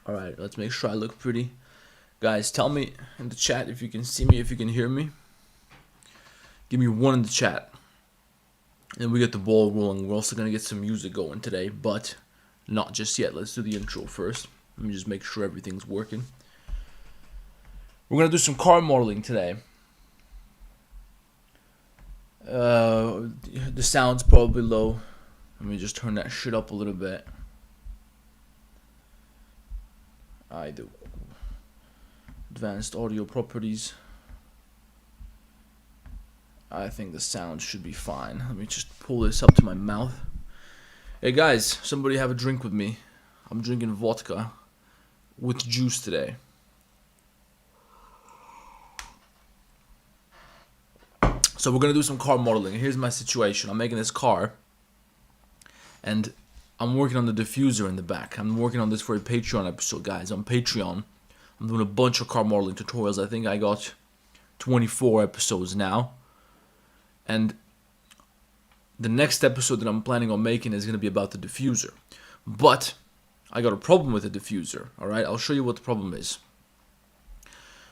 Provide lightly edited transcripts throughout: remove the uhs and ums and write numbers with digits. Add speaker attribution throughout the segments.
Speaker 1: Alright, let's make sure I look pretty. Guys, tell me in the chat if you can see me, if you can hear me. Give me one in the chat. And we get the ball rolling. We're also going to get some music going today, but not just yet. Let's do the intro first. Let me just make sure everything's working. We're going to do some car modeling today. The sound's probably low. Let me just turn that shit up a little bit. I do. Advanced audio properties. I think the sound should be fine. Let me just pull this up to my mouth. Hey guys, somebody have a drink with me. I'm drinking vodka with juice today. So we're gonna do some car modeling. Here's my situation. I'm making this car, and I'm working on the diffuser in the back. I'm working on this for a Patreon episode, guys. On Patreon, I'm doing a bunch of car modeling tutorials. I think I got 24 episodes now. And the next episode that I'm planning on making is going to be about the diffuser. But I got a problem with the diffuser, alright? I'll show you what the problem is.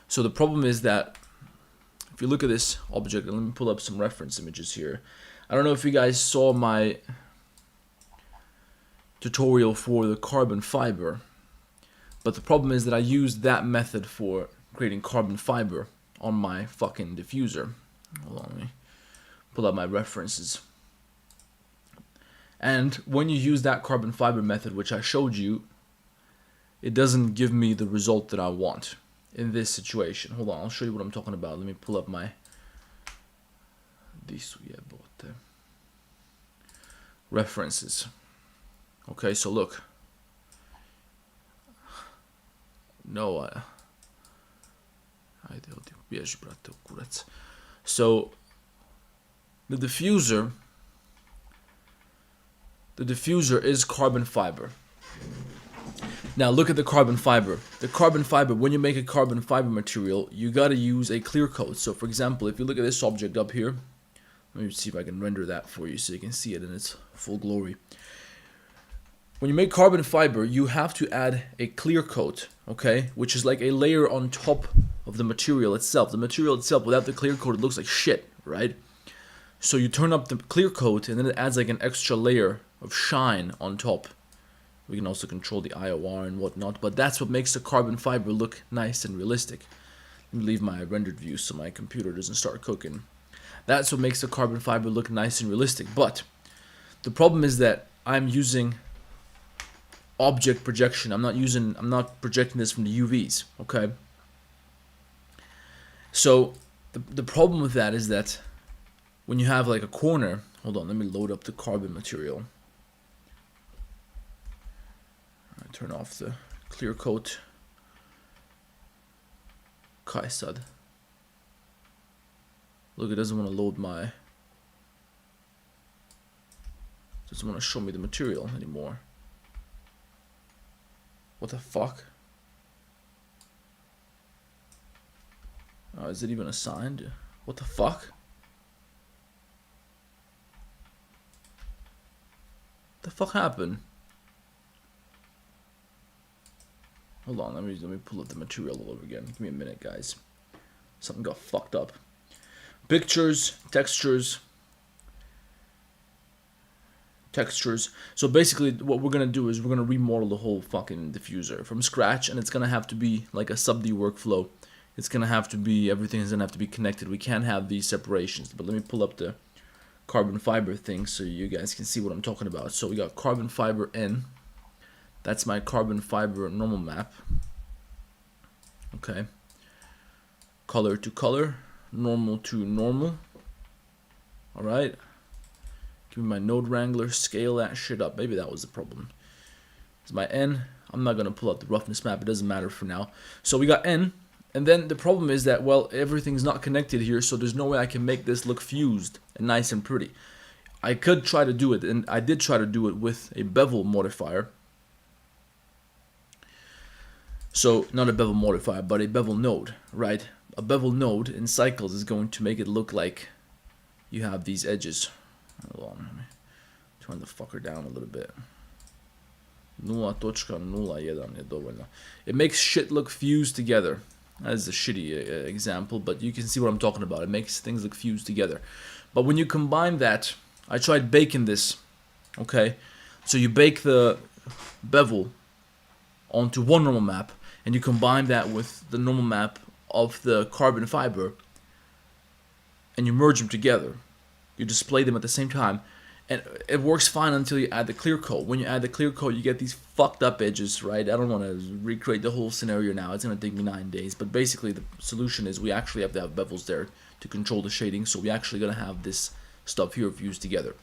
Speaker 1: So the problem is that if you look at this object, and let me pull up some reference images here. I don't know if you guys saw my tutorial for the carbon fiber, but the problem is that I used that method for creating carbon fiber on my fucking diffuser. Hold on, let me pull up my references. And when you use that carbon fiber method, which I showed you, it doesn't give me the result that I want in this situation. Hold on, I'll show you what I'm talking about. Let me pull up my references. Okay, so look. No, so the diffuser is carbon fiber. Now look at the carbon fiber. The carbon fiber, when you make a carbon fiber material, you gotta use a clear coat. So for example, if you look at this object up here, let me see if I can render that for you so you can see it in its full glory. When you make carbon fiber, you have to add a clear coat, okay, which is like a layer on top of the material itself. The material itself, without the clear coat, it looks like shit, right? So you turn up the clear coat, and then it adds like an extra layer of shine on top. We can also control the IOR and whatnot, but that's what makes the carbon fiber look nice and realistic. Let me leave my rendered view so my computer doesn't start cooking. That's what makes the carbon fiber look nice and realistic. But the problem is that I'm using object projection. I'm not projecting this from the UVs, okay? So the problem with that is that when you have like a corner, hold on, let me load up the carbon material. I turn off the clear coat. Kaisad. Look, it doesn't want to load my, doesn't want to show me the material anymore. What the fuck? Oh, is it even assigned? What the fuck? The fuck happened? Hold on, let me pull up the material all over again. Give me a minute, guys. Something got fucked up. Pictures, textures. So basically what we're gonna do is we're gonna remodel the whole fucking diffuser from scratch, and it's gonna have to be like a Subdi workflow. It's gonna have to be, everything is gonna have to be connected. We can't have these separations. But let me pull up the carbon fiber thing so you guys can see what I'm talking about. So we got carbon fiber in. That's my carbon fiber normal map. Okay. Color to color, normal to normal. Alright. Give me my node wrangler, scale that shit up. Maybe that was the problem. It's my N. I'm not gonna pull out the roughness map, it doesn't matter for now. So we got N, and then the problem is that, well, everything's not connected here, so there's no way I can make this look fused and nice and pretty. I could try to do it, and I did try to do it with a bevel modifier. So, not a bevel modifier, but a bevel node, right? A bevel node in cycles is going to make it look like you have these edges. Hold on, let me turn the fucker down a little bit. 0.01 je dovoljno. It makes shit look fused together. That is a shitty example, but you can see what I'm talking about. It makes things look fused together. But when you combine that, I tried baking this, okay? So you bake the bevel onto one normal map, and you combine that with the normal map of the carbon fiber, and you merge them together. You display them at the same time, and it works fine until you add the clear coat. When you add the clear coat, you get these fucked up edges, right? I don't want to recreate the whole scenario now. It's going to take me 9 days. But basically, the solution is we actually have to have bevels there to control the shading. So we're actually going to have this stuff here fused together.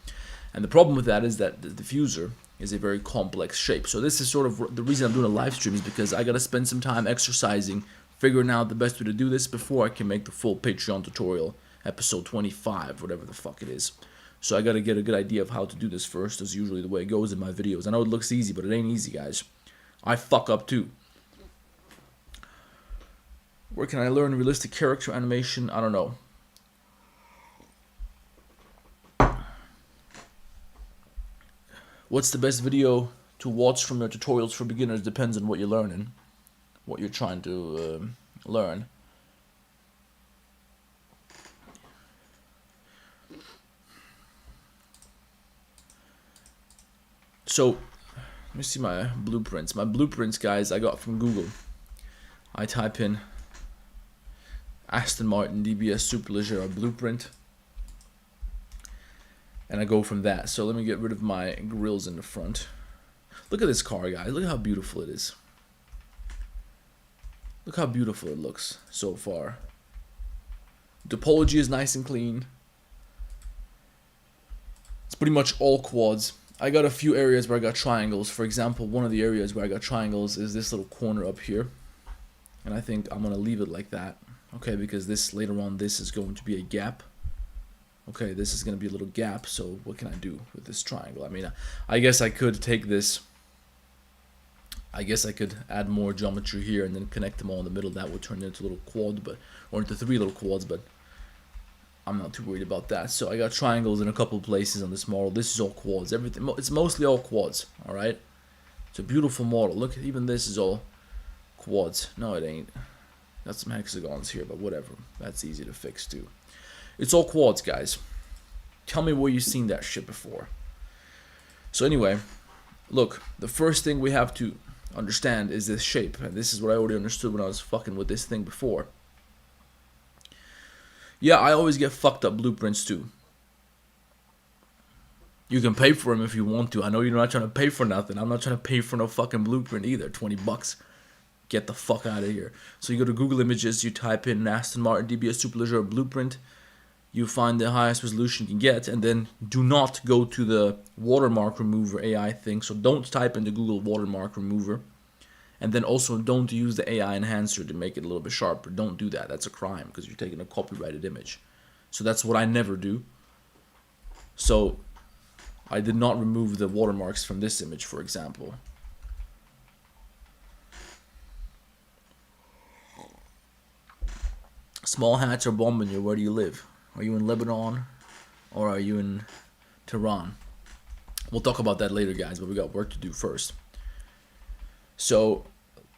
Speaker 1: And the problem with that is that the diffuser is a very complex shape. So this is sort of the reason I'm doing a live stream, is because I got to spend some time exercising, figuring out the best way to do this before I can make the full Patreon tutorial, episode 25, whatever the fuck it is. So I gotta get a good idea of how to do this first, as usually the way it goes in my videos. I know it looks easy, but it ain't easy, guys. I fuck up too. Where can I learn realistic character animation? I don't know. What's the best video to watch from your tutorials for beginners? Depends on what you're learning, what you're trying to learn. So, let me see my blueprints. My blueprints, guys, I got from Google. I type in Aston Martin DBS Superleggera blueprint, and I go from that. So let me get rid of my grills in the front. Look at this car, guys. Look at how beautiful it is. Look how beautiful it looks so far. Topology is nice and clean. It's pretty much all quads. I got a few areas where I got triangles. For example, one of the areas where I got triangles is this little corner up here. And I think I'm going to leave it like that. Okay, because this later on, this is going to be a gap. Okay, this is going to be a little gap. So what can I do with this triangle? I mean, I guess I could take this. I guess I could add more geometry here and then connect them all in the middle. That would turn into a little quad, or into 3 little quads, but I'm not too worried about that. So I got triangles in a couple of places on this model. This is all quads. Everything, it's mostly all quads. All right. It's a beautiful model. Look, even this is all quads. No, it ain't. Got some hexagons here, but whatever. That's easy to fix too. It's all quads, guys. Tell me where you've seen that shit before. So anyway, look. The first thing we have to understand is this shape, and this is what I already understood when I was fucking with this thing before. Yeah, I always get fucked up blueprints too. You can pay for them if you want to. I know you're not trying to pay for nothing. I'm not trying to pay for no fucking blueprint either. 20 bucks. Get the fuck out of here. So you go to Google Images, you type in Aston Martin DBS Superleggera blueprint. You find the highest resolution you can get, and then do not go to the watermark remover AI thing. So don't type into Google watermark remover. And then also don't use the AI enhancer to make it a little bit sharper. Don't do that. That's a crime because you're taking a copyrighted image. So that's what I never do. So I did not remove the watermarks from this image, for example. Small hats are bombing you. Where do you live? Are you in Lebanon or are you in Tehran? We'll talk about that later, guys, but we got work to do first. So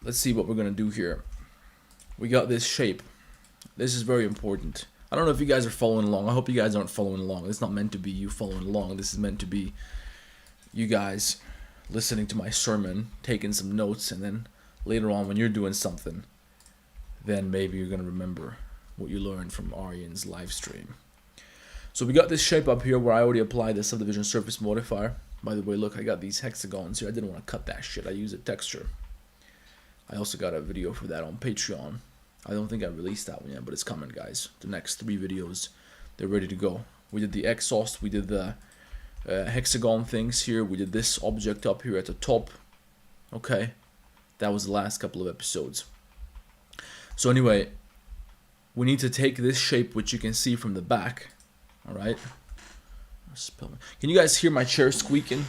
Speaker 1: let's see what we're going to do here. We got this shape. This is very important. I don't know if you guys are following along. I hope you guys aren't following along. It's not meant to be you following along. This is meant to be you guys listening to my sermon, taking some notes, and then later on when you're doing something, then maybe you're going to remember what you learned from Aryan's live stream. So we got this shape up here where I already applied the subdivision surface modifier. By the way, look, I got these hexagons here. I didn't want to cut that shit. I use a texture. I also got a video for that on Patreon. I don't think I released that one yet, but it's coming, guys. The next 3 videos, they're ready to go. We did the exhaust. We did the hexagon things here. We did this object up here at the top. Okay. That was the last couple of episodes. So anyway, we need to take this shape, which you can see from the back. Alright. Can you guys hear my chair squeaking?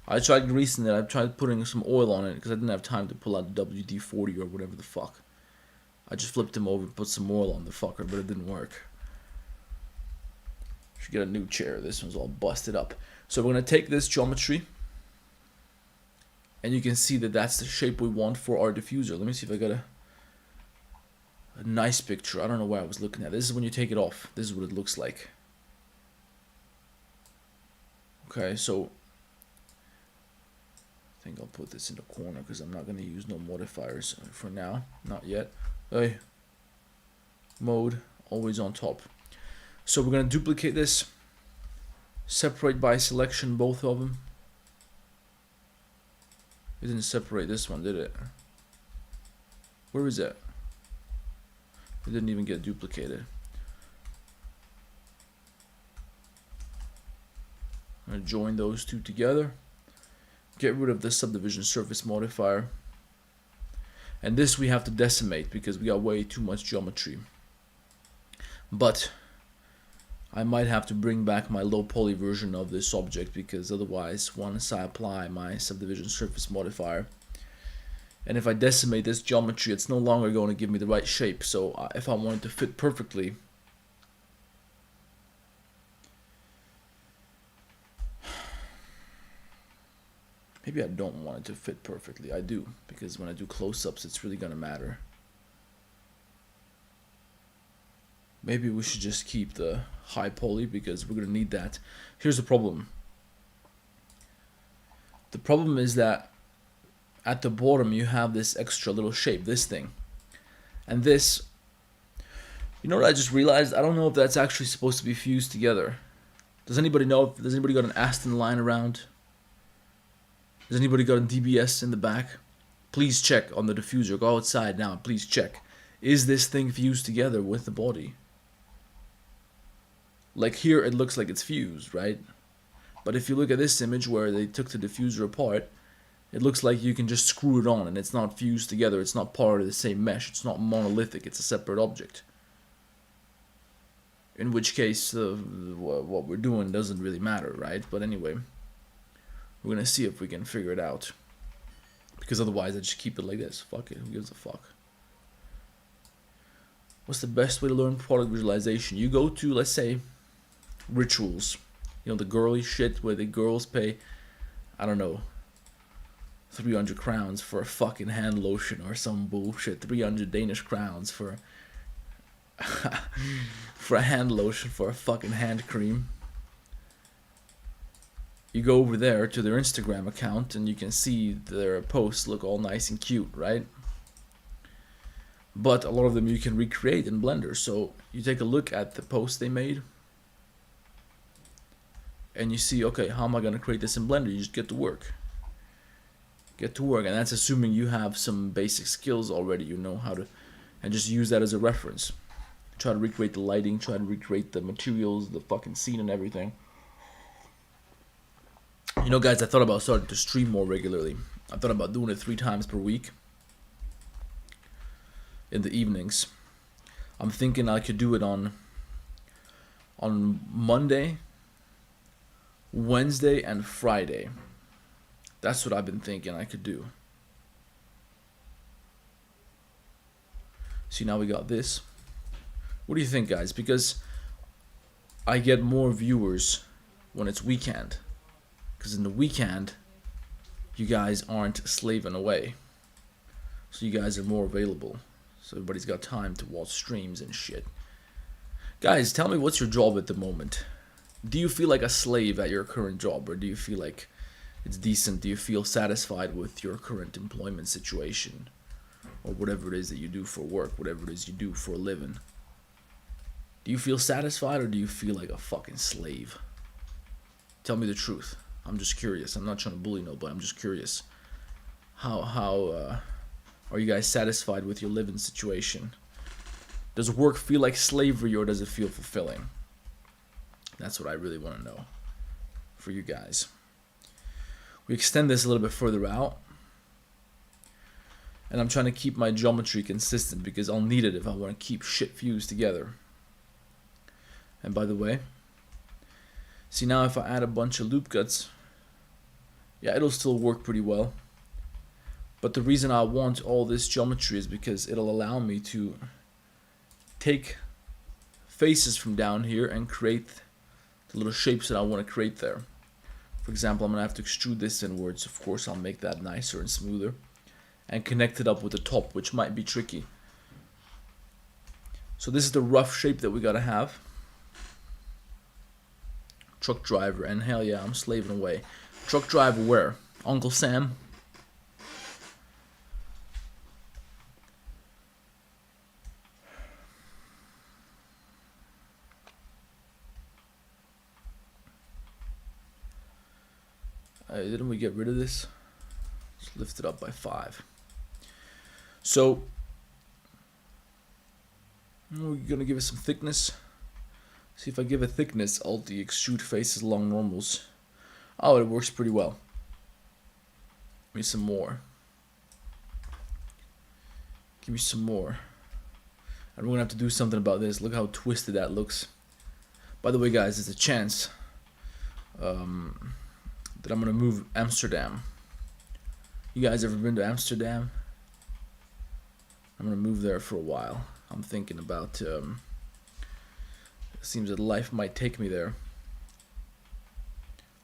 Speaker 1: I tried greasing it. I tried putting some oil on it because I didn't have time to pull out the WD-40 or whatever the fuck. I just flipped him over and put some oil on the fucker, but it didn't work. Should get a new chair. This one's all busted up. So we're going to take this geometry And you can see that that's the shape we want for our diffuser. Let me see if I got a nice picture. I don't know where I was looking at. This is when you take it off. This is what it looks like. Okay, so I think I'll put this in the corner because I'm not going to use no modifiers for now. Not yet. Hey, mode, always on top. So we're going to duplicate this. Separate by selection both of them. It didn't separate this one, did it? Where is it? It didn't even get duplicated. I'm going to join those two together. Get rid of the subdivision surface modifier. And this we have to decimate because we got way too much geometry. But I might have to bring back my low poly version of this object because otherwise once I apply my subdivision surface modifier, and if I decimate this geometry, it's no longer going to give me the right shape. So if I want it to fit perfectly, maybe I don't want it to fit perfectly. I do, because when I do close-ups, it's really going to matter. Maybe we should just keep the high poly because we're going to need that. Here's the problem. The problem is that at the bottom you have this extra little shape, this thing. And this, you know what I just realized? I don't know if that's actually supposed to be fused together. Does anybody know? Does anybody got an Aston line around? Has anybody got a DBS in the back? Please check on the diffuser. Go outside now. Please check. Is this thing fused together with the body? Like here it looks like it's fused, right? But if you look at this image where they took the diffuser apart, it looks like you can just screw it on and it's not fused together. It's not part of the same mesh. It's not monolithic. It's a separate object. In which case, what we're doing doesn't really matter, right? But anyway, we're going to see if we can figure it out. Because otherwise I just keep it like this. Fuck it. Who gives a fuck? What's the best way to learn product visualization? You go to, let's say, rituals. You know, the girly shit where the girls pay, I don't know, 300 crowns for a fucking hand lotion or some bullshit. 300 Danish crowns for for a hand lotion, for a fucking hand cream. You go over there to their Instagram account and you can see their posts look all nice and cute, right? But a lot of them you can recreate in Blender. So you take a look at the post they made and you see, okay, how am I going to create this in Blender? You just get to work. Get to work, and that's assuming you have some basic skills already, you know how to, and just use that as a reference. Try to recreate the lighting, try to recreate the materials, the fucking scene and everything. You know, guys, I thought about starting to stream more regularly. I thought about doing it 3 times per week in the evenings. I'm thinking I could do it on Monday, Wednesday, and Friday. That's what I've been thinking I could do. See, now we got this. What do you think, guys? Because I get more viewers when it's weekend. Because in the weekend, you guys aren't slaving away. So you guys are more available. So everybody's got time to watch streams and shit. Guys, tell me, what's your job at the moment? Do you feel like a slave at your current job? Or do you feel like it's decent? Do you feel satisfied with your current employment situation? Or whatever it is that you do for work, whatever it is you do for a living. Do you feel satisfied or do you feel like a fucking slave? Tell me the truth. I'm just curious. I'm not trying to bully nobody. I'm just curious. How are you guys satisfied with your living situation? Does work feel like slavery or does it feel fulfilling? That's what I really want to know for you guys. We extend this a little bit further out. And I'm trying to keep my geometry consistent because I'll need it if I want to keep shit fused together. And by the way, see, now if I add a bunch of loop cuts, yeah, it'll still work pretty well. But the reason I want all this geometry is because it'll allow me to take faces from down here and create the little shapes that I want to create there. For example, I'm gonna have to extrude this inwards. Of course, I'll make that nicer and smoother, and connect it up with the top, which might be tricky. So this is the rough shape that we gotta have. Truck driver, and hell yeah, I'm slaving away. Truck driver where? Uncle Sam? Didn't we get rid of this? Let's lift it up by 5. So we're gonna give it some thickness. See if I give it thickness, all the extrude faces along normals. Oh, it works pretty well. Give me some more. Give me some more. And we're gonna have to do something about this. Look how twisted that looks. By the way, guys, there's a chance that I'm gonna move Amsterdam. You guys ever been to Amsterdam? I'm gonna move there for a while. I'm thinking about. It seems that life might take me there.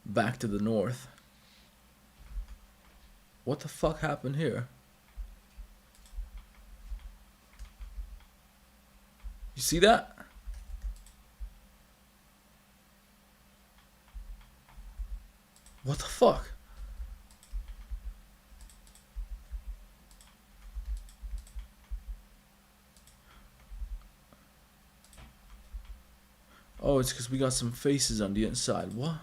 Speaker 1: Back to the north. What the fuck happened here? You see that? What the fuck? Oh, it's because we got some faces on the inside. What?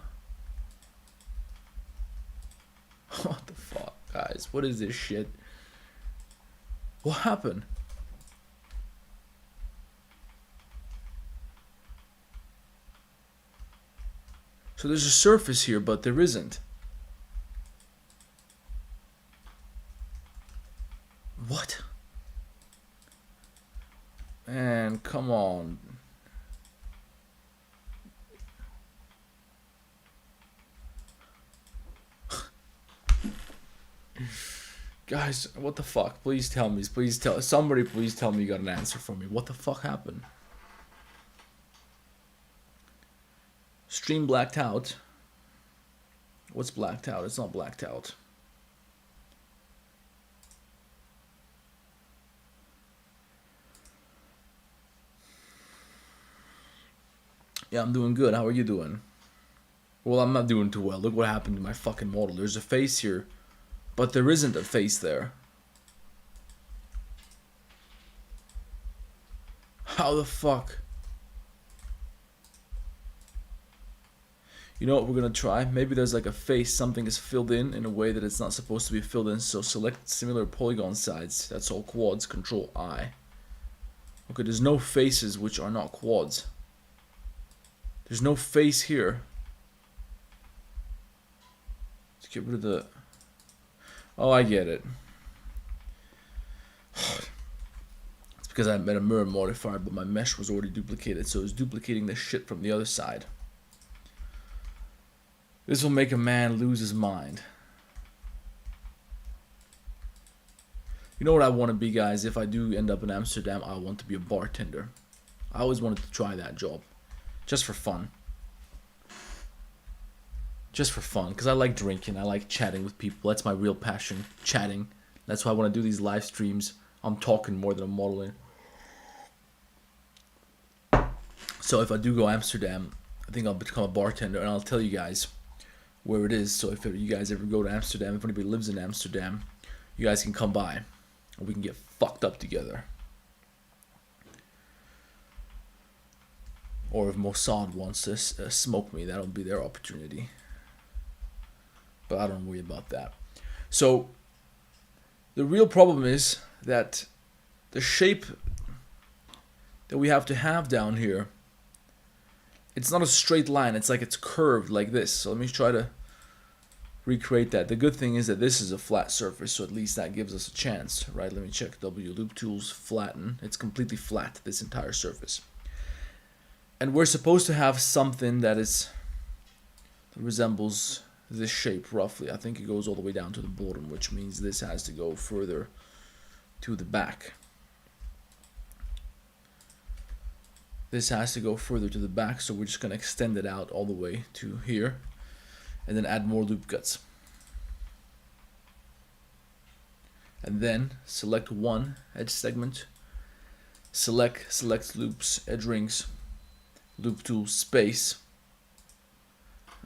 Speaker 1: What the fuck, guys? What is this shit? What happened? So there's a surface here, but there isn't. What? Man, come on. Guys, what the fuck? Please tell me. Please tell somebody. Please tell me you got an answer for me. What the fuck happened? Stream blacked out. What's blacked out? It's not blacked out. Yeah, I'm doing good. How are you doing? Well, I'm not doing too well. Look what happened to my fucking model. There's a face here, but there isn't a face there. How the fuck? You know what we're gonna try? Maybe there's like a face, something is filled in a way that it's not supposed to be filled in. So select similar polygon sides. That's all quads, Control I. Okay, there's no faces which are not quads. There's no face here. Let's get rid of the... Oh, I get it. It's because I made a mirror modifier, but my mesh was already duplicated, so it's duplicating the shit from the other side. This will make a man lose his mind. You know what I want to be, guys? If I do end up in Amsterdam, I want to be a bartender. I always wanted to try that job. Just for fun. Just for fun. Because I like drinking. I like chatting with people. That's my real passion. Chatting. That's why I want to do these live streams. I'm talking more than I'm modeling. So if I do go Amsterdam, I think I'll become a bartender. And I'll tell you guys where it is. So if you guys ever go to Amsterdam, if anybody lives in Amsterdam, you guys can come by and we can get fucked up together. Or if Mossad wants to smoke me, that'll be their opportunity. But I don't worry about that. So the real problem is that the shape that we have to have down here, it's not a straight line. It's like it's curved like this. So let me try to recreate that. The good thing is that this is a flat surface, so at least that gives us a chance, right? Let me check W loop tools, flatten. It's completely flat, this entire surface. And we're supposed to have something that resembles this shape roughly. I think it goes all the way down to the bottom, which means this has to go further to the back. This has to go further to the back, so we're just going to extend it out all the way to here. and then add more loop guts. And then select one edge segment, select loops, edge rings, loop tool, space.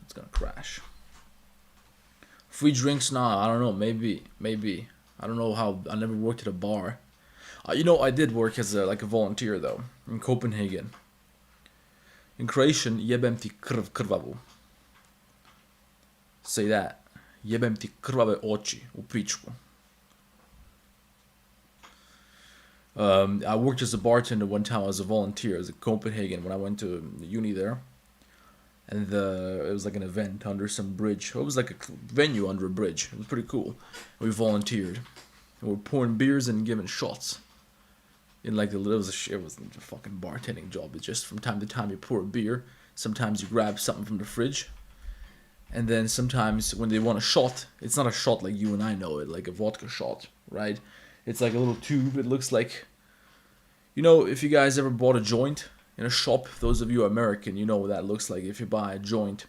Speaker 1: It's gonna crash. Free drinks? Nah, I don't know. Maybe. I don't know how. I never worked at a bar. You know, I did work as like a volunteer though in Copenhagen. In Croatian, jebem ti krv krvavu. Say that. Jebem ti krvave oči u pičku. I worked as a bartender one time as a volunteer as a Copenhagen when I went to uni there. And it was like an event under some bridge. It was like a venue under a bridge. It was pretty cool. We volunteered. And we were pouring beers and giving shots. In like it wasn't a fucking bartending job. It's just from time to time you pour a beer. Sometimes you grab something from the fridge. And then sometimes when they want a shot, it's not a shot like you and I know it, like a vodka shot, right? It's like a little tube. It looks like, you know, if you guys ever bought a joint in a shop, those of you American, you know what that looks like. If you buy a joint,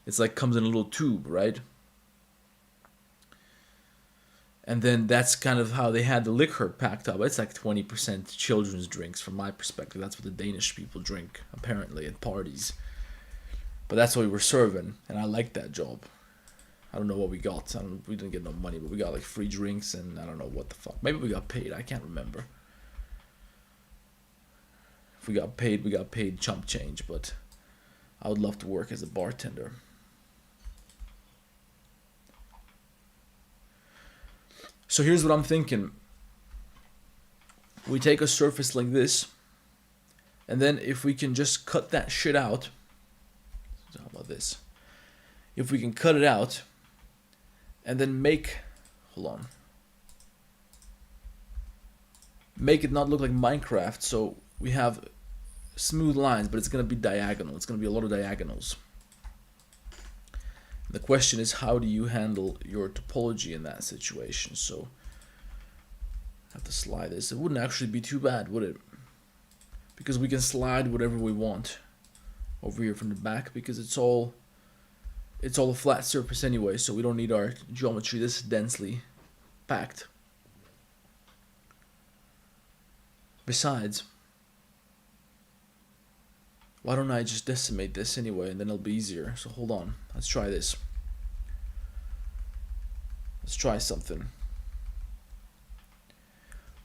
Speaker 1: it's like comes in a little tube, right? And then that's kind of how they had the liquor packed up. It's like 20% children's drinks from my perspective. That's what the Danish people drink, apparently, at parties. But that's what we were serving, and I liked that job. I don't know what we got. We didn't get no money, but we got like free drinks and I don't know what the fuck. Maybe we got paid. I can't remember. If we got paid chump change, but I would love to work as a bartender. So here's what I'm thinking. We take a surface like this, and then if we can just cut that shit out. How about this? If we can cut it out, and then make it not look like Minecraft, so we have smooth lines, but it's gonna be diagonal. It's gonna be a lot of diagonals. The question is, how do you handle your topology in that situation? So I have to slide this. It wouldn't actually be too bad, would it? Because we can slide whatever we want over here from the back, because it's all a flat surface anyway, so we don't need our geometry this densely packed. Besides, why don't I just decimate this anyway, and then it'll be easier. So hold on, let's try this. Let's try something.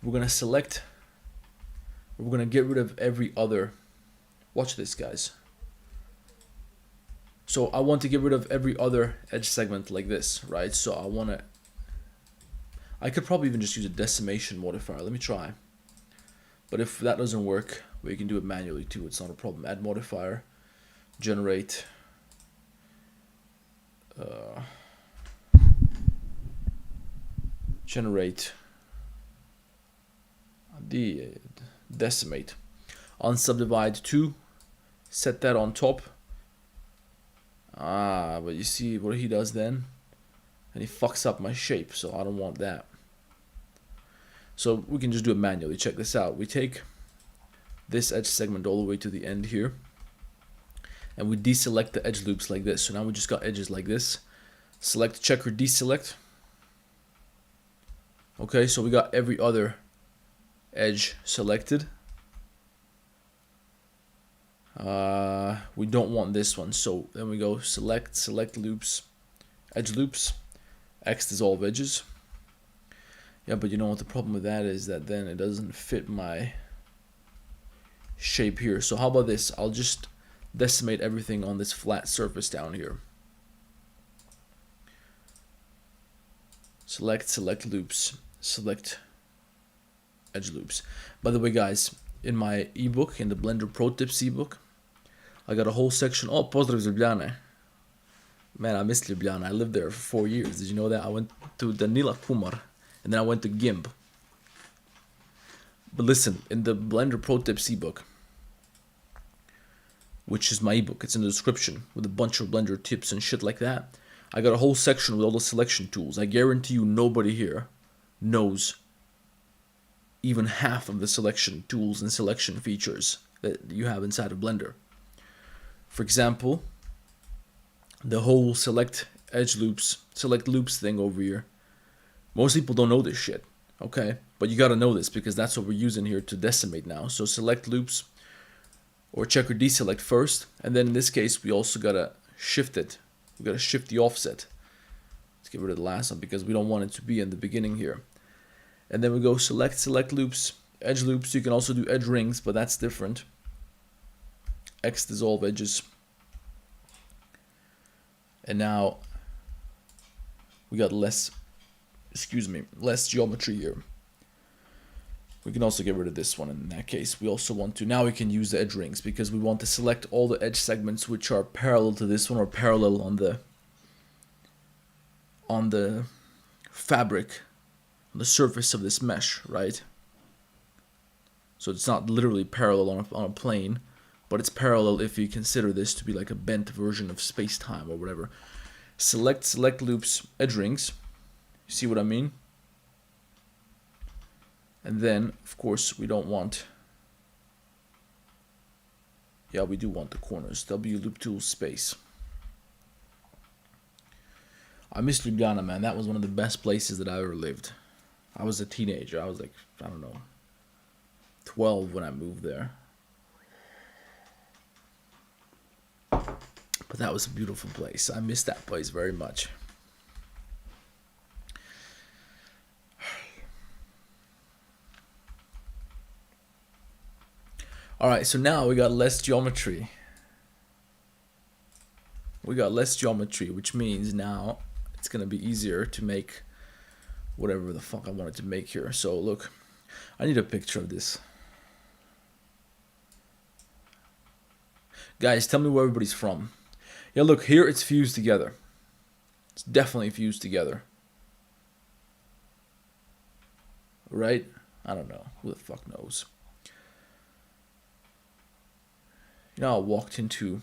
Speaker 1: We're gonna get rid of every other. Watch this, guys. So I want to get rid of every other edge segment like this, right? So I could probably even just use a decimation modifier. Let me try. But if that doesn't work, we can do it manually too. It's not a problem. Add modifier, generate, decimate. On subdivide 2, set that on top. But you see what he does then? And he fucks up my shape, so I don't want that. So we can just do it manually. Check this out. We take this edge segment all the way to the end here, and we deselect the edge loops like this. So now we just got edges like this. Select, checker, deselect. Okay, so we got every other edge selected. We don't want this one, so then we go select loops, edge loops, X dissolve edges. Yeah, but you know what the problem with that is, that then it doesn't fit my shape here. So how about this? I'll just decimate everything on this flat surface down here. Select loops, select edge loops. By the way, guys, in my ebook, in the Blender Pro Tips ebook, I got a whole section. Oh, pozdrav iz Ljubljane. Man, I miss Ljubljana. I lived there for 4 years. Did you know that? I went to Danila Kumar, and then I went to Gimb. But listen, in the Blender Pro Tips ebook, which is my ebook, it's in the description with a bunch of Blender tips and shit like that. I got a whole section with all the selection tools. I guarantee you nobody here knows even half of the selection tools and selection features that you have inside of Blender. For example, the whole select edge loops, select loops thing over here. Most people don't know this shit, okay? But you gotta know this because that's what we're using here to decimate now. So select loops or checker deselect first, and then in this case we also gotta shift it. We gotta shift the offset. Let's get rid of the last one because we don't want it to be in the beginning here. And then we go select loops, edge loops. You can also do edge rings, but that's different. X dissolve edges. And now we got less geometry here. We can also get rid of this one in that case. We also want to, now we can use the edge rings because we want to select all the edge segments which are parallel to this one or parallel on the fabric, on the surface of this mesh, right? So it's not literally parallel on a plane, but it's parallel if you consider this to be like a bent version of space-time or whatever. Select loops, edge rings. You see what I mean? And then, of course, we don't want... Yeah, we do want the corners. W loop tool space. I miss Ljubljana, man. That was one of the best places that I ever lived. I was a teenager. I was like, I don't know, 12 when I moved there. But that was a beautiful place. I miss that place very much. Alright, so now we got less geometry. We got less geometry, which means now it's going to be easier to make whatever the fuck I wanted to make here. So look, I need a picture of this. Guys, tell me where everybody's from. Yeah, look, here it's fused together. It's definitely fused together. Right? I don't know. Who the fuck knows? You know, I walked into...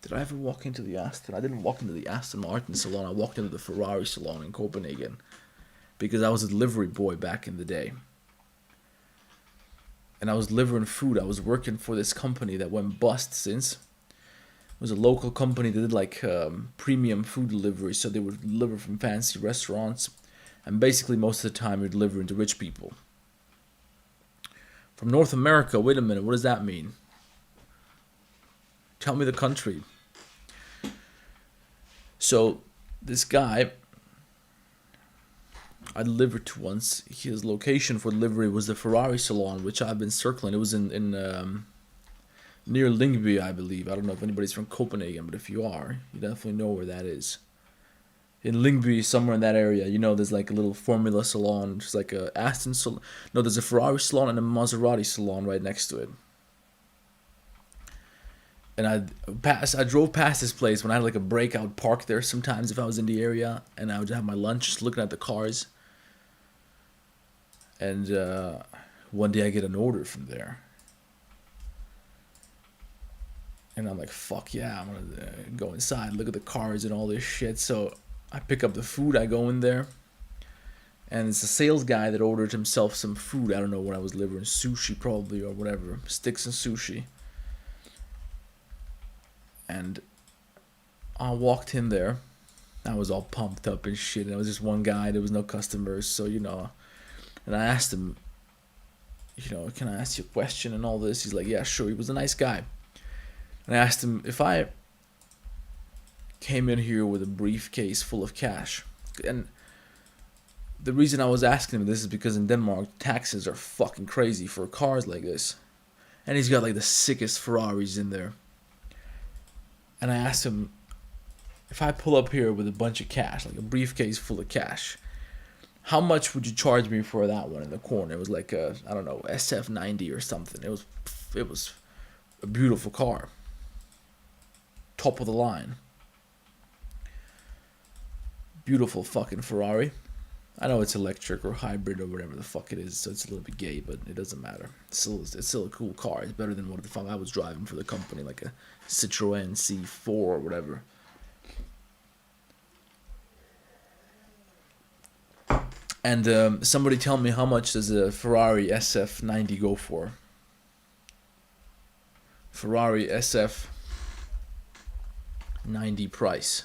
Speaker 1: Did I ever walk into the Aston? I didn't walk into the Aston Martin salon. I walked into the Ferrari salon in Copenhagen. Because I was a delivery boy back in the day. And I was delivering food. I was working for this company that went bust since. It was a local company that did like premium food delivery. So they would deliver from fancy restaurants. And basically most of the time you're delivering to rich people. From North America, wait a minute, what does that mean? Tell me the country. So this guy I delivered to once, his location for delivery was the Ferrari salon, which I've been circling. It was in near Lyngby, I believe. I don't know if anybody's from Copenhagen, but if you are, you definitely know where that is. In Lyngby, somewhere in that area, you know, there's like a little Formula salon, just like a Aston salon. No, there's a Ferrari salon and a Maserati salon right next to it. And I drove past this place when I had like a breakout park there sometimes if I was in the area, and I would have my lunch just looking at the cars. And one day I get an order from there. And I'm like, fuck yeah, I'm gonna go inside, look at the cars and all this shit. So I pick up the food, I go in there. And it's a sales guy that ordered himself some food. I don't know what I was delivering, sushi probably or whatever, sticks and sushi. And I walked in there. I was all pumped up and shit. And it was just one guy. There was no customers. So, you know. And I asked him, you know, can I ask you a question and all this? He's like, yeah, sure. He was a nice guy. And I asked him if I came in here with a briefcase full of cash. And the reason I was asking him this is because in Denmark, taxes are fucking crazy for cars like this. And he's got like the sickest Ferraris in there. And I asked him, if I pull up here with a bunch of cash, like a briefcase full of cash, how much would you charge me for that one in the corner? It was like a, I don't know, SF90 or something. It was a beautiful car. Top of the line. Beautiful fucking Ferrari. I know it's electric or hybrid or whatever the fuck it is, so it's a little bit gay, but it doesn't matter. It's still a cool car. It's better than what the fuck I was driving for the company, like a Citroën C4 or whatever. And somebody tell me, how much does a Ferrari SF90 go for? Ferrari SF 90 price.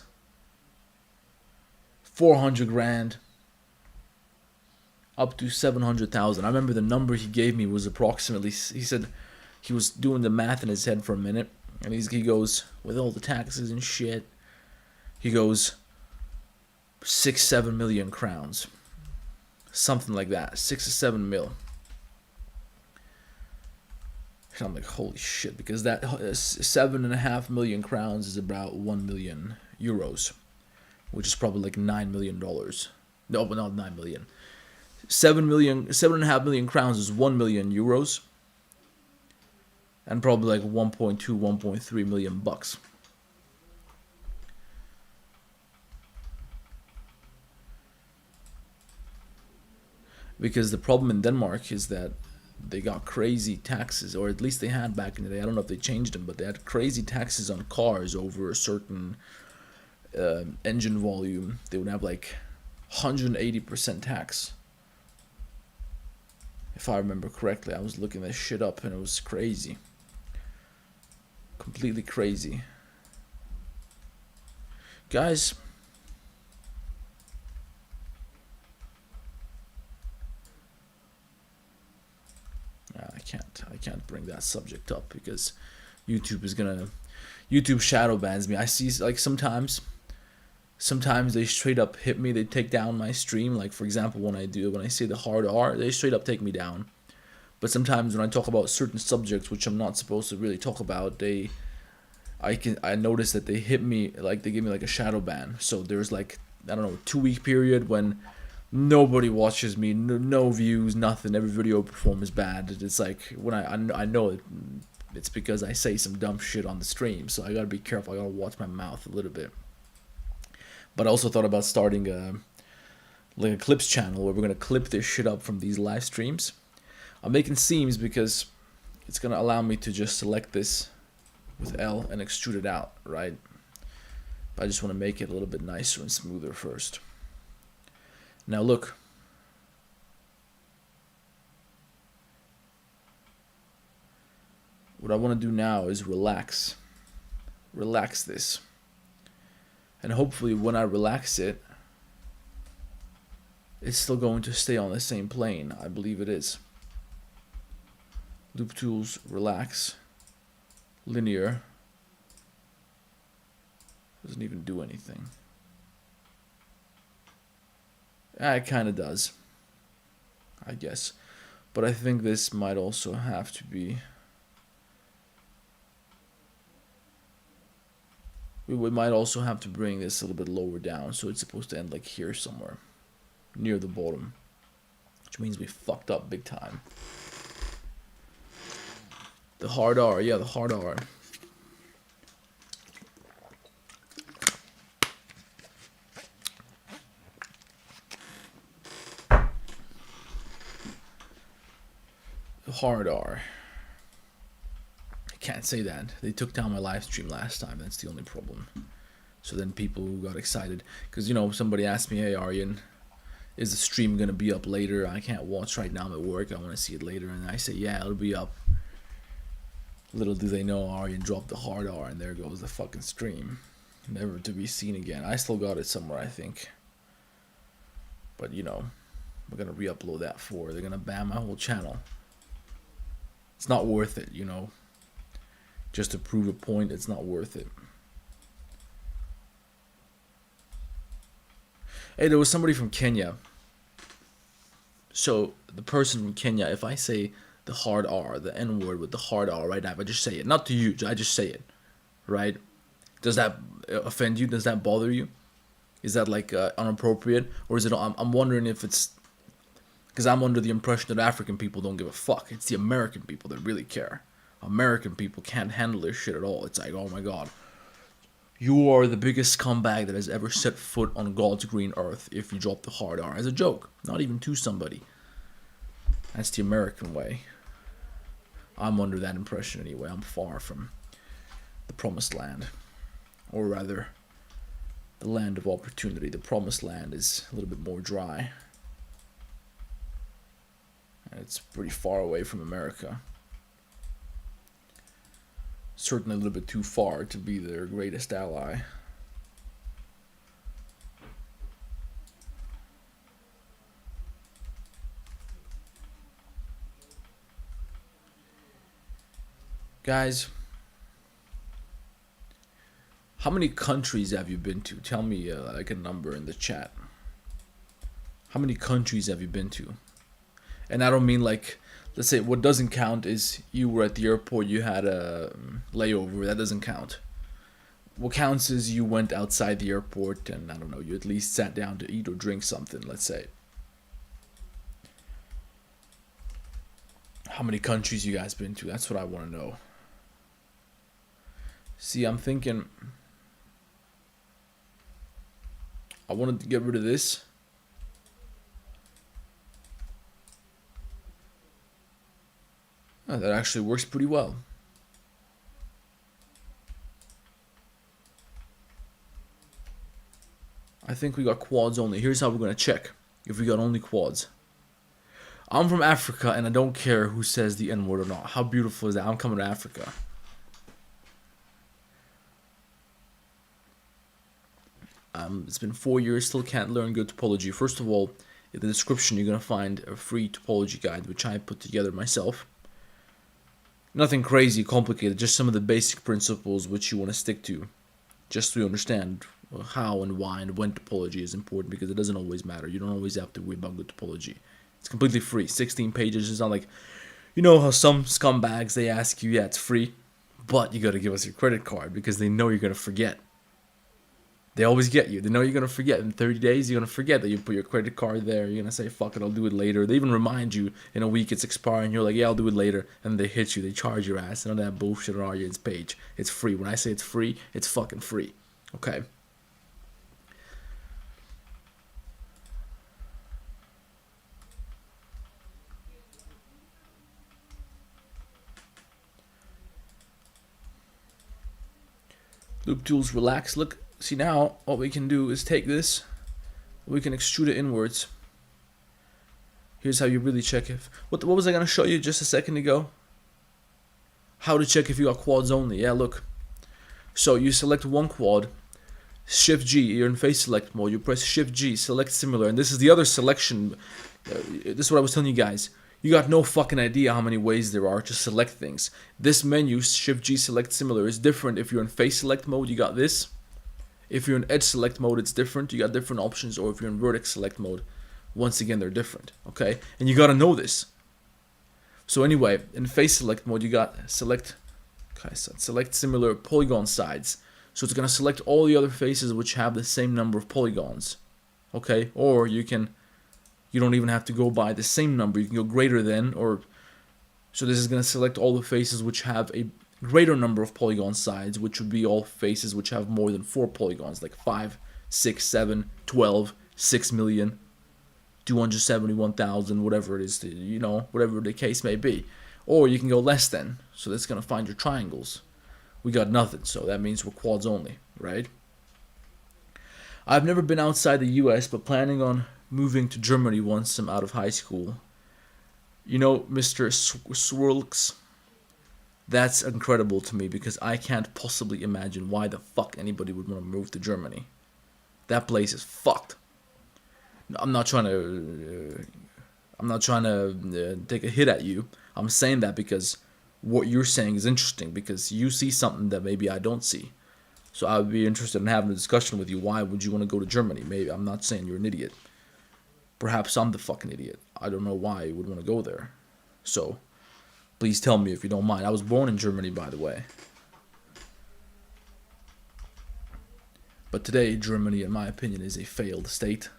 Speaker 1: 400 grand. Up to 700,000. I remember the number he gave me was approximately, he said he was doing the math in his head for a minute, and he goes, with all the taxes and shit, he goes, 6-7 million crowns. Something like that. 6 to 7 mil. And I'm like, holy shit, because that 7.5 million crowns is about 1 million euros, which is probably like $9 million. No, but not 9 million. 7.5 million crowns is 1 million euros, and probably like 1.2, 1.3 million bucks. Because the problem in Denmark is that they got crazy taxes, or at least they had back in the day. I don't know if they changed them, but they had crazy taxes on cars over a certain engine volume. They would have like 180% tax. If I remember correctly, I was looking this shit up and it was crazy. Completely crazy. Guys, I can't bring that subject up because YouTube shadow bans me. I see, like, sometimes they straight up hit me. They take down my stream. Like, for example, when I say the hard R, they straight up take me down. But sometimes when I talk about certain subjects which I'm not supposed to really talk about, I notice that they hit me, like they give me like a shadow ban. So there's like, I don't know, a 2-week period when nobody watches me, no views, nothing. Every video performs bad. It's like when I know it, it's because I say some dumb shit on the stream. So I gotta be careful. I gotta watch my mouth a little bit. But I also thought about starting like a clips channel where we're gonna clip this shit up from these live streams. I'm making seams because it's gonna allow me to just select this with L and extrude it out, right? But I just want to make it a little bit nicer and smoother first. Now look. What I want to do now is relax this. And hopefully when I relax it, it's still going to stay on the same plane. I believe it is. Loop tools, relax, linear. Doesn't even do anything. It kind of does, I guess. But I think this might also have to be... We might also have to bring this a little bit lower down, so it's supposed to end like here somewhere, near the bottom. Which means we fucked up big time. The hard R, yeah, the hard R. The hard R. I can't say that. They took down my live stream last time. That's the only problem. So then people who got excited, because, you know, somebody asked me, hey, Aryan, is the stream going to be up later? I can't watch right now. I'm at work. I want to see it later. And I say, yeah, it'll be up. Little do they know, Aryan dropped the hard R, and there goes the fucking stream. Never to be seen again. I still got it somewhere, I think. But, you know, we're going to re-upload that for. They're going to ban my whole channel. It's not worth it, you know. Just to prove a point, it's not worth it. Hey, there was somebody from Kenya. So, the person from Kenya, if I say the hard R, the N word with the hard R right now, if I just say it, not to you, I just say it, right? Does that offend you? Does that bother you? Is that like inappropriate? Or is it, I'm wondering if it's, because I'm under the impression that African people don't give a fuck. It's the American people that really care. American people can't handle this shit at all. It's like, oh my god. You are the biggest scumbag that has ever set foot on God's green earth if you drop the hard R as a joke. Not even to somebody. That's the American way. I'm under that impression anyway. I'm far from the promised land. Or rather, the land of opportunity. The promised land is a little bit more dry. And it's pretty far away from America. Certainly a little bit too far to be their greatest ally. Guys, how many countries have you been to? Tell me like a number in the chat. How many countries have you been to? And I don't mean like, let's say what doesn't count is you were at the airport, you had a layover, that doesn't count. What counts is you went outside the airport and I don't know, you at least sat down to eat or drink something, let's say. How many countries you guys been to? That's what I want to know. See, I'm thinking I wanted to get rid of this. Oh, that actually works pretty well. I think we got quads only. Here's how we're going to check if we got only quads. I'm from Africa and I don't care who says the N-word or not. How beautiful is that? I'm coming to Africa. It's been 4 years, still can't learn good topology. First of all, in the description you're going to find a free topology guide which I put together myself. Nothing crazy complicated, just some of the basic principles which you want to stick to, just so you understand how and why and when topology is important, because it doesn't always matter. You don't always have to worry about good topology. It's completely free, 16 pages. It's not like, you know how some scumbags, they ask you, yeah, it's free, but you got to give us your credit card because they know you're going to forget. They always get you. They know you're going to forget. In 30 days, you're going to forget that you put your credit card there. You're going to say, fuck it, I'll do it later. They even remind you in a week it's expiring. You're like, yeah, I'll do it later. And they hit you. They charge your ass. None of that bullshit on Aryan's page. It's free. When I say it's free, it's fucking free. Okay? Loop tools, relax. Look. See, now what we can do is take this, we can extrude it inwards. Here's how you really check if what was I gonna show you just a second ago? How to check if you got quads only. Yeah, look. So you select one quad, Shift G, you're in face select mode, you press Shift G, select similar, and this is the other selection. This is what I was telling you guys. You got no fucking idea how many ways there are to select things. This menu, Shift G, select similar, is different if you're in face select mode, you got this. If you're in edge select mode, it's different. You got different options. Or if you're in vertex select mode, once again, they're different. Okay? And you got to know this. So anyway, in face select mode, you got select similar polygon sides. So it's going to select all the other faces which have the same number of polygons. Okay? Or you don't even have to go by the same number. You can go greater than, or so this is going to select all the faces which have a greater number of polygon sides, which would be all faces which have more than 4 polygons, like 5, 6, 7, 12, 6 million, 271,000, whatever it is, you know, whatever the case may be. Or you can go less than, so that's going to find your triangles. We got nothing, so that means we're quads only, right? I've never been outside the US, but planning on moving to Germany once I'm out of high school. You know, Mr. Swirlks, that's incredible to me because I can't possibly imagine why the fuck anybody would want to move to Germany. That place is fucked. I'm not trying to take a hit at you. I'm saying that because what you're saying is interesting because you see something that maybe I don't see. So I would be interested in having a discussion with you. Why would you want to go to Germany? Maybe I'm not saying you're an idiot. Perhaps I'm the fucking idiot. I don't know why you would want to go there. So please tell me if you don't mind. I was born in Germany, by the way. But today, Germany, in my opinion, is a failed state.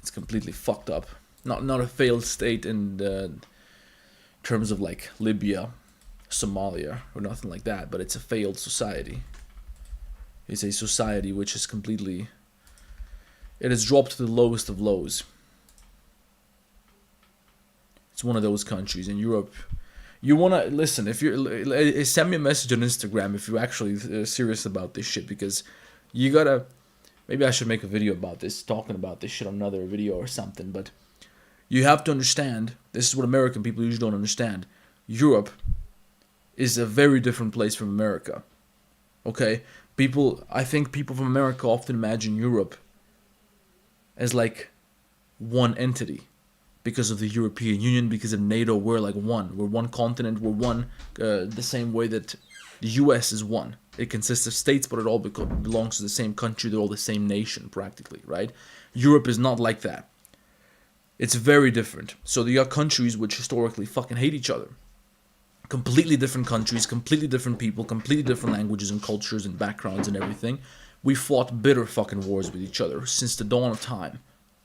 Speaker 1: It's completely fucked up. Not a failed state in terms of like Libya, Somalia, or nothing like that, but it's a failed society. It's a society which is completely... It has dropped to the lowest of lows. It's one of those countries in Europe. You wanna listen if you send me a message on Instagram if you're actually serious about this shit, because you gotta. Maybe I should make a video about this, talking about this shit on another video or something. But you have to understand. This is what American people usually don't understand. Europe is a very different place from America. Okay, I think people from America often imagine Europe as like one entity. because of the European Union, because of NATO. We're like one. We're one continent. We're one, the same way that the US is one. It consists of states, but it all belongs to the same country. They're all the same nation, practically, right? Europe is not like that. It's very different. So you got countries which historically fucking hate each other. Completely different countries, completely different people, completely different languages and cultures and backgrounds and everything. We fought bitter fucking wars with each other since the dawn of time.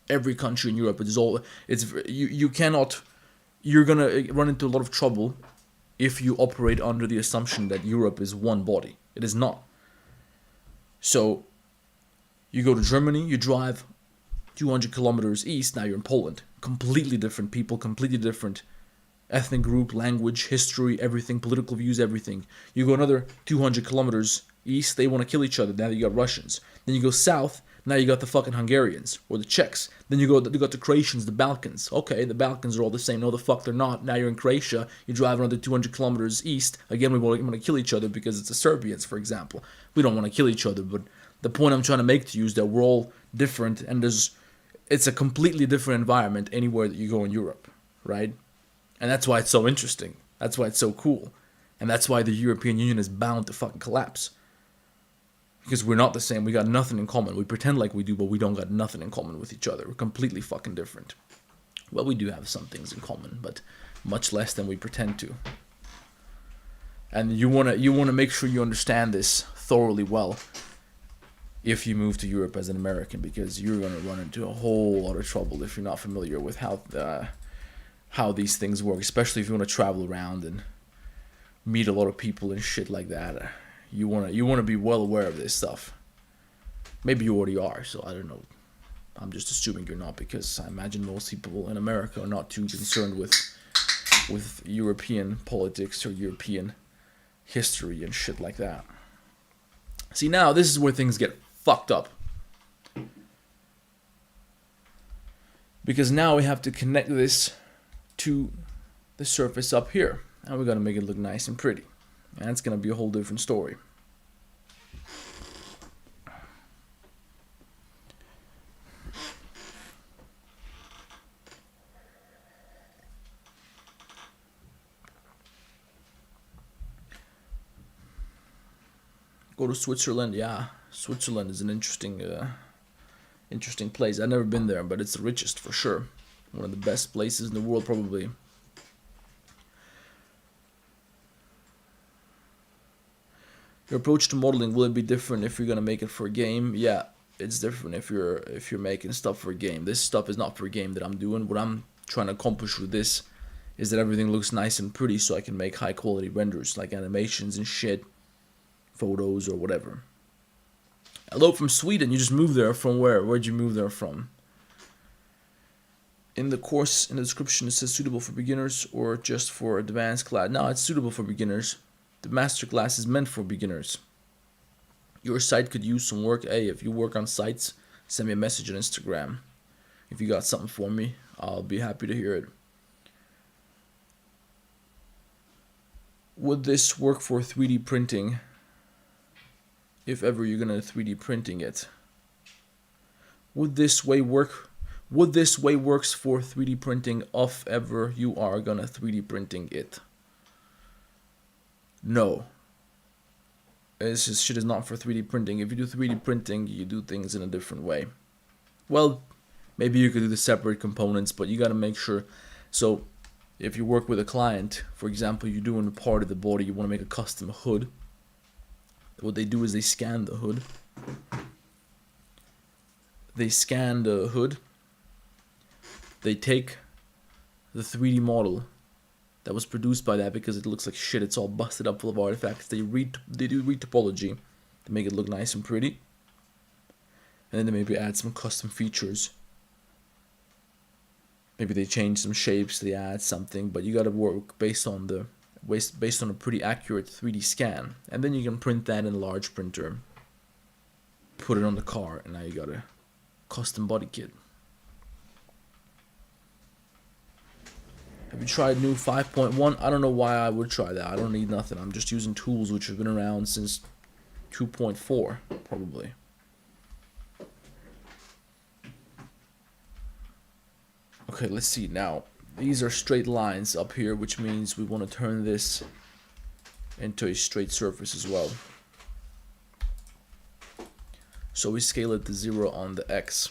Speaker 1: Every country in Europe, you cannot, you're gonna run into a lot of trouble if you operate under the assumption that Europe is one body. It is not. So, you go to Germany, you drive 200 kilometers east, now you're in Poland. Completely different people, completely different ethnic group, language, history, everything, political views, everything. You go another 200 kilometers east, they want to kill each other, now you got Russians. Then you go south, now you got the fucking Hungarians, or the Czechs. Then you got the Croatians, the Balkans. Okay, the Balkans are all the same. No, the fuck they're not. Now you're in Croatia, you drive another 200 kilometers east. Again, we want to kill each other because it's the Serbians, for example. We don't want to kill each other, but the point I'm trying to make to you is that we're all different, and it's a completely different environment anywhere that you go in Europe, right? And that's why it's so interesting. That's why it's so cool. And that's why the European Union is bound to fucking collapse. Because we're not the same. We got nothing in common. We pretend like we do, but we don't got nothing in common with each other. We're completely fucking different. Well, we do have some things in common, but much less than we pretend to. And you wanna make sure you understand this thoroughly well if you move to Europe as an American, because you're gonna run into a whole lot of trouble if you're not familiar with how these things work, especially if you want to travel around and meet a lot of people and shit like that. You wanna be well aware of this stuff. Maybe you already are, so I don't know. I'm just assuming you're not, because I imagine most people in America are not too concerned with European politics or European history and shit like that. See, now this is where things get fucked up. Because now we have to connect this to the surface up here. And we're gonna make it look nice and pretty. And it's gonna be a whole different story. Go to Switzerland, yeah. Switzerland is an interesting place. I've never been there, but it's the richest for sure. One of the best places in the world, probably. Your approach to modeling, will it be different if you're gonna make it for a game? Yeah, it's different if you're making stuff for a game. This stuff is not for a game that I'm doing. What I'm trying to accomplish with this is that everything looks nice and pretty, so I can make high quality renders like animations and shit, photos or whatever. Hello from Sweden. You just moved there. From where? Where'd you move there from? In the course, in the description, it says suitable for beginners or just for advanced class. No, it's suitable for beginners. The masterclass is meant for beginners. Your site could use some work. Hey, if you work on sites, send me a message on Instagram. If you got something for me, I'll be happy to hear it. Would this work for 3D printing? If ever you're gonna 3D printing it. Would this way work? Would this way works for 3D printing if ever you are gonna 3D printing it? No. This shit is not for 3D printing. If you do 3D printing, you do things in a different way. Well, maybe you could do the separate components, but you gotta make sure. So, if you work with a client, for example, you're doing a part of the body, you wanna make a custom hood. What they do is they scan the hood. They scan the hood. They take the 3D model that was produced by that, because it looks like shit, it's all busted up full of artifacts. They do retopology to make it look nice and pretty. And then they maybe add some custom features. Maybe they change some shapes, they add something, but you gotta work based on a pretty accurate 3D scan. And then you can print that in a large printer, put it on the car, and now you got a custom body kit. Have you tried new 5.1? I don't know why I would try that. I don't need nothing. I'm just using tools which have been around since 2.4, probably. Okay, let's see now. These are straight lines up here, which means we want to turn this into a straight surface as well. So we scale it to 0 on the X.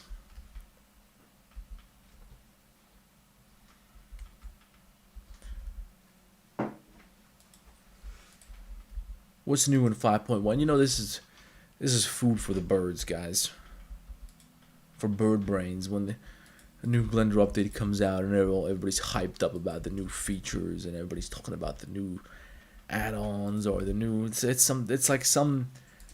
Speaker 1: What's new in 5.1? You know, this is food for the birds, guys. For bird brains. When the new Blender update comes out and everybody's hyped up about the new features and everybody's talking about the new add-ons or the new it's like some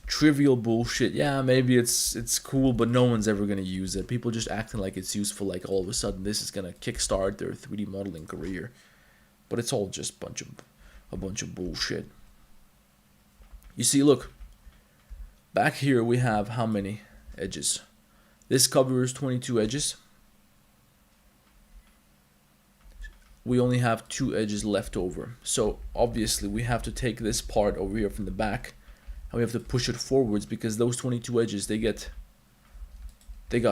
Speaker 1: trivial bullshit. Yeah, maybe it's cool, but no one's ever gonna use it. People just acting like it's useful, like all of a sudden this is gonna kickstart their 3D modeling career. But it's all just a bunch of bullshit. You see, look, back here we have how many edges? This covers 22 edges. We only have 2 edges left over. So obviously we have to take this part over here from the back and we have to push it forwards, because those 22 edges, they got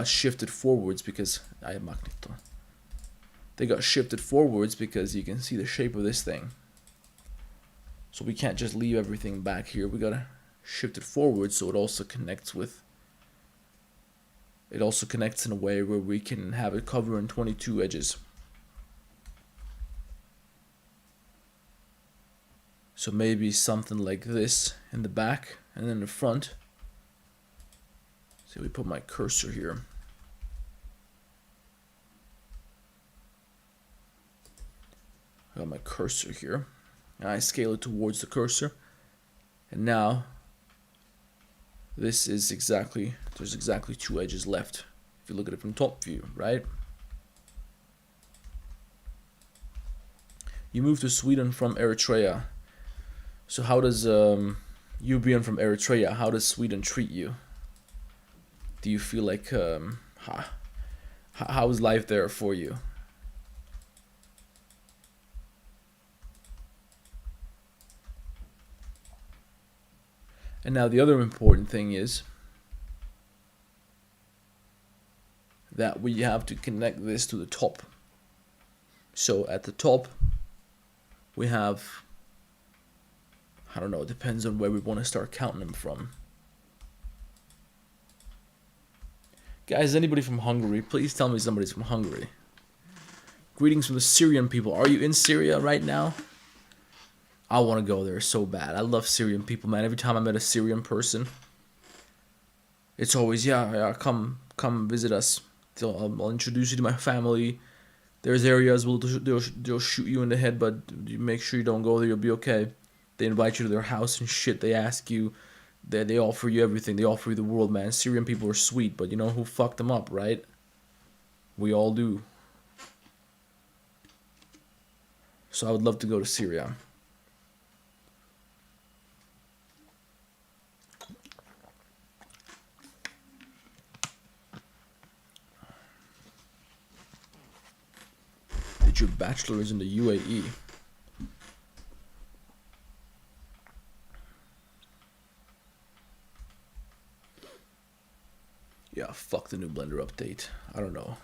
Speaker 1: shifted forwards because they got shifted forwards because you can see the shape of this thing. So we can't just leave everything back here. We gotta shift it forward so it also connects in a way where we can have it covering 22 edges. So maybe something like this in the back and then the front. So we put my cursor here. I got my cursor here. And I scale it towards the cursor. And now there's exactly 2 edges left. If you look at it from top view, right? You moved to Sweden from Eritrea. So how does you being from Eritrea, how does Sweden treat you? Do you feel like how is life there for you? And now the other important thing is that we have to connect this to the top. So at the top we have, I don't know, it depends on where we want to start counting them from. Guys, anybody from Hungary? Please tell me somebody's from Hungary. Greetings from the Syrian people. Are you in Syria right now? I want to go there so bad. I love Syrian people, man. Every time I met a Syrian person, it's always, yeah, come visit us. I'll introduce you to my family. There's areas they'll shoot you in the head, but you make sure you don't go there. You'll be okay. They invite you to their house and shit. They ask you. They offer you everything. They offer you the world, man. Syrian people are sweet, but you know who fucked them up, right? We all do. So I would love to go to Syria. Did your bachelor's in the UAE? Yeah, fuck the new Blender update. I don't know.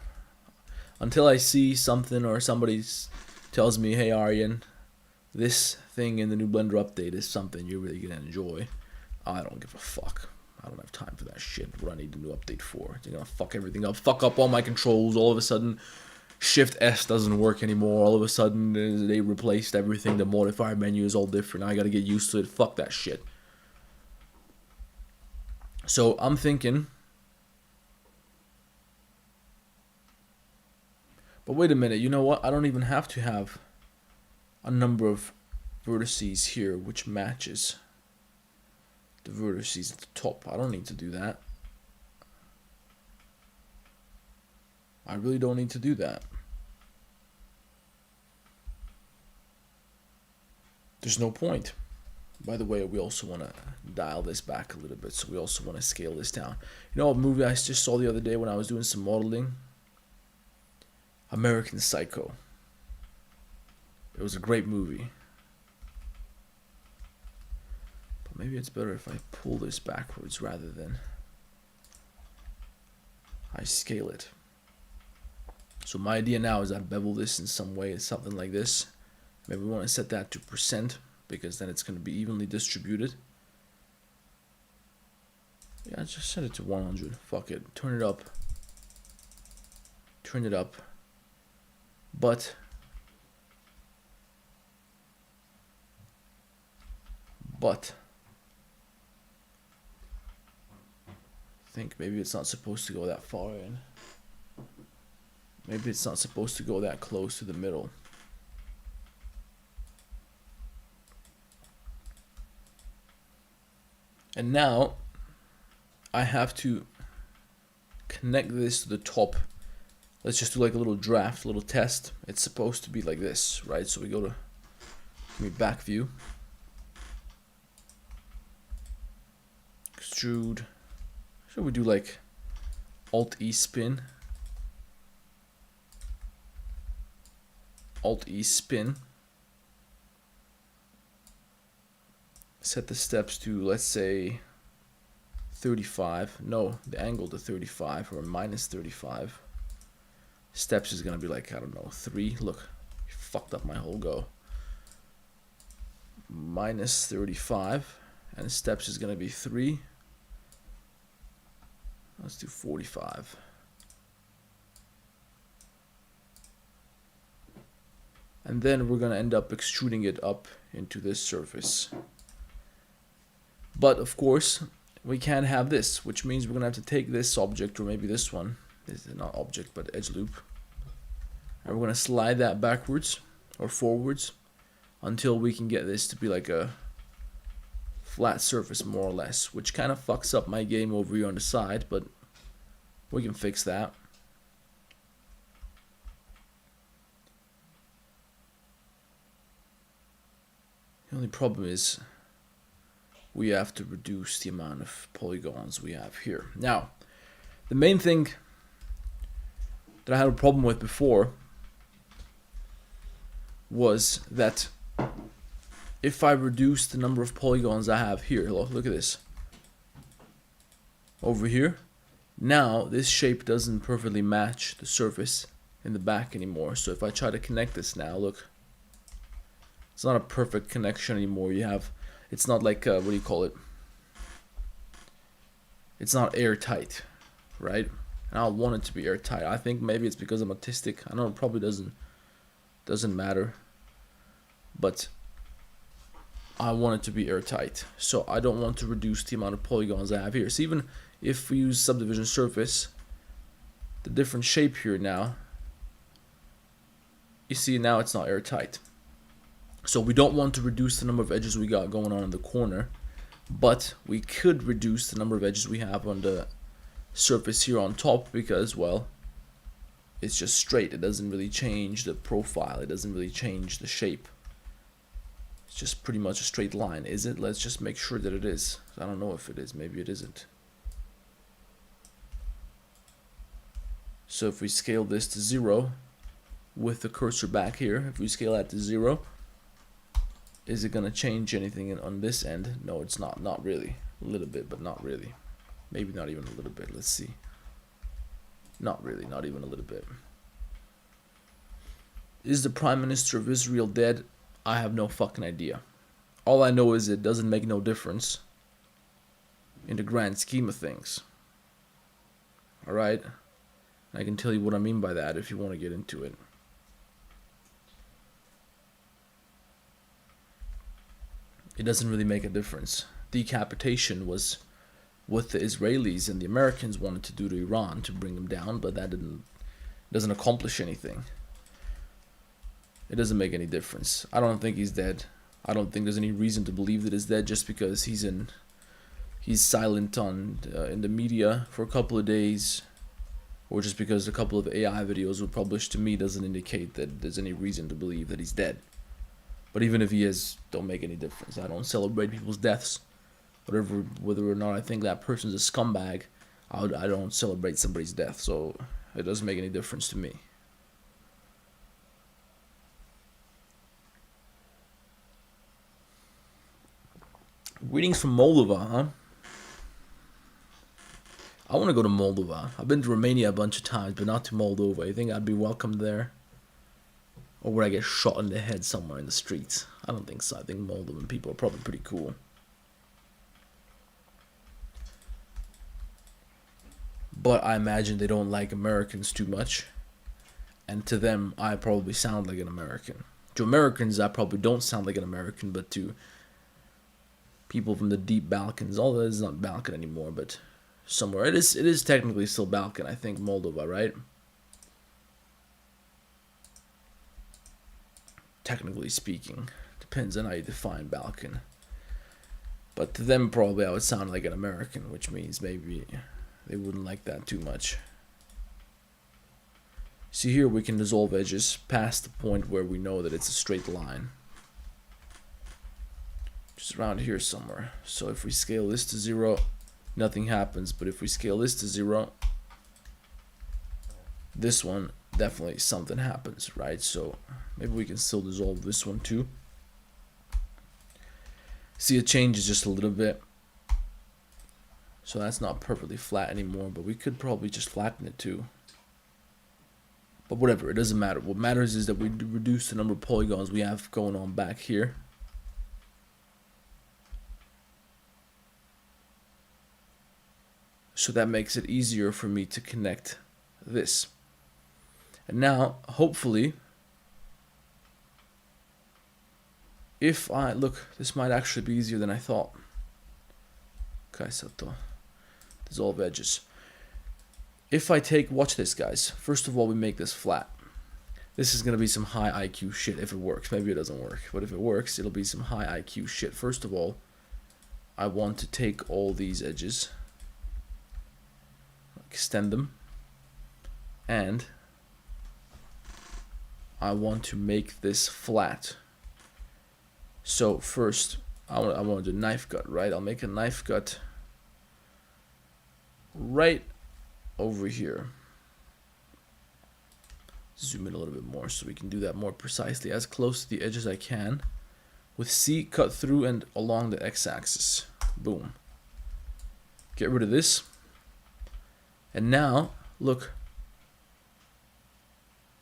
Speaker 1: Until I see something or somebody tells me, hey Aryan, this thing in the new Blender update is something you're really gonna enjoy, I don't give a fuck. I don't have time for that shit. What I need the new update for? You're gonna fuck everything up. Fuck up all my controls. All of a sudden, Shift S doesn't work anymore. All of a sudden, they replaced everything. The modifier menu is all different. I gotta get used to it. Fuck that shit. So I'm thinking, but wait a minute, you know what? I don't even have to have a number of vertices here which matches the vertices at the top. I don't need to do that. I really don't need to do that. There's no point. By the way, we also want to dial this back a little bit, so we also want to scale this down. You know what movie I just saw the other day when I was doing some modeling? American Psycho. It was a great movie. But maybe it's better if I pull this backwards rather than I scale it. So my idea now is I bevel this in some way, something like this. Maybe we want to set that to %, because then it's going to be evenly distributed. Yeah, just set it to 100. Fuck it. Turn it up. Turn it up. But I think maybe it's not supposed to go that far in. Maybe it's not supposed to go that close to the middle. And now I have to connect this to the top. Let's just do like a little draft, a little test. It's supposed to be like this, right? So we go to back view, extrude. Should we do like Alt E spin? Alt E spin. Set the steps to, let's say, 35. No, the angle to 35 or minus 35. Steps is gonna be like, I don't know, 3. Look, you fucked up my whole go. Minus 35, and steps is gonna be 3. Let's do 45. And then we're gonna end up extruding it up into this surface. But of course, we can't have this, which means we're gonna have to take this object, or maybe this one. This is not object, but edge loop. And we're gonna slide that backwards or forwards until we can get this to be like a flat surface, more or less, which kind of fucks up my game over here on the side, but we can fix that. The only problem is we have to reduce the amount of polygons we have here. Now, the main thing that I had a problem with before was that if I reduce the number of polygons I have here, look at this, over here, now this shape doesn't perfectly match the surface in the back anymore. So if I try to connect this now, look, it's not a perfect connection anymore. You have, it's not like, what do you call it? It's not airtight, right? And I want it to be airtight. I think maybe it's because I'm autistic. I know it probably doesn't matter, but I want it to be airtight. So I don't want to reduce the amount of polygons I have here. So even if we use subdivision surface, the different shape here now, you see now it's not airtight. So we don't want to reduce the number of edges we got going on in the corner, but we could reduce the number of edges we have on the surface here on top, because, well, it's just straight. It doesn't really change the profile. It doesn't really change the shape. It's just pretty much a straight line. Is it? Let's just make sure that it is. I don't know if it is. Maybe it isn't. So if we scale this to 0 with the cursor back here, if we scale that to 0, is it going to change anything on this end? No, it's not. Not really. A little bit, but not really. Maybe not even a little bit. Let's see. Not really. Not even a little bit. Is the Prime Minister of Israel dead? I have no fucking idea. All I know is it doesn't make no difference in the grand scheme of things. Alright? I can tell you what I mean by that if you want to get into it. It doesn't really make a difference. Decapitation was what the Israelis and the Americans wanted to do to Iran to bring them down, but that doesn't accomplish anything. It doesn't make any difference. I don't think he's dead. I don't think there's any reason to believe that he's dead just because he's silent on in the media for a couple of days, or just because a couple of AI videos were published. To me, doesn't indicate that there's any reason to believe that he's dead. But even if he is, don't make any difference. I don't celebrate people's deaths. Whether or not I think that person's a scumbag, I don't celebrate somebody's death. So it doesn't make any difference to me. Greetings from Moldova, huh? I want to go to Moldova. I've been to Romania a bunch of times, but not to Moldova. You think I'd be welcomed there? Or would I get shot in the head somewhere in the streets? I don't think so. I think Moldovan people are probably pretty cool. But I imagine they don't like Americans too much. And to them, I probably sound like an American. To Americans, I probably don't sound like an American, but to people from the deep Balkans, although it's not Balkan anymore, but somewhere. It is technically still Balkan, I think, Moldova, right? Technically speaking. Depends on how you define Balkan. But to them, probably I would sound like an American, which means maybe they wouldn't like that too much. See, here we can dissolve edges past the point where we know that it's a straight line. Just around here somewhere. So if we scale this to 0, nothing happens. But if we scale this to 0, this one, definitely something happens, right? So maybe we can still dissolve this one too. See, it changes just a little bit. So that's not perfectly flat anymore, but we could probably just flatten it too. But whatever, it doesn't matter. What matters is that we reduce the number of polygons we have going on back here. So that makes it easier for me to connect this. And now, hopefully, if I, look, this might actually be easier than I thought. Okay, so dissolve edges. If I take, watch this guys, first of all we make this flat. This is going to be some high IQ shit if it works. Maybe it doesn't work, but if it works, it'll be some high IQ shit. First of all, I want to take all these edges, extend them, and I want to make this flat. So first, I want to do knife cut, right? I'll make a knife cut right over here. Zoom in a little bit more so we can do that more precisely, as close to the edge as I can. With C, cut through and along the x-axis. Boom. Get rid of this. And now, look,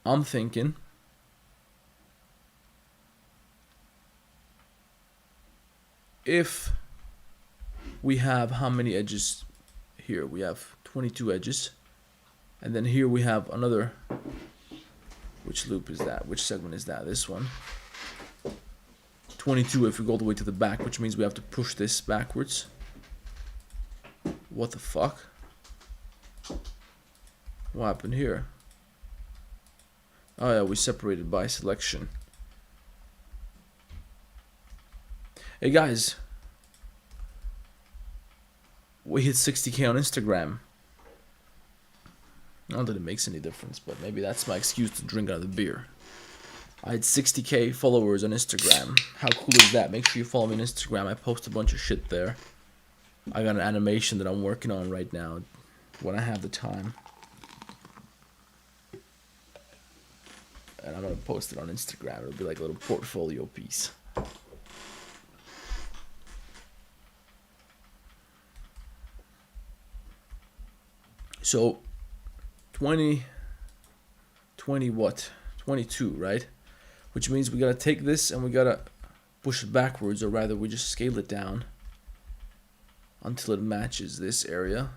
Speaker 1: I'm thinking if we have how many edges here? We have 22 edges. And then here we have another, which loop is that? Which segment is that? This one. 22 if we go all the way to the back, which means we have to push this backwards. What the fuck? What happened here? Oh yeah, we separated by selection. Hey guys, we hit 60k on Instagram. Not that it makes any difference, but maybe that's my excuse to drink out of the beer. I had 60k followers on Instagram. How cool is that? Make sure you follow me on Instagram. I post a bunch of shit there. I got an animation that I'm working on right now when I have the time. And I'm going to post it on Instagram. It'll be like a little portfolio piece. So 20 what? 22, right? Which means we gotta take this and we gotta push it backwards, or rather we just scale it down until it matches this area.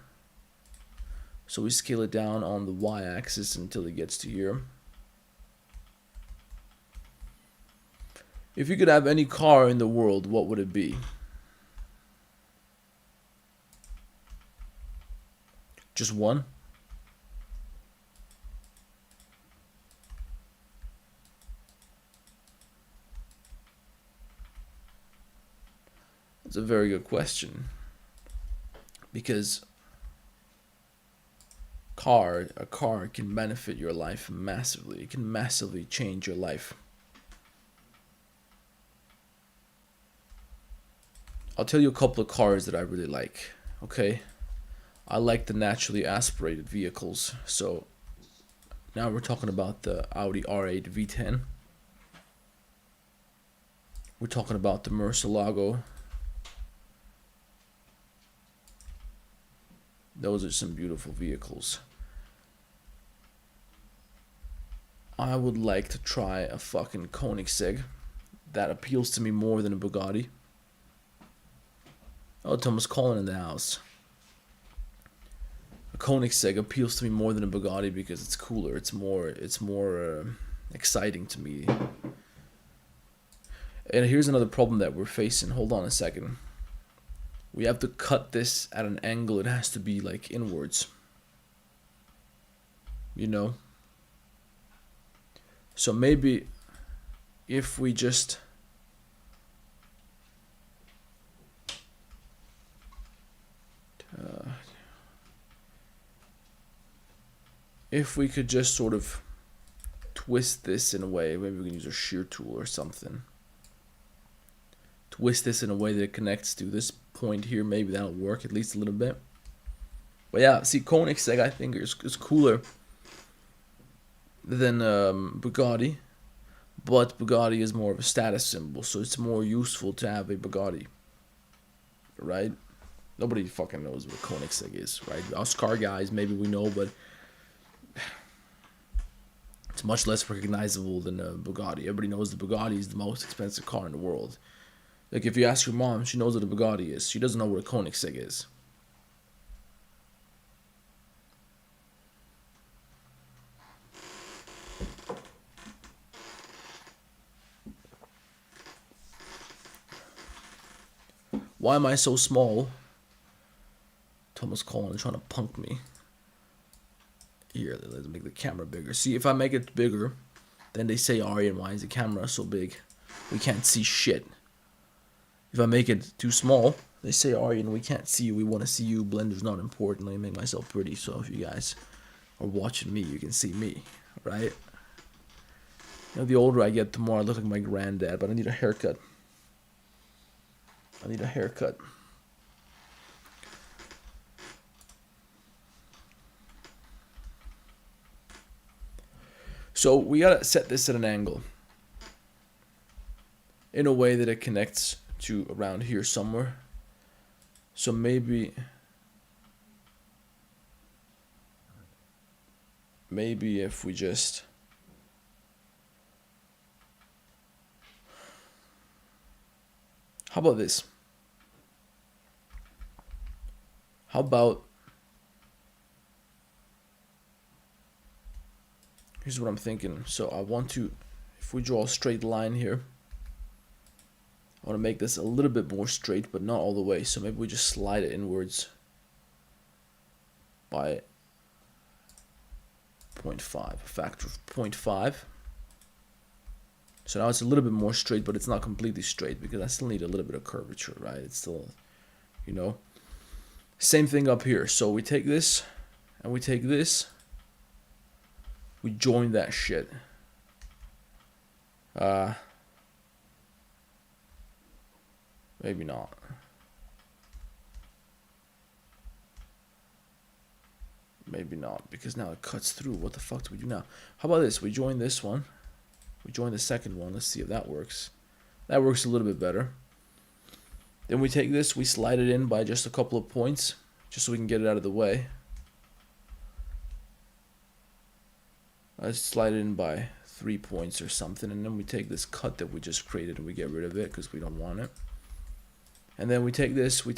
Speaker 1: So we scale it down on the y-axis until it gets to here. If you could have any car in the world, what would it be? Just one? It's a very good question, because a car can benefit your life massively. It can massively change your life. I'll tell you a couple of cars that I really like, okay? I like the naturally aspirated vehicles. So now we're talking about the Audi R8 V10. We're talking about the Murcielago Those are some beautiful vehicles. I would like to try a fucking Koenigsegg. That appeals to me more than a Bugatti. Oh, Thomas Collin in the house. A Koenigsegg appeals to me more than a Bugatti because it's cooler. It's more exciting to me. And here's another problem that we're facing. Hold on a second. We have to cut this at an angle. It has to be like inwards. You know? So maybe if we just if we could just sort of twist this in a way, maybe we can use a shear tool or something. Twist this in a way that it connects to this point here. Maybe that'll work at least a little bit. But yeah, see, Koenigsegg I think is cooler than Bugatti. But Bugatti is more of a status symbol, so it's more useful to have a Bugatti. Right? Nobody fucking knows what Koenigsegg is, right? Us car guys, maybe we know, but it's much less recognizable than a Bugatti. Everybody knows the Bugatti is the most expensive car in the world. Like, if you ask your mom, she knows what a Bugatti is. She doesn't know what a Koenigsegg is. Why am I so small? Thomas Collin trying to punk me. Here, let's make the camera bigger. See, if I make it bigger, then they say, Aryan, why is the camera so big? We can't see shit. If I make it too small, they say, Aryan, we can't see you. We want to see you. Blender's not important. Let me make myself pretty. So if you guys are watching me, you can see me, right? You know, the older I get, the more I look like my granddad. But I need a haircut. I need a haircut. So we gotta set this at an angle in a way that it connects to around here somewhere. So maybe if we just how about this? How about here's what I'm thinking. So I want to, if we draw a straight line here, I want to make this a little bit more straight, but not all the way. So maybe we just slide it inwards by 0.5, a factor of 0.5. So now it's a little bit more straight, but it's not completely straight because I still need a little bit of curvature, right? It's still, you know. Same thing up here. So we take this and we take this. We join that shit. Maybe not. Maybe not, because now it cuts through. What the fuck do we do now? How about this? We join this one. We join the second one. Let's see if that works. That works a little bit better. Then we take this, we slide it in by just a couple of points, just so we can get it out of the way. I slide it in by 3 points or something, and then we take this cut that we just created and we get rid of it because we don't want it. And then we take this, we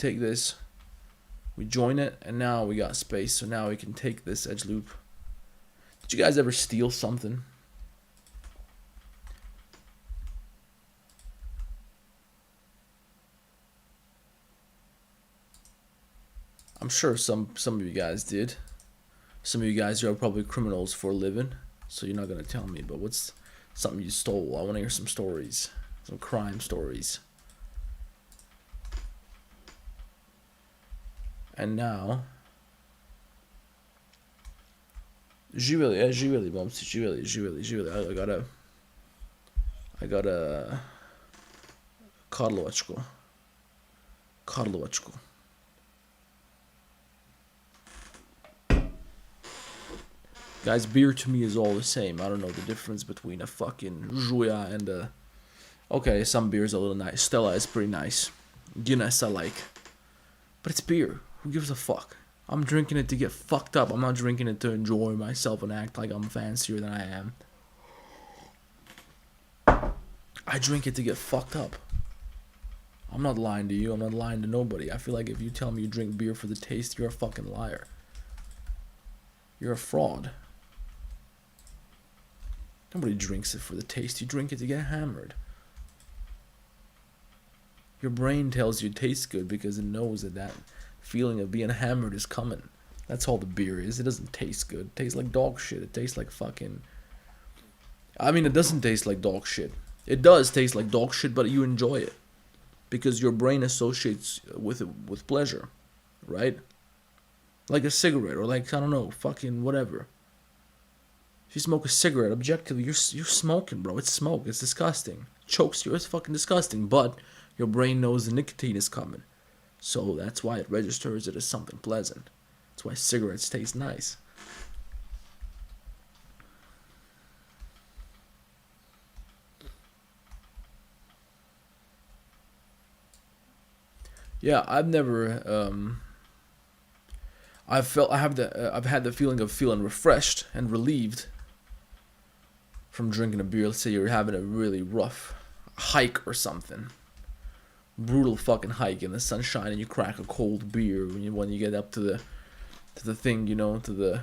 Speaker 1: join it, and now we got space. So now we can take this edge loop. Did you guys ever steal something? I'm sure some of you guys did. Some of you guys are probably criminals for a living, so you're not gonna tell me. But what's something you stole? I want to hear some stories, some crime stories. And now, живели, момци, живели. I got a Karlovačko. Guys, beer to me is all the same. I don't know the difference between a fucking Žuja and a... Okay, some beer's a little nice. Stella is pretty nice. Guinness I like. But it's beer. Who gives a fuck? I'm drinking it to get fucked up. I'm not drinking it to enjoy myself and act like I'm fancier than I am. I drink it to get fucked up. I'm not lying to you. I'm not lying to nobody. I feel like if you tell me you drink beer for the taste, you're a fucking liar. You're a fraud. Nobody drinks it for the taste. You drink it to get hammered. Your brain tells you it tastes good because it knows that feeling of being hammered is coming. That's all the beer is. It doesn't taste good. It tastes like dog shit. It tastes like fucking... I mean, it doesn't taste like dog shit. It does taste like dog shit, but you enjoy it. Because your brain associates with it with pleasure. Right? Like a cigarette, or like, I don't know, fucking whatever. If you smoke a cigarette, objectively, you're smoking, bro. It's smoke. It's disgusting. Chokes you. It's fucking disgusting. But your brain knows the nicotine is coming. So that's why it registers it as something pleasant. That's why cigarettes taste nice. Yeah, I've never... I've had the feeling of feeling refreshed and relieved from drinking a beer. Let's say you're having a really rough hike or something, brutal fucking hike in the sunshine, and you crack a cold beer when you get up to the thing, you know, to the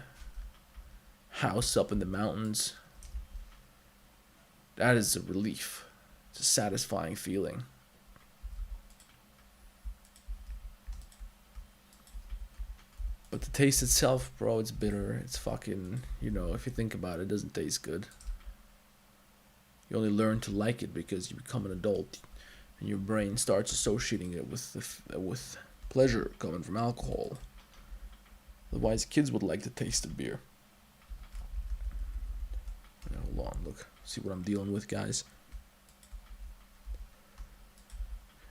Speaker 1: house up in the mountains. That is a relief. It's a satisfying feeling. But the taste itself, bro, it's bitter. It's fucking, you know, if you think about it, it doesn't taste good. You only learn to like it because you become an adult and your brain starts associating it with pleasure coming from alcohol. Otherwise, kids would like the taste of beer. Yeah, hold on, look. See what I'm dealing with, guys.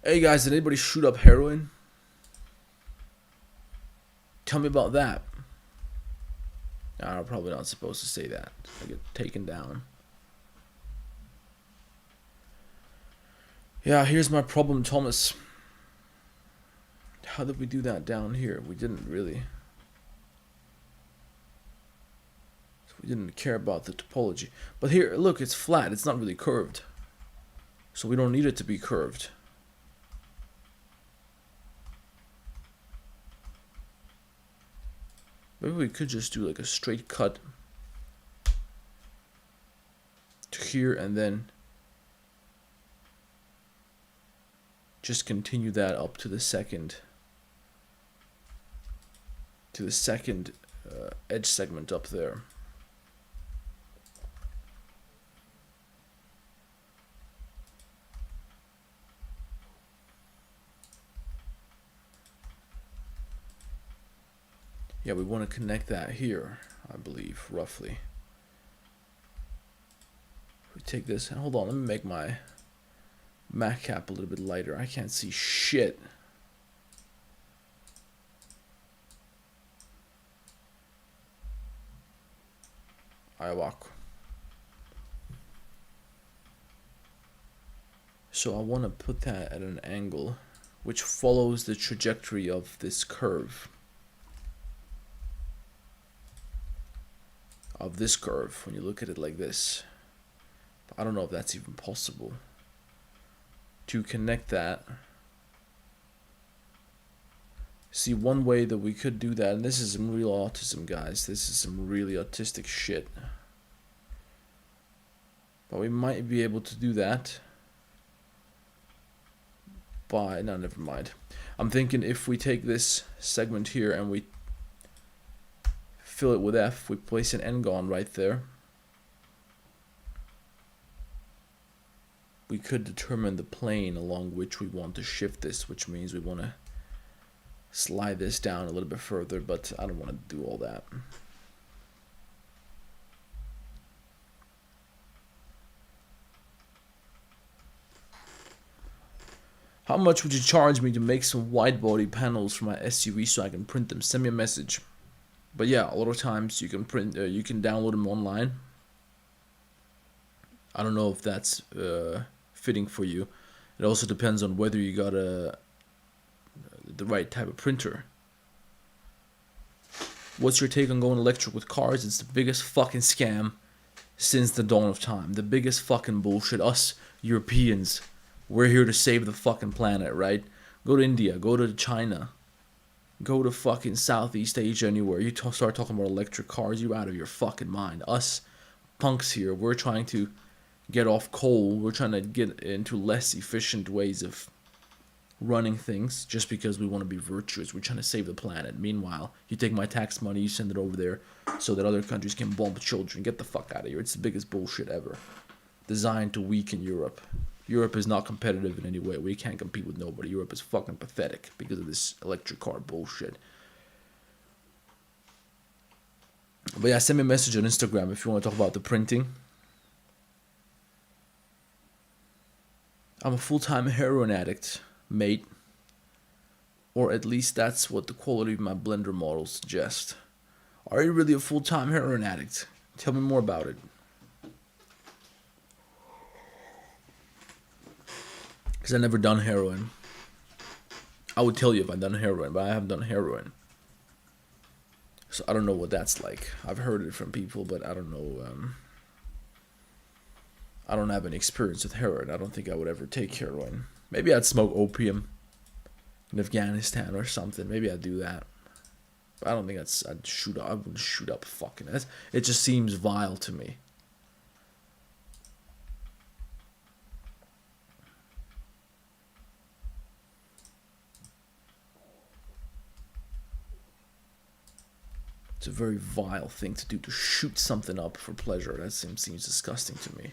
Speaker 1: Hey, guys, did anybody shoot up heroin? Tell me about that. I'm probably not supposed to say that. I get taken down. Yeah, here's my problem, Thomas. How did we do that down here? We didn't really. We didn't care about the topology. But here, look, it's flat. It's not really curved. So we don't need it to be curved. Maybe we could just do like a straight cut to here and then just continue that up to the second edge segment up there. Yeah, we want to connect that here, I believe, roughly. We take this, and hold on, let me make my Mac cap a little bit lighter. I can't see shit. Iwak. So I want to put that at an angle which follows the trajectory of this curve. Of this curve, when you look at it like this. I don't know if that's even possible to connect that. See, one way that we could do that, and this is some real autism, guys. This is some really autistic shit. But we might be able to do that by, no, never mind. I'm thinking if we take this segment here and we fill it with F, we place an n-gon right there. We could determine the plane along which we want to shift this, which means we want to slide this down a little bit further, but I don't want to do all that. How much would you charge me to make some wide body panels for my SUV so I can print them? Send me a message. But yeah, a lot of times you can print, you can download them online. I don't know if that's fitting for you. It also depends on whether you got the right type of printer. What's your take on going electric with cars? It's the biggest fucking scam since the dawn of time. The biggest fucking bullshit. Us Europeans, we're here to save the fucking planet, right? Go to India, go to China, go to fucking Southeast Asia, anywhere. You start talking about electric cars, you're out of your fucking mind. Us punks here, we're trying to get off coal. We're trying to get into less efficient ways of running things just because we want to be virtuous. We're trying to save the planet. Meanwhile, you take my tax money, you send it over there so that other countries can bomb children. Get the fuck out of here. It's the biggest bullshit ever. Designed to weaken Europe. Europe is not competitive in any way. We can't compete with nobody. Europe is fucking pathetic because of this electric car bullshit. But yeah, send me a message on Instagram if you want to talk about the printing. I'm a full-time heroin addict, mate. Or at least that's what the quality of my Blender models suggest. Are you really a full-time heroin addict? Tell me more about it. Because I've never done heroin. I would tell you if I've done heroin, but I haven't done heroin. So I don't know what that's like. I've heard it from people, but I don't know. I don't have any experience with heroin. I don't think I would ever take heroin. Maybe I'd smoke opium in Afghanistan or something. Maybe I'd do that. But I don't think I'd shoot up. I wouldn't shoot up fucking. It just seems vile to me. It's a very vile thing to do, to shoot something up for pleasure. That seems disgusting to me.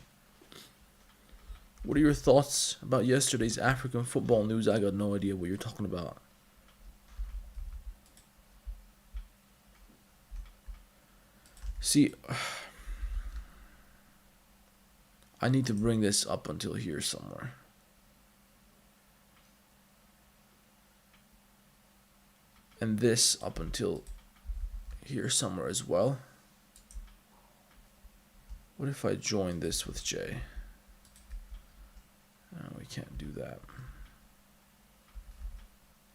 Speaker 1: What are your thoughts about yesterday's African football news? I got no idea what you're talking about. See, I need to bring this up until here somewhere. And this up until here somewhere as well. What if I join this with J? Oh, we can't do that.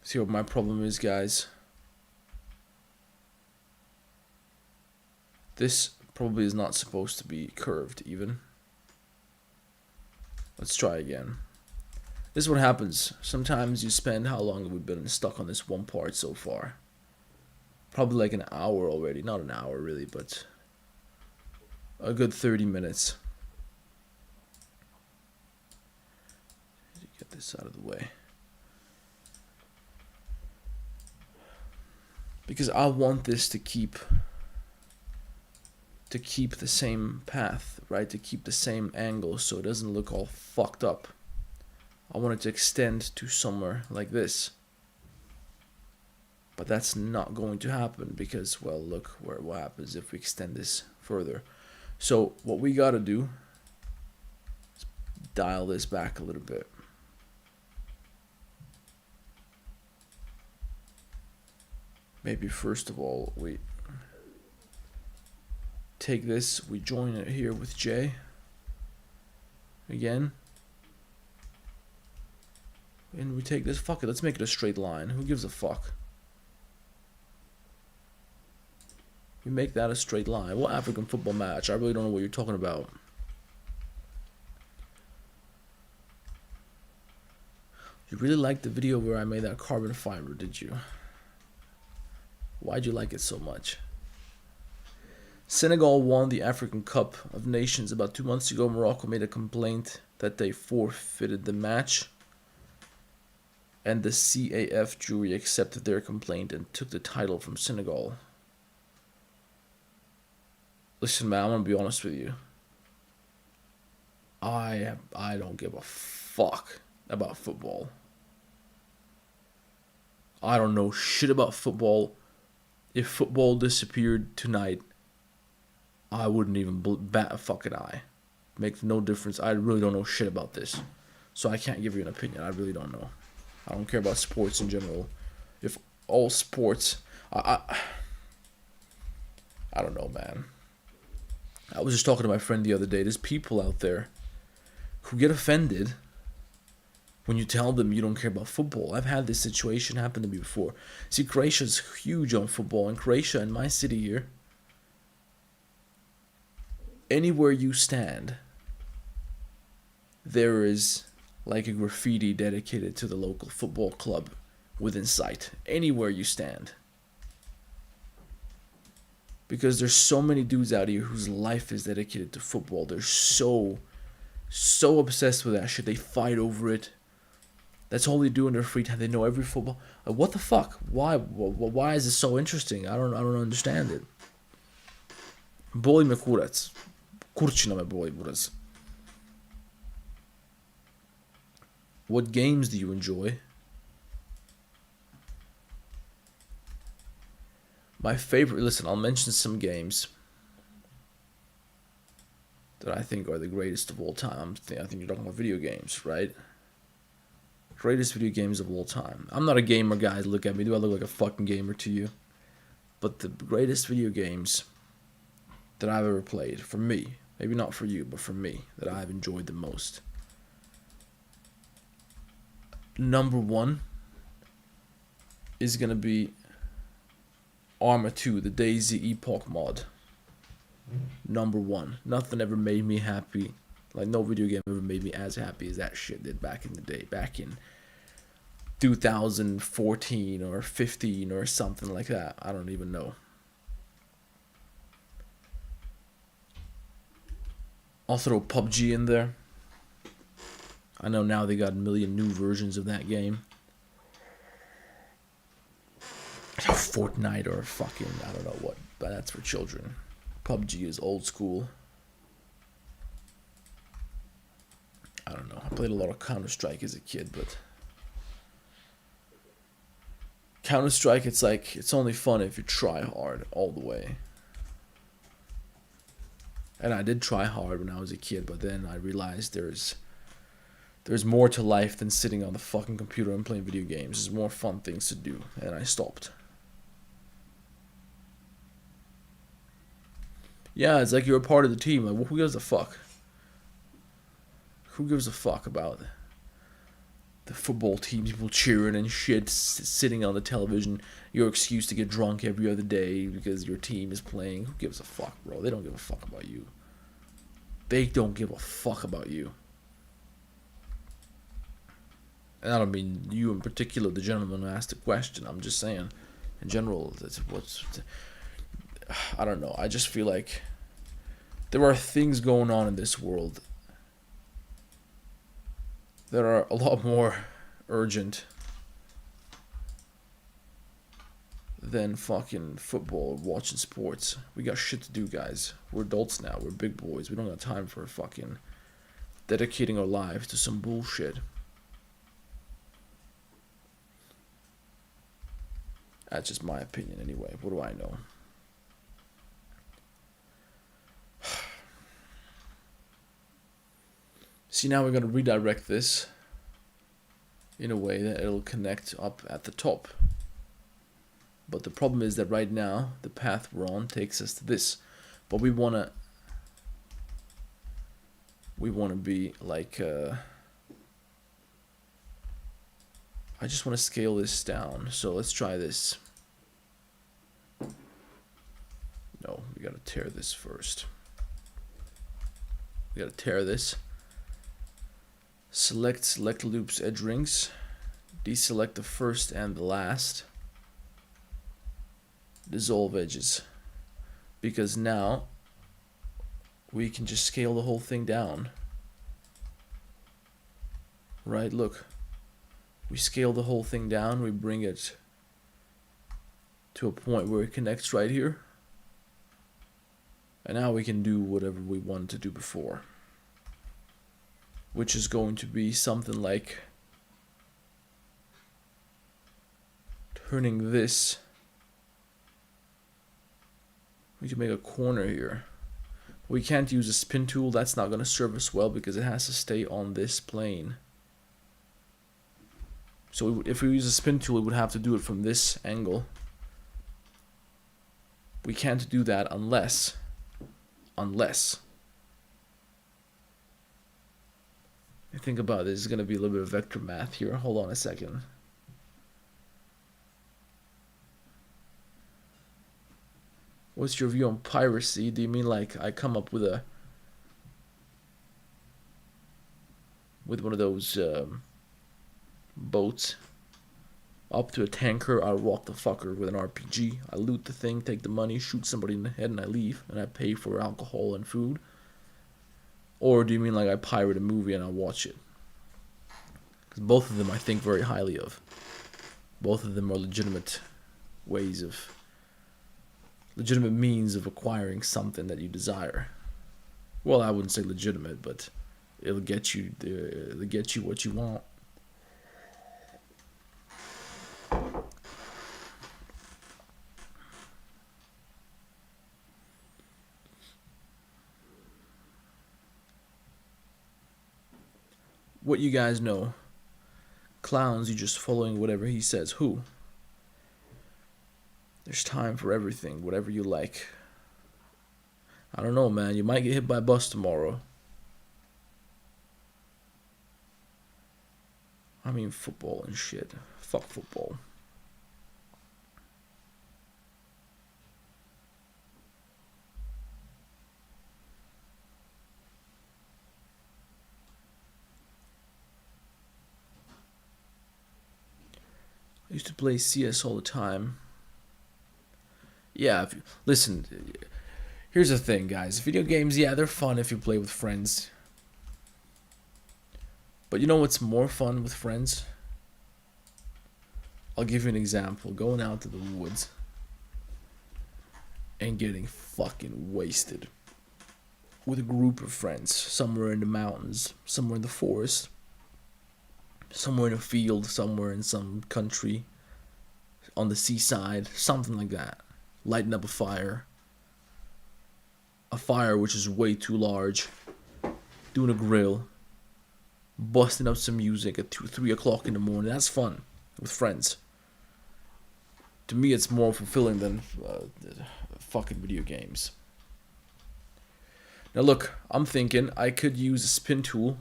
Speaker 1: See what my problem is, guys? This probably is not supposed to be curved even. Let's try again. This is what happens. Sometimes you spend, how long have we been stuck on this one part so far? Probably like an hour already. Not an hour really, but a good 30 minutes. Get this out of the way. Because I want this to keep the same path, right? To keep the same angle so it doesn't look all fucked up. I want it to extend to somewhere like this. But that's not going to happen because, well, look what happens if we extend this further. So what we got to do is dial this back a little bit. Maybe first of all, we take this, we join it here with J. Again. And we take this, fuck it, let's make it a straight line. Who gives a fuck? We make that a straight line. What African football match? I really don't know what you're talking about. You really liked the video where I made that carbon fiber, did you? Why'd you like it so much? Senegal won the African Cup of Nations about 2 months ago. Morocco made a complaint that they forfeited the match. And the CAF jury accepted their complaint and took the title from Senegal. Listen, man, I'm gonna be honest with you. I don't give a fuck about football. I don't know shit about football. If football disappeared tonight, I wouldn't even bat a fucking eye. Makes no difference. I really don't know shit about this. So I can't give you an opinion. I really don't know. I don't care about sports in general. If all sports... I don't know, man. I was just talking to my friend the other day. There's people out there who get offended when you tell them you don't care about football. I've had this situation happen to me before. See, Croatia's huge on football, and Croatia, in my city here, anywhere you stand, there is like a graffiti dedicated to the local football club within sight. Anywhere you stand. Because there's so many dudes out here whose life is dedicated to football. They're so obsessed with that shit. They fight over it. That's all they do in their free time. They know every football. Like, what the fuck? Why is this so interesting? I don't understand it. Boli me kurac. Kurčina me boli, buraz. What games do you enjoy? My favorite, listen, I'll mention some games that I think are the greatest of all time. I think you're talking about video games, right? Greatest video games of all time. I'm not a gamer, guys. Look at me. Do I look like a fucking gamer to you? But the greatest video games that I've ever played, for me, maybe not for you, but for me, that I've enjoyed the most. Number one is going to be Arma 2, the Daisy Epoch mod. Number one. Nothing ever made me happy. Like, no video game ever made me as happy as that shit did back in the day. Back in 2014 or 15 or something like that. I don't even know. I'll throw PUBG in there. I know now they got a million new versions of that game. Fortnite or fucking, I don't know what, but that's for children. PUBG is old school. I don't know. I played a lot of Counter-Strike as a kid, but Counter-Strike, it's like, it's only fun if you try hard all the way. And I did try hard when I was a kid, but then I realized there's more to life than sitting on the fucking computer and playing video games. There's more fun things to do, and I stopped. Yeah, it's like you're a part of the team. Like, who gives a fuck? Who gives a fuck about the football team, people cheering and shit, sitting on the television, your excuse to get drunk every other day because your team is playing? Who gives a fuck, bro? They don't give a fuck about you. They don't give a fuck about you. And I don't mean you in particular, the gentleman who asked the question. I'm just saying, in general, that's what's... I don't know. I just feel like there are things going on in this world that are a lot more urgent than fucking football or watching sports. We got shit to do, guys. We're adults now. We're big boys. We don't got time for fucking dedicating our lives to some bullshit. That's just my opinion anyway. What do I know? See, now we're going to redirect this in a way that it'll connect up at the top. But the problem is that right now, the path we're on takes us to this. But we want to be like... I just want to scale this down. So let's try this. No, we got to tear this first. We got to tear this. Select loops, edge rings. Deselect the first and the last. Dissolve edges. Because now we can just scale the whole thing down. Right, look. We scale the whole thing down. We bring it to a point where it connects right here. And now we can do whatever we wanted to do before. Which is going to be something like turning this. We can make a corner here. We can't use a spin tool. That's not going to serve us well because it has to stay on this plane. So if we use a spin tool, we would have to do it from this angle. We can't do that unless Think about this. It's going to be a little bit of vector math here. Hold on a second. What's your view on piracy? Do you mean like I come up with one of those boats up to a tanker? I walk the fucker with an RPG. I loot the thing, take the money, shoot somebody in the head, and I leave. And I pay for alcohol and food. Or do you mean like I pirate a movie and I watch it? Because both of them I think very highly of. Both of them are legitimate means of acquiring something that you desire. Well, I wouldn't say legitimate, but it'll get you what you want. What you guys know? Clowns, you just following whatever he says. Who? There's time for everything, whatever you like. I don't know, man. You might get hit by a bus tomorrow. I mean, football and shit. Fuck football. I used to play CS all the time. Yeah, listen, here's the thing, guys. Video games, yeah, they're fun if you play with friends. But you know what's more fun with friends? I'll give you an example. Going out to the woods and getting fucking wasted with a group of friends, somewhere in the mountains, somewhere in the forest, somewhere in a field, somewhere in some country, on the seaside, something like that. Lighting up a fire which is way too large, doing a grill, busting up some music at 2, 3 o'clock in the morning. That's fun with friends. To me, it's more fulfilling than fucking video games. Now look, I'm thinking I could use a spin tool.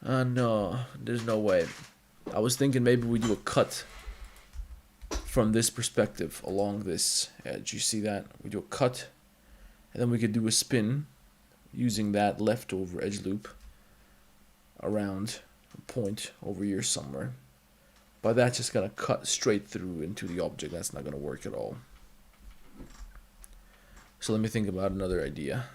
Speaker 1: No, there's no way. I was thinking maybe we do a cut from this perspective along this edge. You see that? We do a cut, and then we could do a spin using that leftover edge loop around a point over here somewhere. But that's just gonna cut straight through into the object. That's not gonna work at all. So let me think about another idea.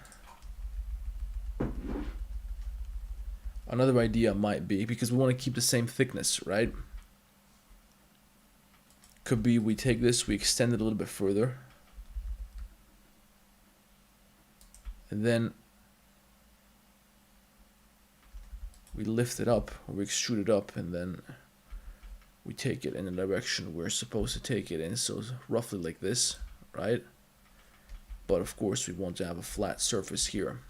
Speaker 1: Another idea might be, because we want to keep the same thickness, right? Could be we take this, we extend it a little bit further, and then we lift it up, or we extrude it up, and then we take it in the direction we're supposed to take it in, so roughly like this, right? But of course we want to have a flat surface here.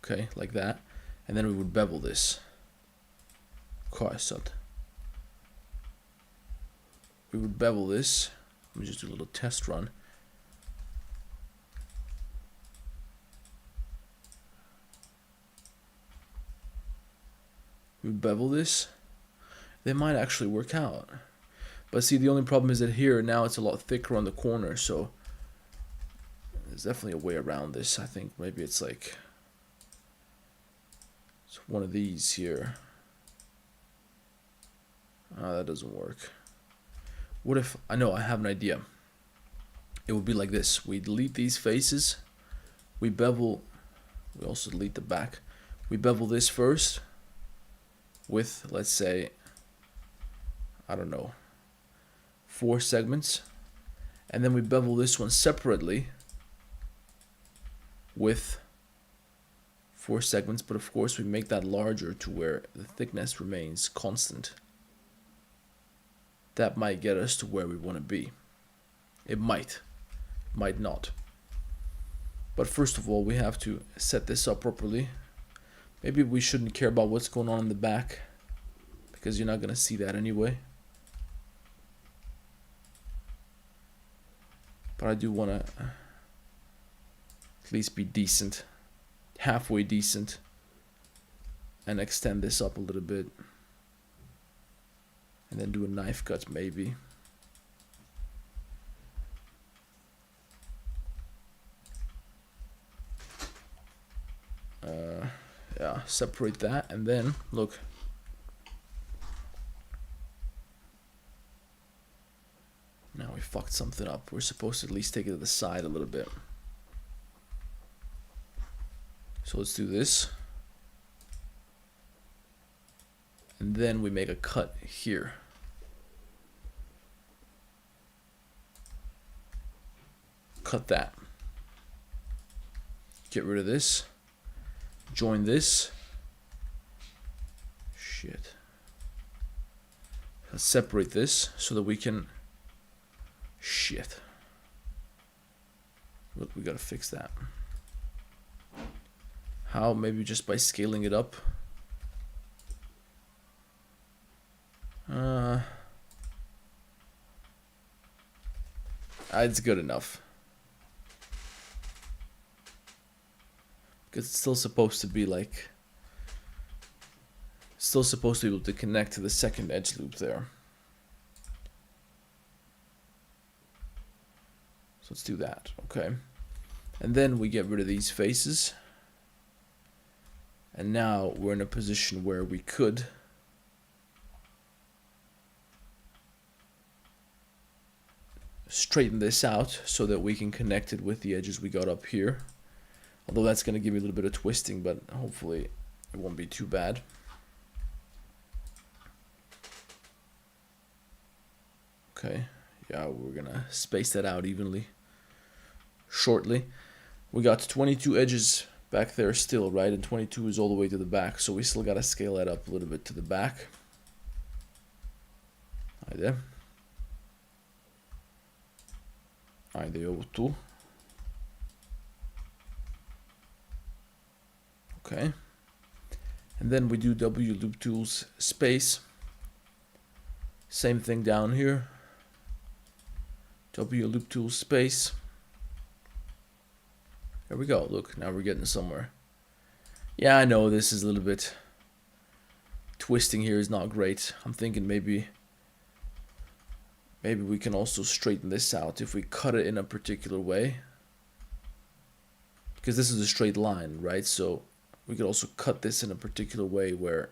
Speaker 1: Okay, like that, and then we would bevel this. We would bevel this. Let me just do a little test run. We would bevel this. They might actually work out. But see, the only problem is that here now it's a lot thicker on the corner, so there's definitely a way around this. I think maybe it's like it's one of these here. That doesn't work. What if, I know, I have an idea. It would be like this. We delete these faces. We bevel, we also delete the back. We bevel this first with, let's say, I don't know, 4 segments. And then we bevel this one separately with 4 segments. But of course we make that larger to where the thickness remains constant. That might get us to where we want to be. It might not. But first of all, we have to set this up properly. Maybe we shouldn't care about what's going on in the back, because you're not going to see that anyway. But I do want to at least be decent, halfway decent, and extend this up a little bit, and then do a knife cut maybe. Yeah, separate that, and then look. Now we fucked something up. We're supposed to at least take it to the side a little bit. So let's do this. And then we make a cut here. Cut that. Get rid of this. Join this. Shit. Let's separate this so that we can... Shit. Look, we gotta fix that. How? Maybe just by scaling it up. It's good enough. Because it's still supposed to be like... Still supposed to be able to connect to the second edge loop there. So let's do that, okay. And then we get rid of these faces. And now we're in a position where we could straighten this out so that we can connect it with the edges we got up here. Although that's going to give me a little bit of twisting, but hopefully it won't be too bad. Okay, yeah, we're going to space that out evenly shortly. We got 22 edges back there still, right? And 22 is all the way to the back, so we still got to scale that up a little bit to the back. Right there. Haydi ovo. Okay. And then we do W loop tools space. Same thing down here. W loop tools space. There we go. Look, now we're getting somewhere. Yeah, I know this is a little bit twisting here is not great. I'm thinking maybe we can also straighten this out if we cut it in a particular way. Because this is a straight line, right? So we could also cut this in a particular way where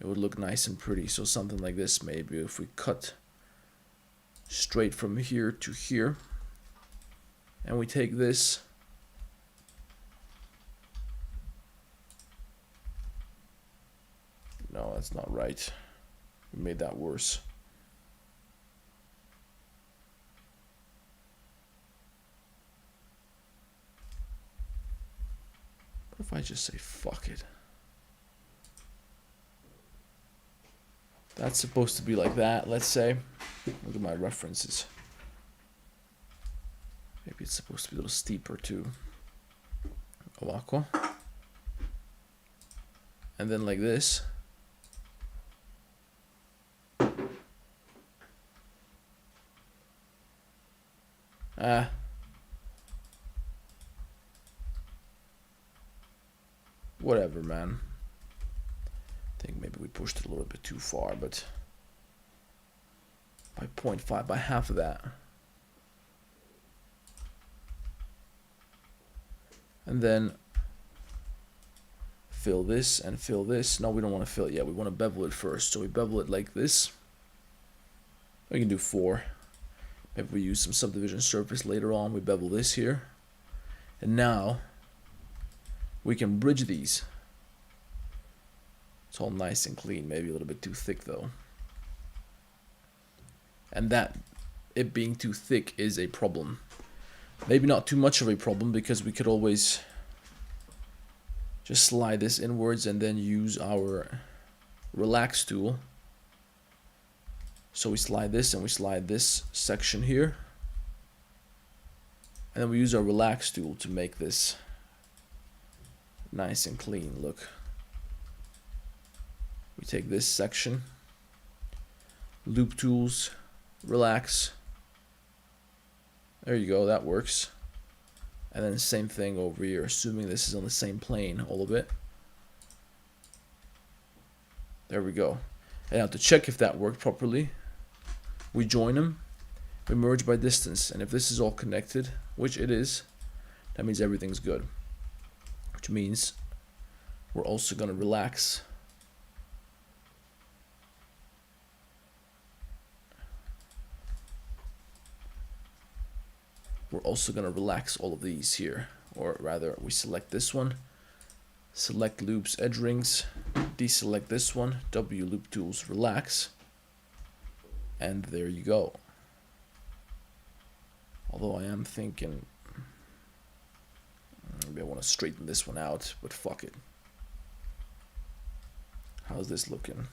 Speaker 1: it would look nice and pretty. So something like this maybe, if we cut straight from here to here, and we take this no, that's not right. We made that worse. What if I just say fuck it? That's supposed to be like that, let's say. Look at my references. Maybe it's supposed to be a little steeper too. Ovako. And then like this. Whatever, man. I think maybe we pushed it a little bit too far, but by 0.5, by half of that. And then fill this and fill this. No, we don't want to fill it yet. We want to bevel it first. So we bevel it like this. We can do 4. Maybe we use some subdivision surface later on. We bevel this here. And now we can bridge these. It's all nice and clean. Maybe a little bit too thick though. And that, it being too thick is a problem. Maybe not too much of a problem because we could always just slide this inwards and then use our relax tool. So we slide this and we slide this section here. And then we use our relax tool to make this nice and clean. Look. We take this section, loop tools, relax. There you go, that works. And then same thing over here, assuming this is on the same plane, all of it. There we go. And now to check if that worked properly, we join them, we merge by distance, and if this is all connected, which it is, that means everything's good. Which means we're also going to relax all of these here, or rather we select this one, select loops, edge rings, deselect this one, W loop tools, relax, and there you go. Although I am thinking maybe I want to straighten this one out, but fuck it. How's this looking?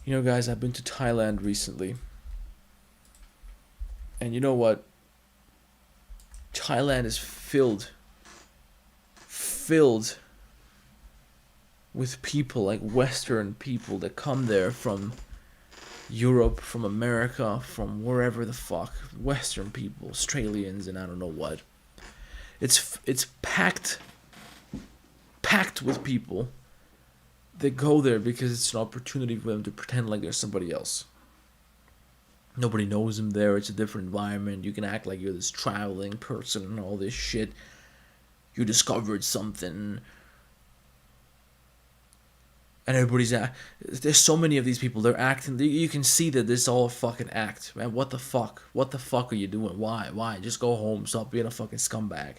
Speaker 1: You know, guys, I've been to Thailand recently. And you know what? Thailand is filled with people, like Western people that come there from Europe, from America, from wherever the fuck. Western people, Australians, and I don't know what. It's packed with people. They go there because it's an opportunity for them to pretend like they're somebody else. Nobody knows them there. It's a different environment. You can act like you're this traveling person and all this shit. You discovered something. And everybody's there's so many of these people. They're acting. You can see that this is all a fucking act. Man, what the fuck? What the fuck are you doing? Why? Just go home. Stop being a fucking scumbag.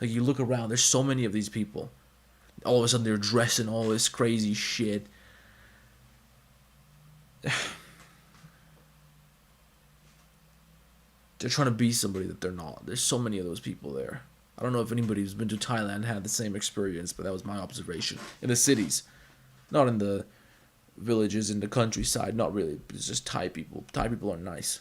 Speaker 1: Like, you look around. There's so many of these people. All of a sudden they're dressing all this crazy shit. They're trying to be somebody that they're not. There's so many of those people there. I don't know if anybody who's been to Thailand had the same experience, but that was my observation. In the cities. Not in the villages, in the countryside. Not really. It's just Thai people. Thai people are nice.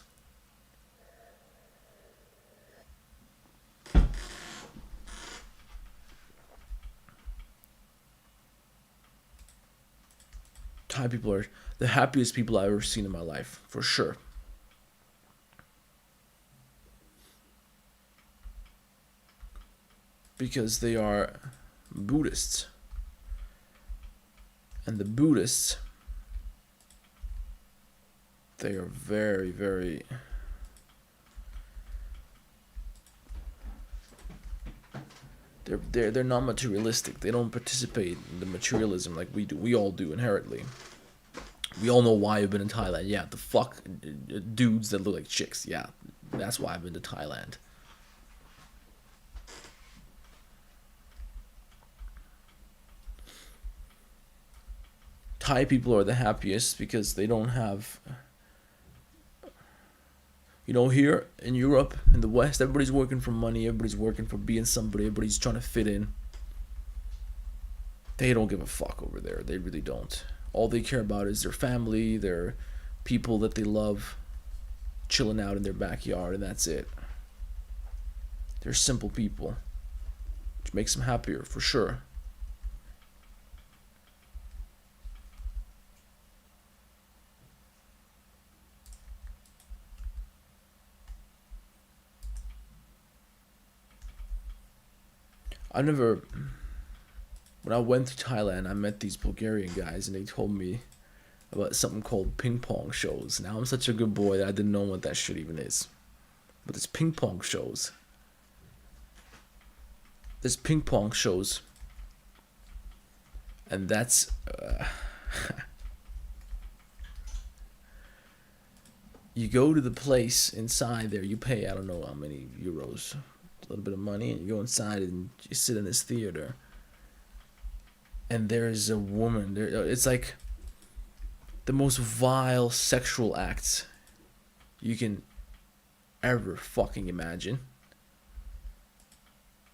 Speaker 1: Thai people are the happiest people I've ever seen in my life, for sure. Because they are Buddhists. And the Buddhists, they are very, very... They're not materialistic. They don't participate in the materialism like we do. We all do inherently. We all know why I've been in Thailand. Yeah, the fuck dudes that look like chicks. Yeah, that's why I've been to Thailand. Thai people are the happiest because they don't have... You know, here in Europe, in the West, everybody's working for money, everybody's working for being somebody, everybody's trying to fit in. They don't give a fuck over there. They really don't. All they care about is their family, their people that they love, chilling out in their backyard, and that's it. They're simple people, which makes them happier, for sure. When I went to Thailand, I met these Bulgarian guys and they told me about something called ping pong shows. Now, I'm such a good boy that I didn't know what that shit even is. But there's ping pong shows. There's ping pong shows. And that's... you go to the place inside there, you pay, I don't know how many euros, a little bit of money, and you go inside and you sit in this theater. And there's a woman there. It's like the most vile sexual acts you can ever fucking imagine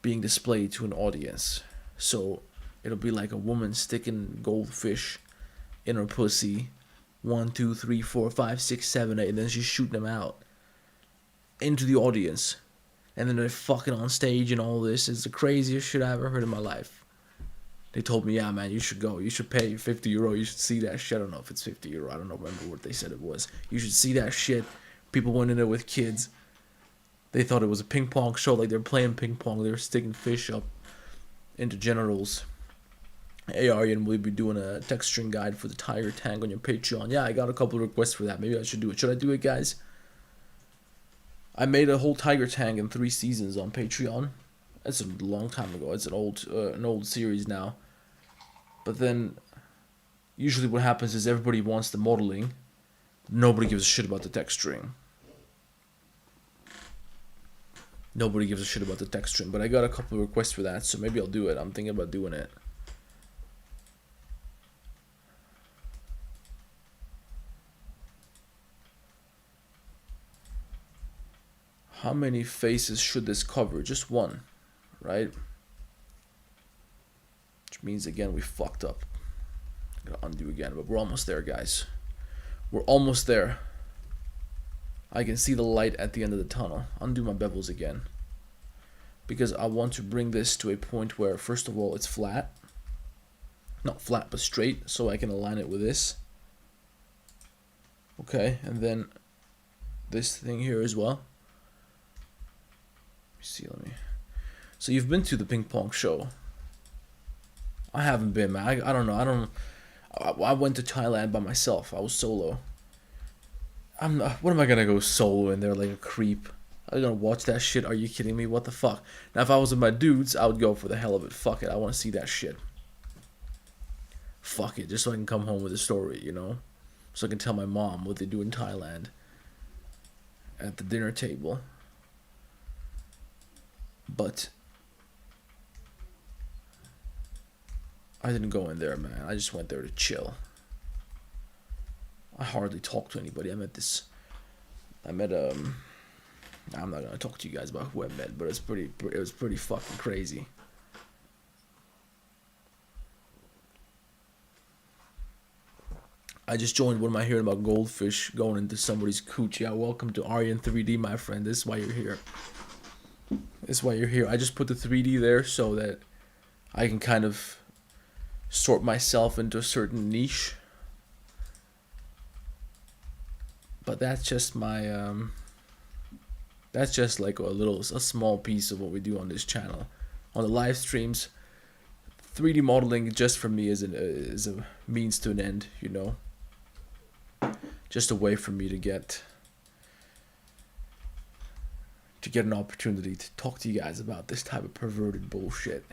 Speaker 1: being displayed to an audience. So it'll be like a woman sticking goldfish in her pussy, 1, 2, 3, 4, 5, 6, 7, 8, and then she's shooting them out into the audience. And then they're fucking on stage and all this. It's the craziest shit I ever heard in my life. They told me, yeah, man, you should go. You should pay 50 euro. You should see that shit. I don't know if it's 50 euro. I don't know, remember what they said it was. You should see that shit. People went in there with kids. They thought it was a ping pong show, like they were playing ping pong. They were sticking fish up into generals. Hey, Aryan, will you be doing a texturing guide for the tire tank on your Patreon? Yeah, I got a couple of requests for that. Maybe I should do it. Should I do it, guys? I made a whole tiger tank in 3 seasons on Patreon. That's a long time ago. It's an old series now. But then, usually what happens is everybody wants the modeling. Nobody gives a shit about the texturing. Nobody gives a shit about the texturing. But I got a couple of requests for that, so maybe I'll do it. I'm thinking about doing it. How many faces should this cover? Just one, right? Which means, again, we fucked up. I'm gonna undo again, but we're almost there, guys. We're almost there. I can see the light at the end of the tunnel. Undo my bevels again. Because I want to bring this to a point where, first of all, it's flat. Not flat, but straight, so I can align it with this. Okay, and then this thing here as well. Let me. So you've been to the ping pong show. I haven't been, man. I don't know. I went to Thailand by myself. I was solo. I'm not, what am I gonna go solo in there like a creep? I'm gonna watch that shit. Are you kidding me? What the fuck? Now if I was with my dudes, I would go for the hell of it. Fuck it. I want to see that shit. Fuck it. Just so I can come home with a story, you know? So I can tell my mom what they do in Thailand at the dinner table. But I didn't go in there, man. I just went there to chill. I hardly talked to anybody. I'm not gonna talk to you guys about who I met, but it was pretty fucking crazy. I just joined. What am I hearing about goldfish going into somebody's cooch? Yeah, welcome to Aryan 3D, my friend. This is why you're here. This is why you're here. I just put the 3D there so that I can kind of sort myself into a certain niche. But that's just my that's just like a small piece of what we do on this channel. On the live streams, 3D modeling just for me is a means to an end, you know. Just a way for me to get an opportunity to talk to you guys about this type of perverted bullshit.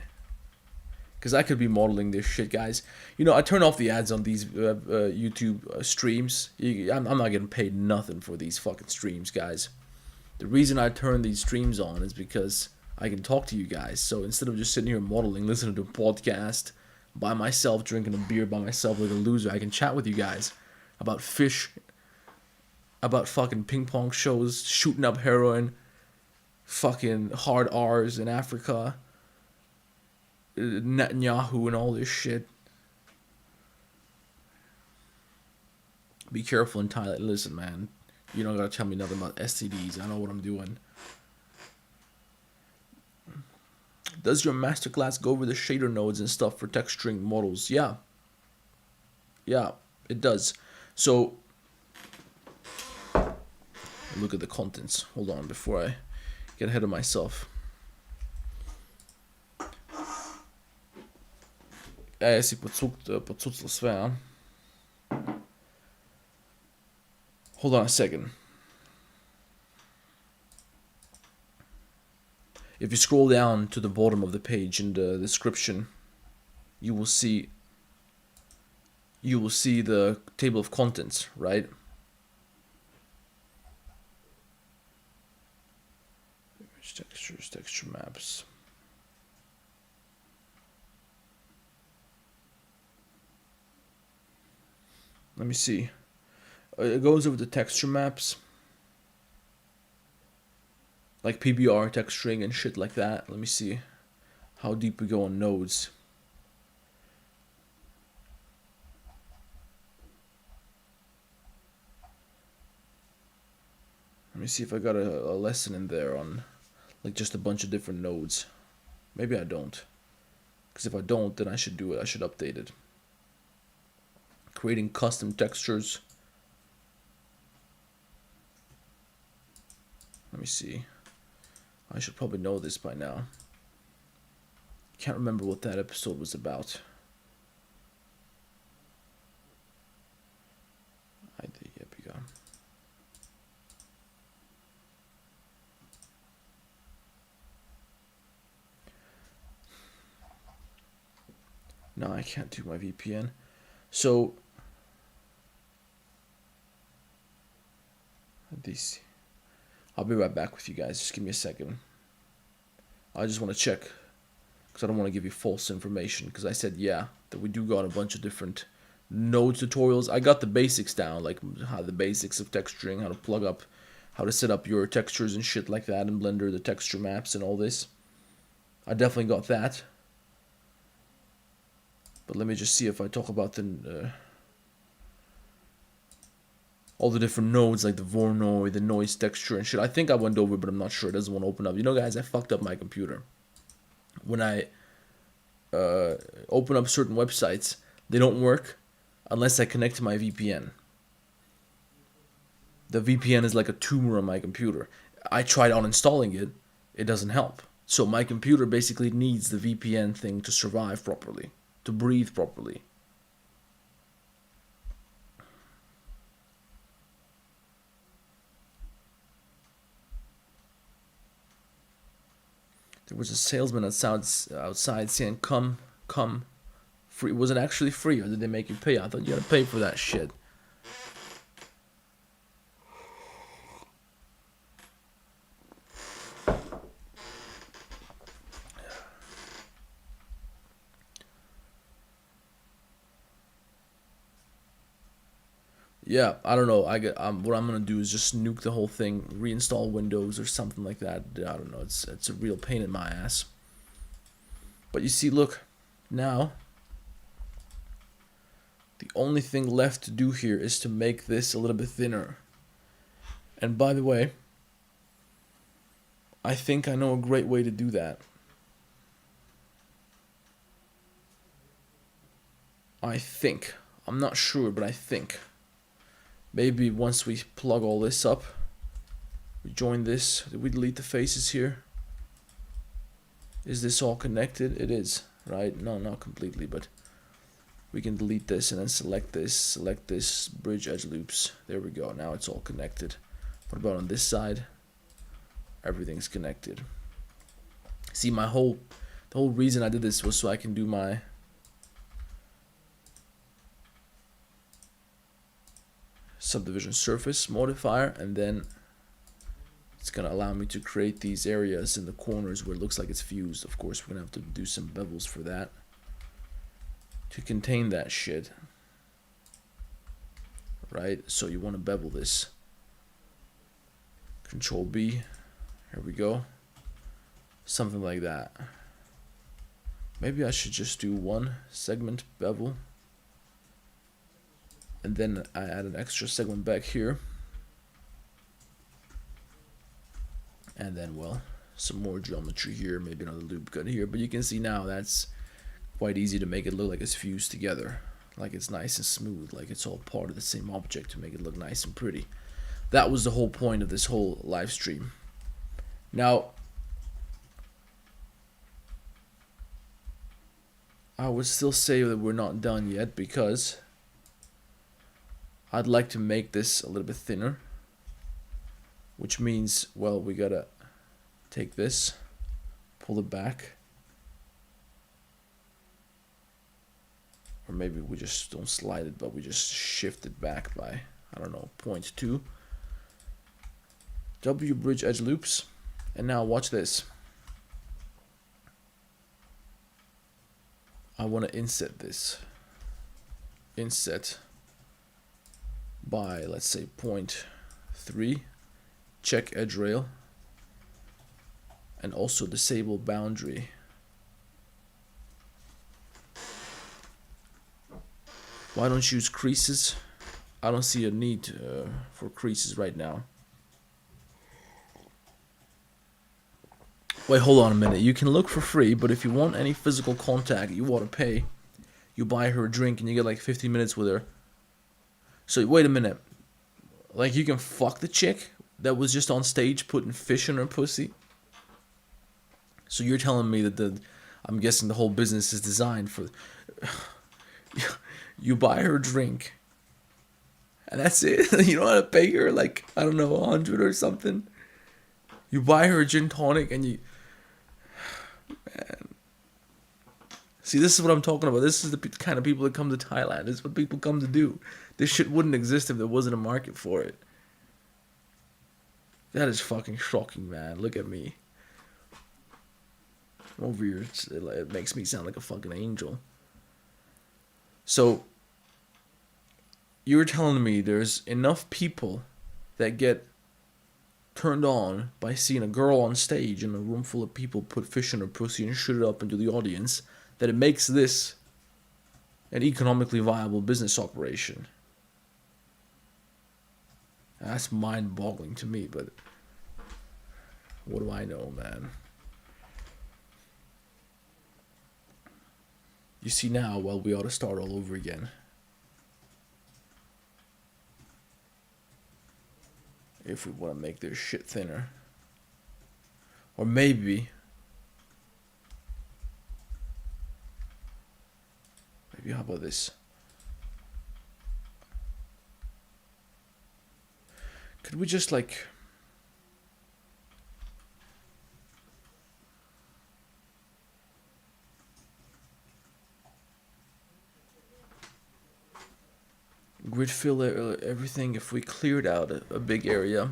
Speaker 1: Because I could be modeling this shit, guys. You know, I turn off the ads on these YouTube streams. I'm not getting paid nothing for these fucking streams, guys. The reason I turn these streams on is because I can talk to you guys. So instead of just sitting here modeling, listening to a podcast by myself, drinking a beer by myself like a loser, I can chat with you guys about fish, about fucking ping pong shows, shooting up heroin, fucking hard R's in Africa, Netanyahu and all this shit. Be careful in Thailand. Listen, man, you don't gotta tell me nothing about STDs. I know what I'm doing. Does your masterclass go over the shader nodes and stuff for texturing models? Yeah, it does. So look at the contents. Hold on before I get ahead of myself. Si podcucl sve, a? Hold on a second. If you scroll down to the bottom of the page in the description, you will see the table of contents, right? Image textures, texture maps. Let me see. It goes over the texture maps, like PBR texturing and shit like that. Let me see how deep we go on nodes. Let me see if I got a lesson in there on like just a bunch of different nodes. Maybe I don't. Because if I don't, then I should do it. I should update it. Creating custom textures. Let me see. I should probably know this by now. Can't remember what that episode was about. Yep, you go. No, I can't do my VPN. So these, I'll be right back with you guys. Just give me a second. I just want to check because I don't want to give you false information. Because I said yeah that we do got a bunch of different node tutorials. I got the basics down, like how the basics of texturing, how to plug up, how to set up your textures and shit like that in Blender, the texture maps and all this. I definitely got that. But let me just see if I talk about the all the different nodes, like the Voronoi, the noise texture and shit. I think I went over, but I'm not sure. It doesn't want to open up. You know, guys, I fucked up my computer. When I open up certain websites, they don't work unless I connect to my VPN. The VPN is like a tumor on my computer. I tried uninstalling it. It doesn't help. So my computer basically needs the VPN thing to survive properly, to breathe properly. There was a salesman outside saying, come, free. Was it actually free or did they make you pay? I thought you had to pay for that shit. Yeah, I don't know. What I'm gonna do is just nuke the whole thing, reinstall Windows or something like that. I don't know. It's a real pain in my ass. But you see, look, now the only thing left to do here is to make this a little bit thinner. And by the way, I think I know a great way to do that. I think. I'm not sure, but I think. Maybe once we plug all this up, we join this. Did we delete the faces here? Is this all connected? It is, right? No, not completely, but we can delete this and then select this, bridge edge loops. There we go. Now it's all connected. What about on this side? Everything's connected. See, the whole reason I did this was so I can do my subdivision surface modifier, and then it's gonna allow me to create these areas in the corners where it looks like it's fused. Of course, we're gonna have to do some bevels for that to contain that shit, right? So you want to bevel this. Control B. Here we go. Something like that. Maybe I should just do one segment bevel. And then I add an extra segment back here. And then, well, some more geometry here, maybe another loop cut here. But you can see now that's quite easy to make it look like it's fused together. Like it's nice and smooth, like it's all part of the same object to make it look nice and pretty. That was the whole point of this whole live stream. Now, I would still say that we're not done yet because I'd like to make this a little bit thinner, which means, well, we gotta take this, pull it back, or maybe we just don't slide it, but we just shift it back by, I don't know, 0.2. W bridge edge loops, and now watch this. I want to inset this. Inset by, let's say, 0.3. Check edge rail. And also disable boundary. Why don't you use creases? I don't see a need for creases right now. Wait, hold on a minute. You can look for free, but if you want any physical contact, you want to pay. You buy her a drink and you get like 15 minutes with her. So wait a minute. Like you can fuck the chick that was just on stage putting fish in her pussy? So you're telling me that I'm guessing the whole business is designed for... You buy her a drink. And that's it. You don't have to pay her like, I don't know, 100 or something. You buy her a gin tonic and you... Man. See, this is what I'm talking about. This is the kind of people that come to Thailand. This is what people come to do. This shit wouldn't exist if there wasn't a market for it. That is fucking shocking, man. Look at me. Over here, it makes me sound like a fucking angel. So, you were telling me there's enough people that get turned on by seeing a girl on stage in a room full of people put fish in her pussy and shoot it up into the audience, that it makes this an economically viable business operation. That's mind-boggling to me, but what do I know, man? You see now, well, we ought to start all over again. If we want to make this shit thinner. Or maybe how about this? Could we just like... grid fill everything if we cleared out a big area?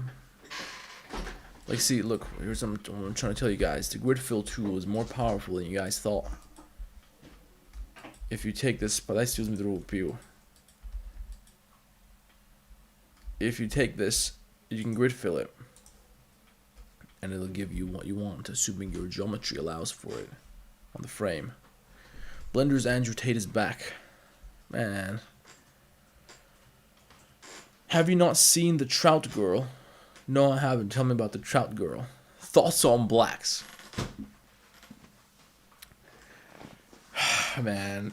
Speaker 1: Like, see, look, here's what I'm trying to tell you guys. The grid fill tool is more powerful than you guys thought. If you take this, if you take this, you can grid fill it, and it'll give you what you want, assuming your geometry allows for it on the frame. Blender's Andrew Tate is back, man. Have you not seen the Trout Girl? No, I haven't. Tell me about the Trout Girl. Thoughts on blacks? Man.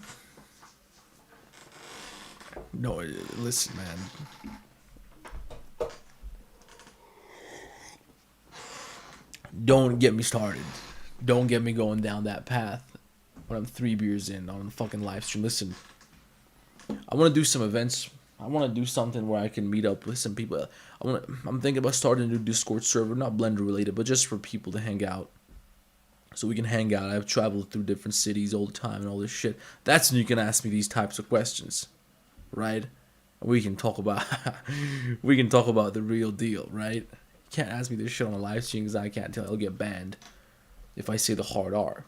Speaker 1: No, listen, man. Don't get me started. Don't get me going down that path when I'm 3 beers in on a fucking live stream. Listen, I want to do some events. I want to do something where I can meet up with some people. I'm thinking about starting a new Discord server, not Blender related, but just for people to hang out. So we can hang out. I've traveled through different cities all the time and all this shit. That's when you can ask me these types of questions, right? We can talk about the real deal, right? You can't ask me this shit on a live stream because I can't tell. I'll get banned if I say the hard R.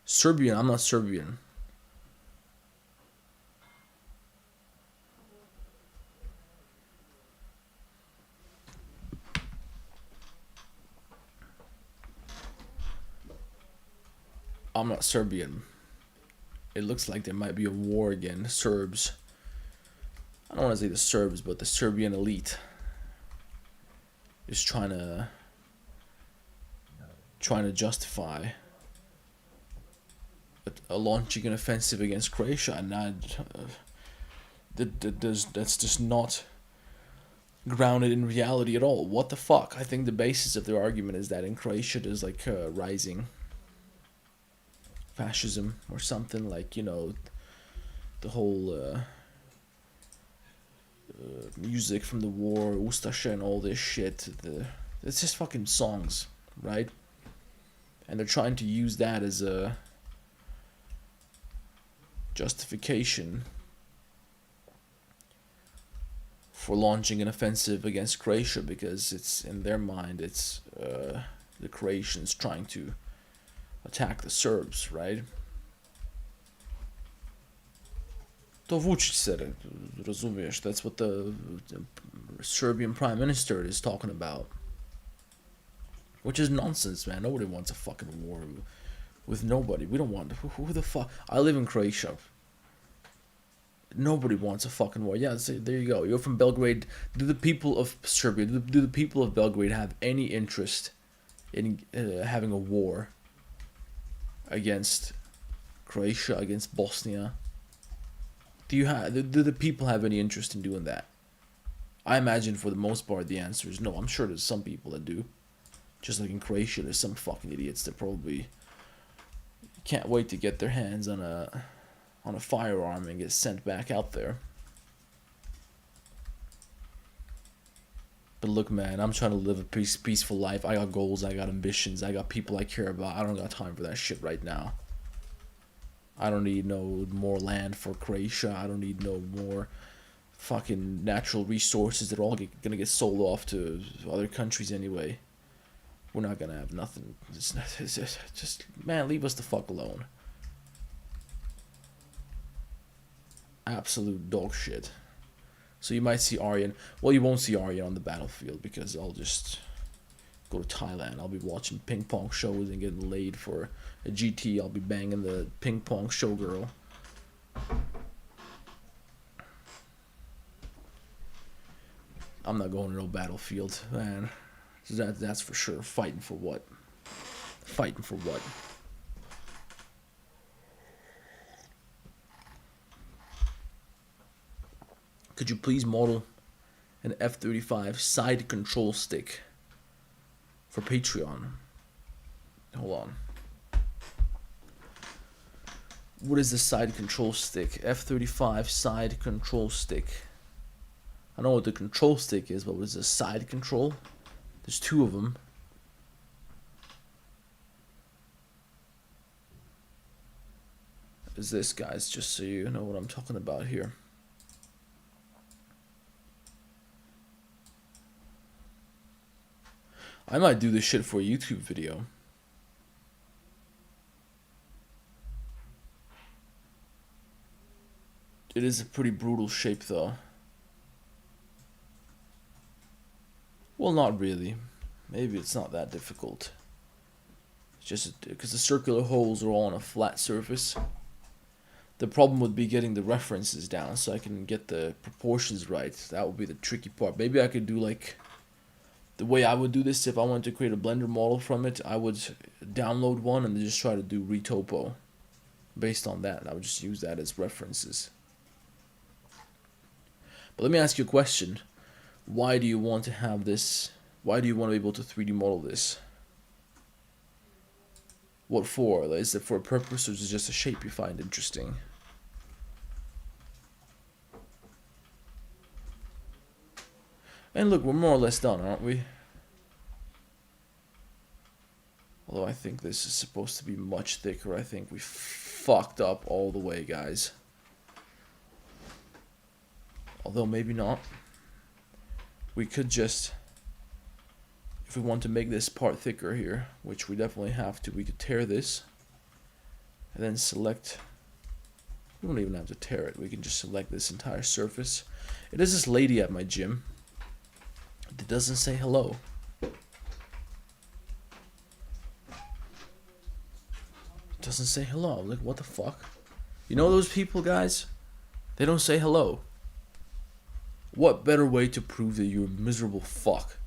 Speaker 1: Serbian. I'm not Serbian. I'm not Serbian. It looks like there might be a war again. Serbs. I don't want to say the Serbs, but the Serbian elite is trying to justify a launching an offensive against Croatia, and that's just not grounded in reality at all. What the fuck? I think the basis of their argument is that in Croatia there's like rising fascism or something, like, you know, the whole music from the war, Ustasha and all this shit. It's just fucking songs, right? And they're trying to use that as a justification for launching an offensive against Croatia, because it's, in their mind, it's the Croatians trying to attack the Serbs, right? To Vučić said it, razumiješ? That's what the Serbian Prime Minister is talking about. Which is nonsense, man. Nobody wants a fucking war with nobody. We don't want... Who the fuck... I live in Croatia. Nobody wants a fucking war. Yeah, so there you go. You're from Belgrade. Do the people of Serbia, do the people of Belgrade have any interest in having a war against Croatia, against Bosnia? Do the people have any interest in doing that? I imagine for the most part the answer is no. I'm sure there's some people that do. Just like in Croatia, there's some fucking idiots that probably can't wait to get their hands on a firearm and get sent back out there. But look, man, I'm trying to live a peaceful life. I got goals, I got ambitions, I got people I care about. I don't got time for that shit right now. I don't need no more land for Croatia. I don't need no more fucking natural resources that are all gonna get sold off to other countries anyway. We're not gonna have nothing. Just man, leave us the fuck alone. Absolute dog shit. So you might see Aryan. Well, you won't see Aryan on the battlefield because I'll just go to Thailand. I'll be watching ping pong shows and getting laid for a GT. I'll be banging the ping pong showgirl. I'm not going to no battlefield, man. That's for sure. Fighting for what? Fighting for what? Could you please model an F-35 side control stick for Patreon? Hold on. What is the side control stick? F-35 side control stick. I know what the control stick is, but what is the side control? There's two of them. Is this, guys, just so you know what I'm talking about here. I might do this shit for a YouTube video. It is a pretty brutal shape though. Well, not really. Maybe it's not that difficult. It's just because the circular holes are all on a flat surface. The problem would be getting the references down so I can get the proportions right. That would be the tricky part. Maybe I could do like the way I would do this if I wanted to create a Blender model from it. I would download one and just try to do retopo based on that. I would just use that as references. But let me ask you a question. Why do you want to have this? Why do you want to be able to 3D model this? What for? Is it for a purpose or is it just a shape you find interesting? And look, we're more or less done, aren't we? Although I think this is supposed to be much thicker. I think we fucked up all the way, guys. Although maybe not. We could just, if we want to make this part thicker here, which we definitely have to, we could tear this and then select. We don't even have to tear it. We can just select this entire surface. It is this lady at my gym that doesn't say hello. Doesn't say hello. Like, what the fuck? You know those people, guys? They don't say hello. What better way to prove that you're a miserable fuck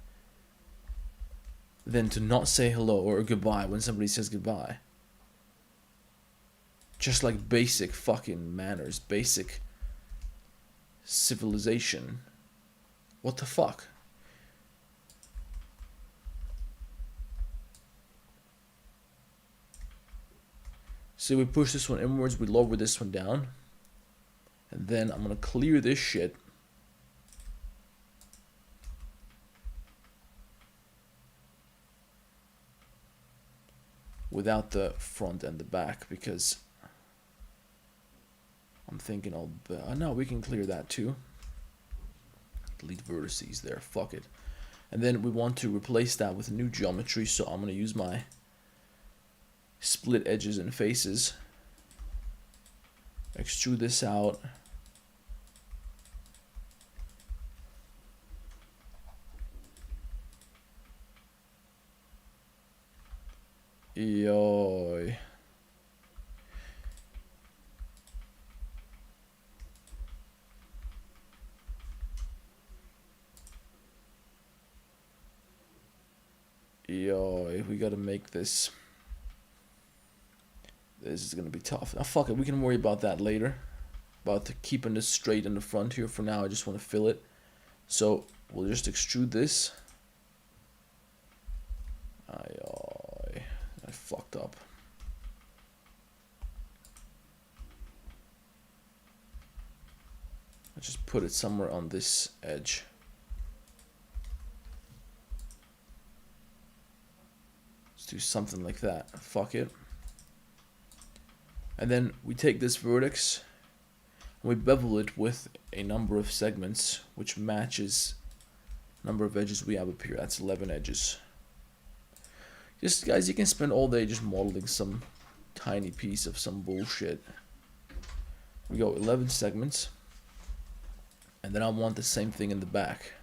Speaker 1: than to not say hello or goodbye when somebody says goodbye? Just like basic fucking manners, basic civilization. What the fuck? So we push this one inwards, we lower this one down. And then I'm gonna clear this shit. Without the front and the back, because I'm thinking no, we can clear that too. Delete vertices there, fuck it. And then we want to replace that with a new geometry, so I'm gonna use my split edges and faces. Extrude this out. Yoy. Aye, we gotta make this. This is gonna be tough. Now, fuck it, we can worry about that later. About keeping this straight in the front here. For now, I just want to fill it. So, we'll just extrude this. Aye, I fucked up. I just put it somewhere on this edge. Let's do something like that. Fuck it. And then we take this vertex and we bevel it with a number of segments which matches the number of edges we have up here. That's 11 edges. Just guys, you can spend all day just modeling some tiny piece of some bullshit. We go 11 segments. And then I want the same thing in the back.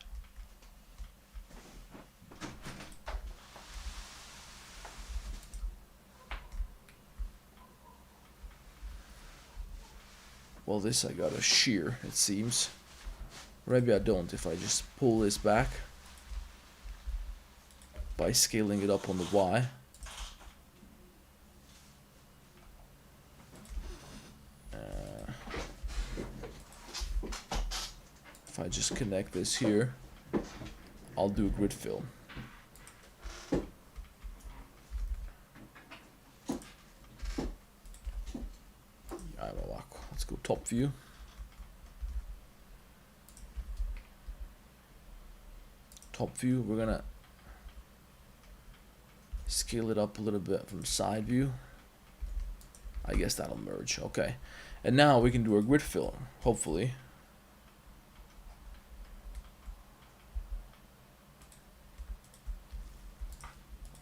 Speaker 1: Well, this I gotta shear, it seems. Maybe I don't if I just pull this back by scaling it up on the Y. If I just connect this here, I'll do a grid fill. Let's go top view. Top view, we're gonna scale it up a little bit from side view. I guess that'll merge, okay. And now we can do our grid fill, hopefully.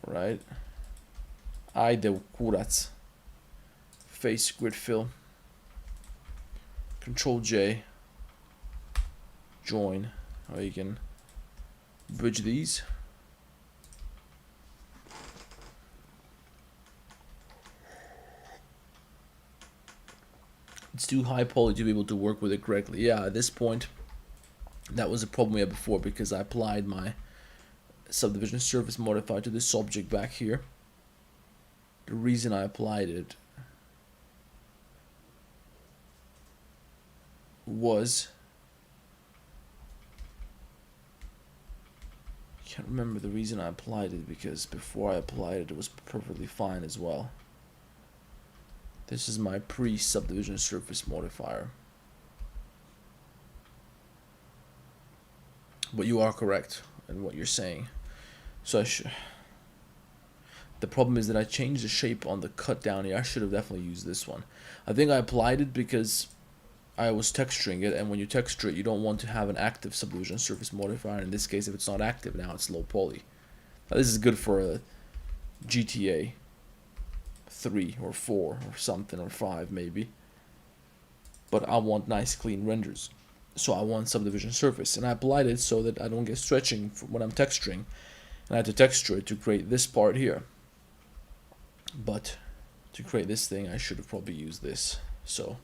Speaker 1: Right. Ajde u kurac. Face grid fill. Control J. Join. Or you can bridge these. It's too high poly to be able to work with it correctly. Yeah, at this point, that was a problem we had before because I applied my subdivision surface modifier to this object back here. The reason I applied it was, I can't remember the reason I applied it because before I applied it, it was perfectly fine as well. This is my pre-subdivision surface modifier. But you are correct in what you're saying. So the problem is that I changed the shape on the cut down here. I should have definitely used this one. I think I applied it because I was texturing it, and when you texture it, you don't want to have an active subdivision surface modifier. In this case, if it's not active, now it's low poly. Now, this is good for a GTA 3 or 4 or something, or 5 maybe. But I want nice clean renders. So I want subdivision surface, and I applied it so that I don't get stretching when I'm texturing. And I had to texture it to create this part here. But to create this thing, I should have probably used this. So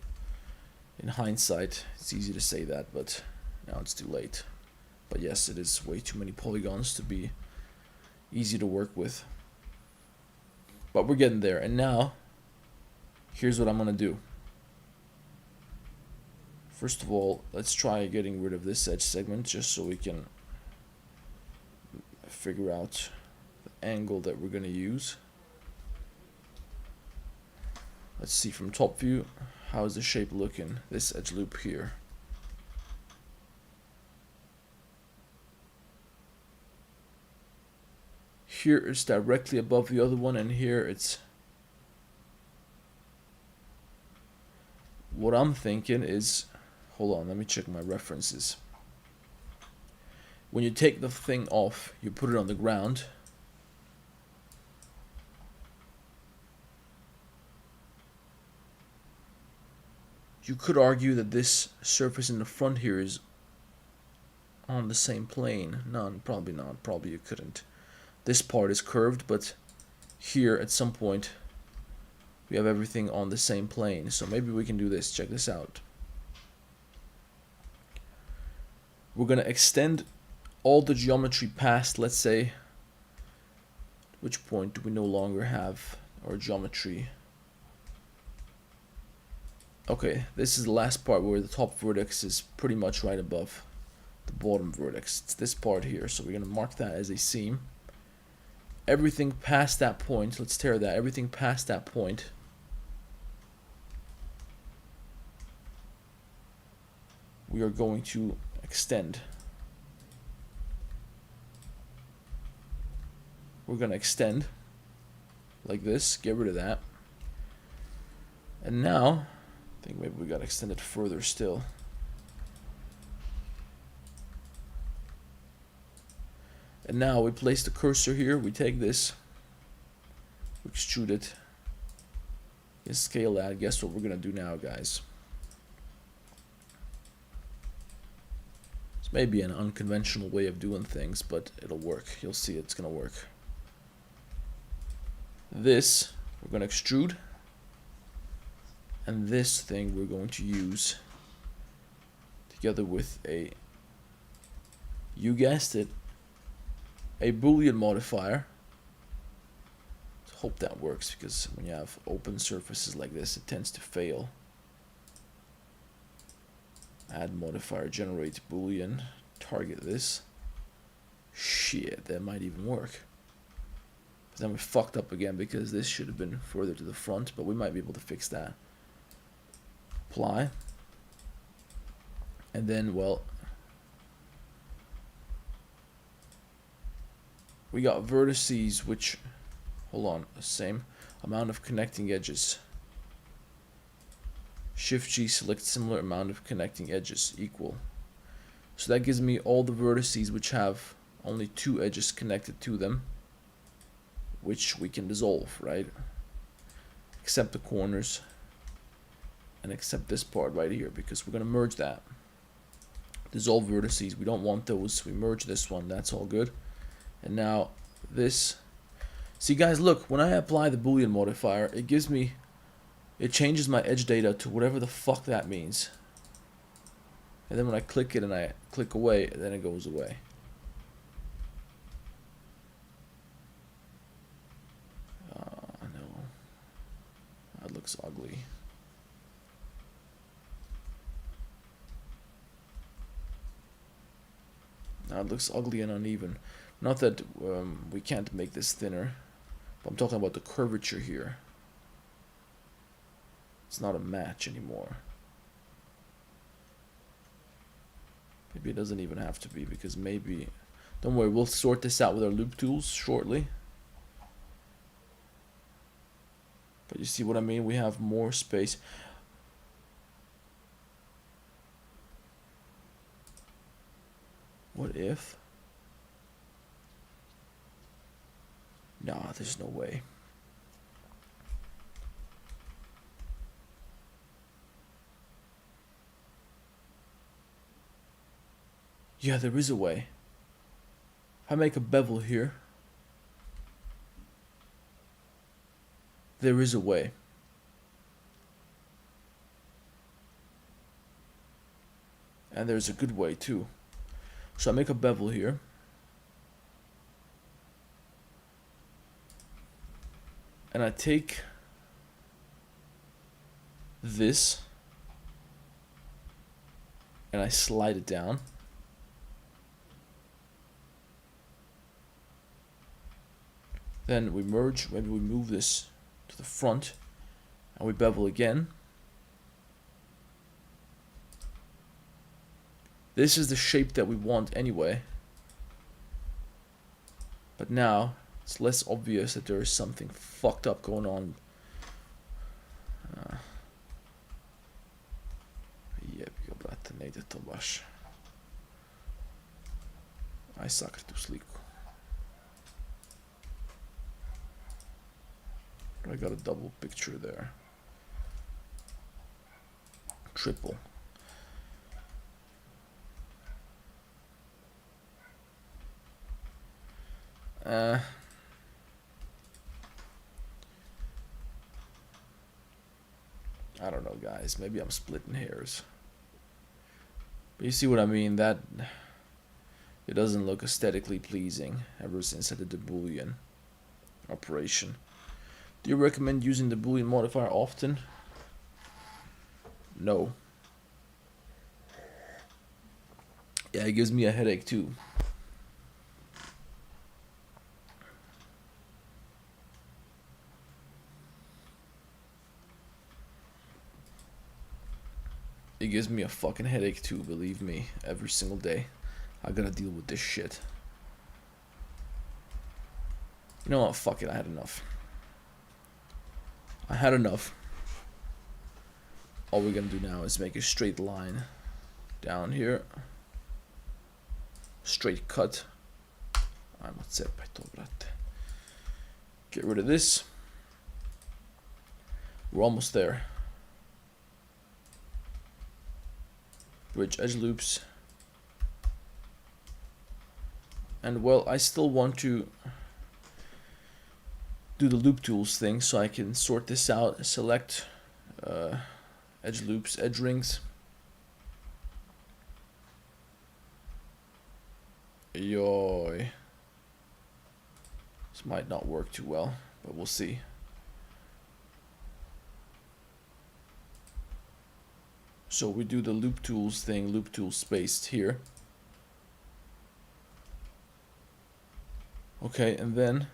Speaker 1: in hindsight, it's easy to say that, but now it's too late. But yes, it is way too many polygons to be easy to work with. But we're getting there, and now here's what I'm gonna do. First of all, let's try getting rid of this edge segment just so we can figure out the angle that we're gonna use. Let's see from top view, how is the shape looking, this edge loop here. Here it's directly above the other one, and here it's... What I'm thinking is... Hold on, let me check my references. When you take the thing off, you put it on the ground. You could argue that this surface in the front here is on the same plane. No, probably not. Probably you couldn't. This part is curved, but here at some point we have everything on the same plane. So maybe we can do this. Check this out. We're going to extend all the geometry past, let's say, which point do we no longer have our geometry? Okay, this is the last part where the top vertex is pretty much right above the bottom vertex. It's this part here, so we're going to mark that as a seam. Everything past that point, let's tear that, everything past that point we are going to extend. We're going to extend like this, get rid of that. And now, I think maybe we got to extend it further still. And now we place the cursor here, we take this, we extrude it, and scale that. Guess what we're going to do now, guys? It's maybe an unconventional way of doing things, but it'll work. You'll see it's going to work. This we're going to extrude, and this thing we're going to use together with a, you guessed it, a boolean modifier. Hope that works, because when you have open surfaces like this it tends to fail. Add modifier, generate boolean, target this. Shit, that might even work. But then we fucked up again because this should have been further to the front, but we might be able to fix that. Apply. And then, well, we got vertices which, hold on, same amount of connecting edges. Shift G, select similar amount of connecting edges, equal. So that gives me all the vertices which have only 2 edges connected to them, which we can dissolve, right? Except the corners, and except this part right here, because we're going to merge that. Dissolve vertices, we don't want those, we merge this one, that's all good. And now this, see guys, look, when I apply the boolean modifier, it gives me, it changes my edge data to whatever the fuck that means. And then when I click it and I click away, then it goes away. No, that looks ugly. Now it looks ugly and uneven. Not that we can't make this thinner, but I'm talking about the curvature here. It's not a match anymore. Maybe it doesn't even have to be, because maybe, don't worry, we'll sort this out with our loop tools shortly. But you see what I mean? We have more space. What if? Nah, there's no way. Yeah, there is a way. If I make a bevel here, there is a way. And there's a good way too. So I make a bevel here. And I take this and I slide it down. Then we merge, maybe we move this to the front and we bevel again. This is the shape that we want anyway. But now it's less obvious that there is something fucked up going on. Jebi ga, brate, ne ide to baš. Aj sakri tu sliku. I got a double picture there. Triple. I don't know, guys. Maybe I'm splitting hairs. But you see what I mean? That it doesn't look aesthetically pleasing ever since I did the boolean. operation. Do you recommend using the boolean modifier often? No. Yeah, it gives me a headache too. It gives me a fucking headache too, believe me. Every single day. I gotta deal with this shit. You know what? Fuck it, I had enough. I had enough. All we're gonna do now is make a straight line down here. Straight cut. Get rid of this. We're almost there. Bridge edge loops. And well, I still want to do the loop tools thing, so I can sort this out, select edge loops, edge rings. Yoy. This might not work too well, but we'll see. So we do the loop tools thing, loop tools spaced here. Okay, and then,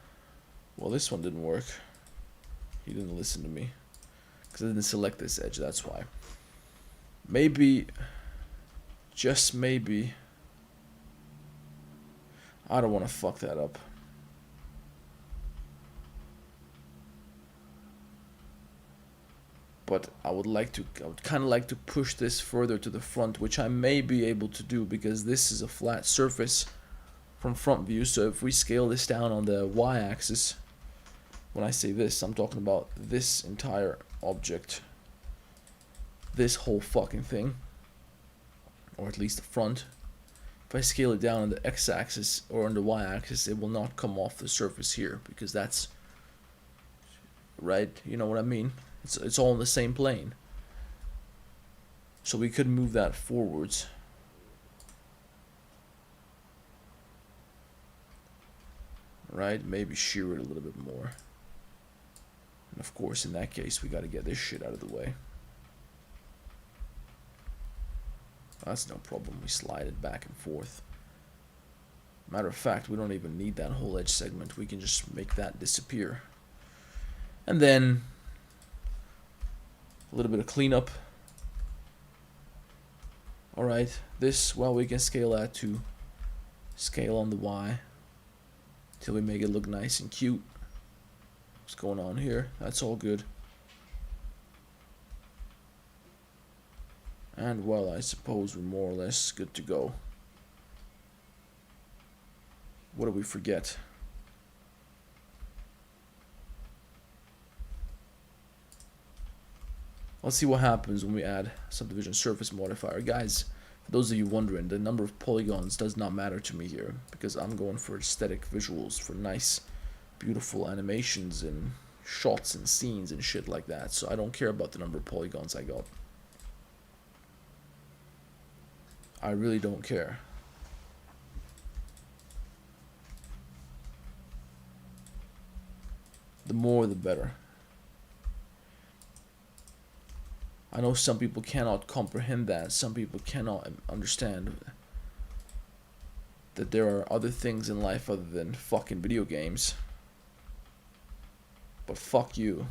Speaker 1: well, this one didn't work. He didn't listen to me because I didn't select this edge, that's why. Maybe, just maybe, I don't want to fuck that up. But I would kind of like to push this further to the front, which I may be able to do because this is a flat surface from front view. So if we scale this down on the y-axis, when I say this, I'm talking about this entire object, this whole fucking thing, or at least the front. If I scale it down on the x-axis or on the y-axis, it will not come off the surface here because that's right. You know what I mean? It's all in the same plane. So we could move that forwards. Right? Maybe shear it a little bit more. And of course, in that case, we got to get this shit out of the way. That's no problem. We slide it back and forth. Matter of fact, we don't even need that whole edge segment. We can just make that disappear. And then a little bit of cleanup. Alright, this, well, we can scale that to scale on the Y till we make it look nice and cute. What's going on here? That's all good. And well, I suppose we're more or less good to go. What did we forget? Let's see what happens when we add subdivision surface modifier. Guys, for those of you wondering, the number of polygons does not matter to me here because I'm going for aesthetic visuals, for nice, beautiful animations and shots and scenes and shit like that. So I don't care about the number of polygons I got. I really don't care. The more the better. I know some people cannot comprehend that. Some people cannot understand that there are other things in life other than fucking video games. But fuck you.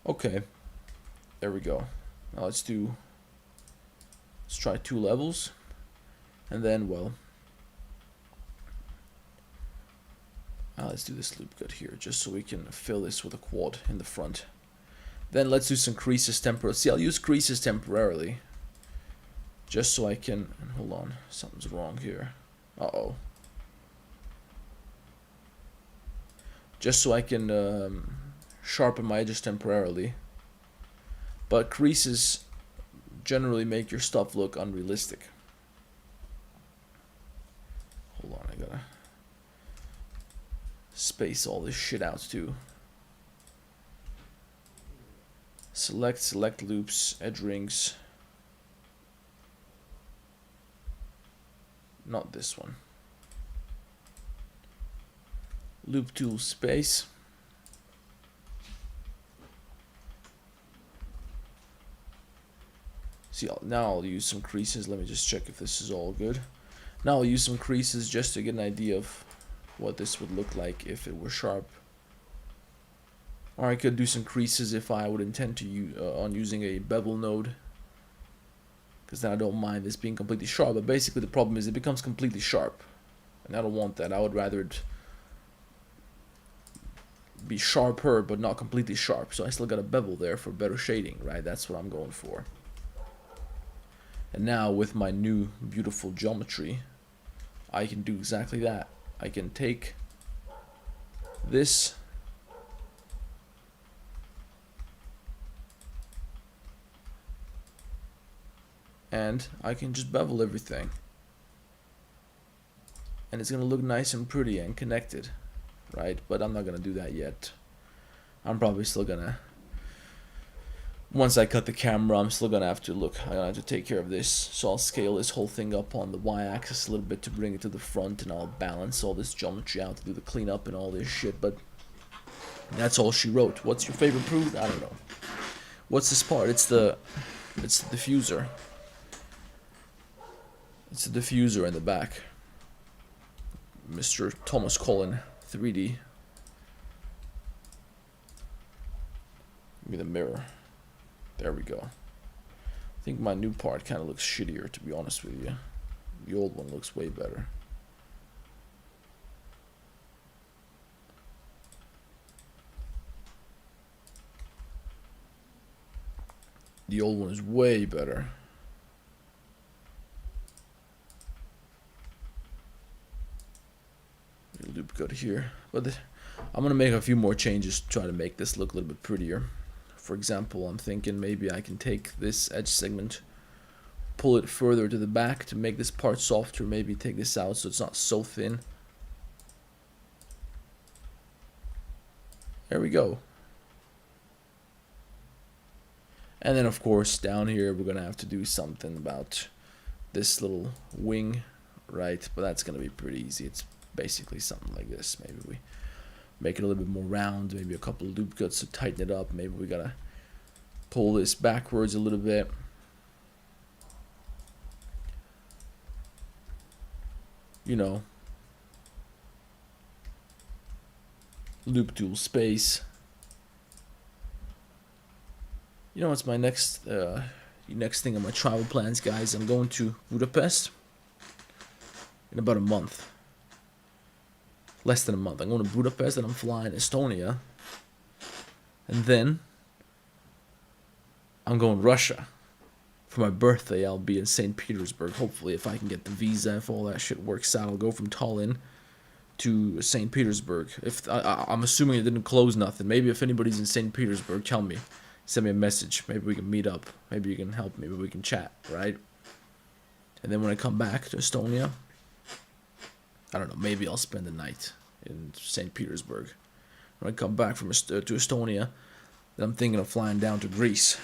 Speaker 1: Okay. There we go. Now let's try 2 levels. And then, well, let's do this loop cut here, just so we can fill this with a quad in the front. Then let's do some creases temporarily. See, I'll use creases temporarily, just so I can, hold on, something's wrong here. Uh-oh. Just so I can sharpen my edges temporarily. But creases generally make your stuff look unrealistic. Hold on, I gotta space all this shit out too. Select loops, edge rings. not this one. Loop tool space. See, now I'll use some creases. Let me just check if this is all good. Now I'll use some creases just to get an idea of what this would look like if it were sharp. Or I could do some creases if I would intend to use on using a bevel node, because then I don't mind this being completely sharp. But basically the problem is it becomes completely sharp, and I don't want that. I would rather it be sharper but not completely sharp. So I still got a bevel there for better shading, right? That's what I'm going for. And now with my new beautiful geometry, I can do exactly that. I can take this and I can just bevel everything. And it's gonna look nice and pretty and connected, right? But I'm not gonna do that yet. I'm probably still gonna, once I cut the camera, I'm still gonna have to look. I'm gonna have to take care of this. So I'll scale this whole thing up on the y-axis a little bit to bring it to the front, and I'll balance all this geometry out to do the cleanup and all this shit. But that's all she wrote. What's your favorite proof? I don't know. What's this part? It's the diffuser. It's the diffuser in the back. Mr. Thomas Cullen 3D. Give me the mirror. There we go. I think my new part kind of looks shittier, to be honest with you. The old one looks way better. The old one is way better. Loop cut here, but I'm gonna make a few more changes to try to make this look a little bit prettier. For example, I'm thinking maybe I can take this edge segment, pull it further to the back to make this part softer, maybe take this out so it's not so thin. There we go. And then of course down here we're gonna have to do something about this little wing, right? But that's gonna be pretty easy. It's basically something like this. Maybe we make it a little bit more round, maybe a couple of loop cuts to tighten it up. Maybe we gotta pull this backwards a little bit. You know, loop tool space. You know what's my next thing on my travel plans, guys? I'm going to Budapest in about a month. Less than a month. I'm going to Budapest and I'm flying Estonia. And then I'm going to Russia. For my birthday, I'll be in St. Petersburg. Hopefully, if I can get the visa, if all that shit works out, I'll go from Tallinn to St. Petersburg. If I'm assuming it didn't close nothing. Maybe if anybody's in St. Petersburg, tell me. Send me a message. Maybe we can meet up. Maybe you can help me. Maybe we can chat, right? And then when I come back to Estonia, I don't know, maybe I'll spend the night in St. Petersburg. When I come back from to Estonia, then I'm thinking of flying down to Greece.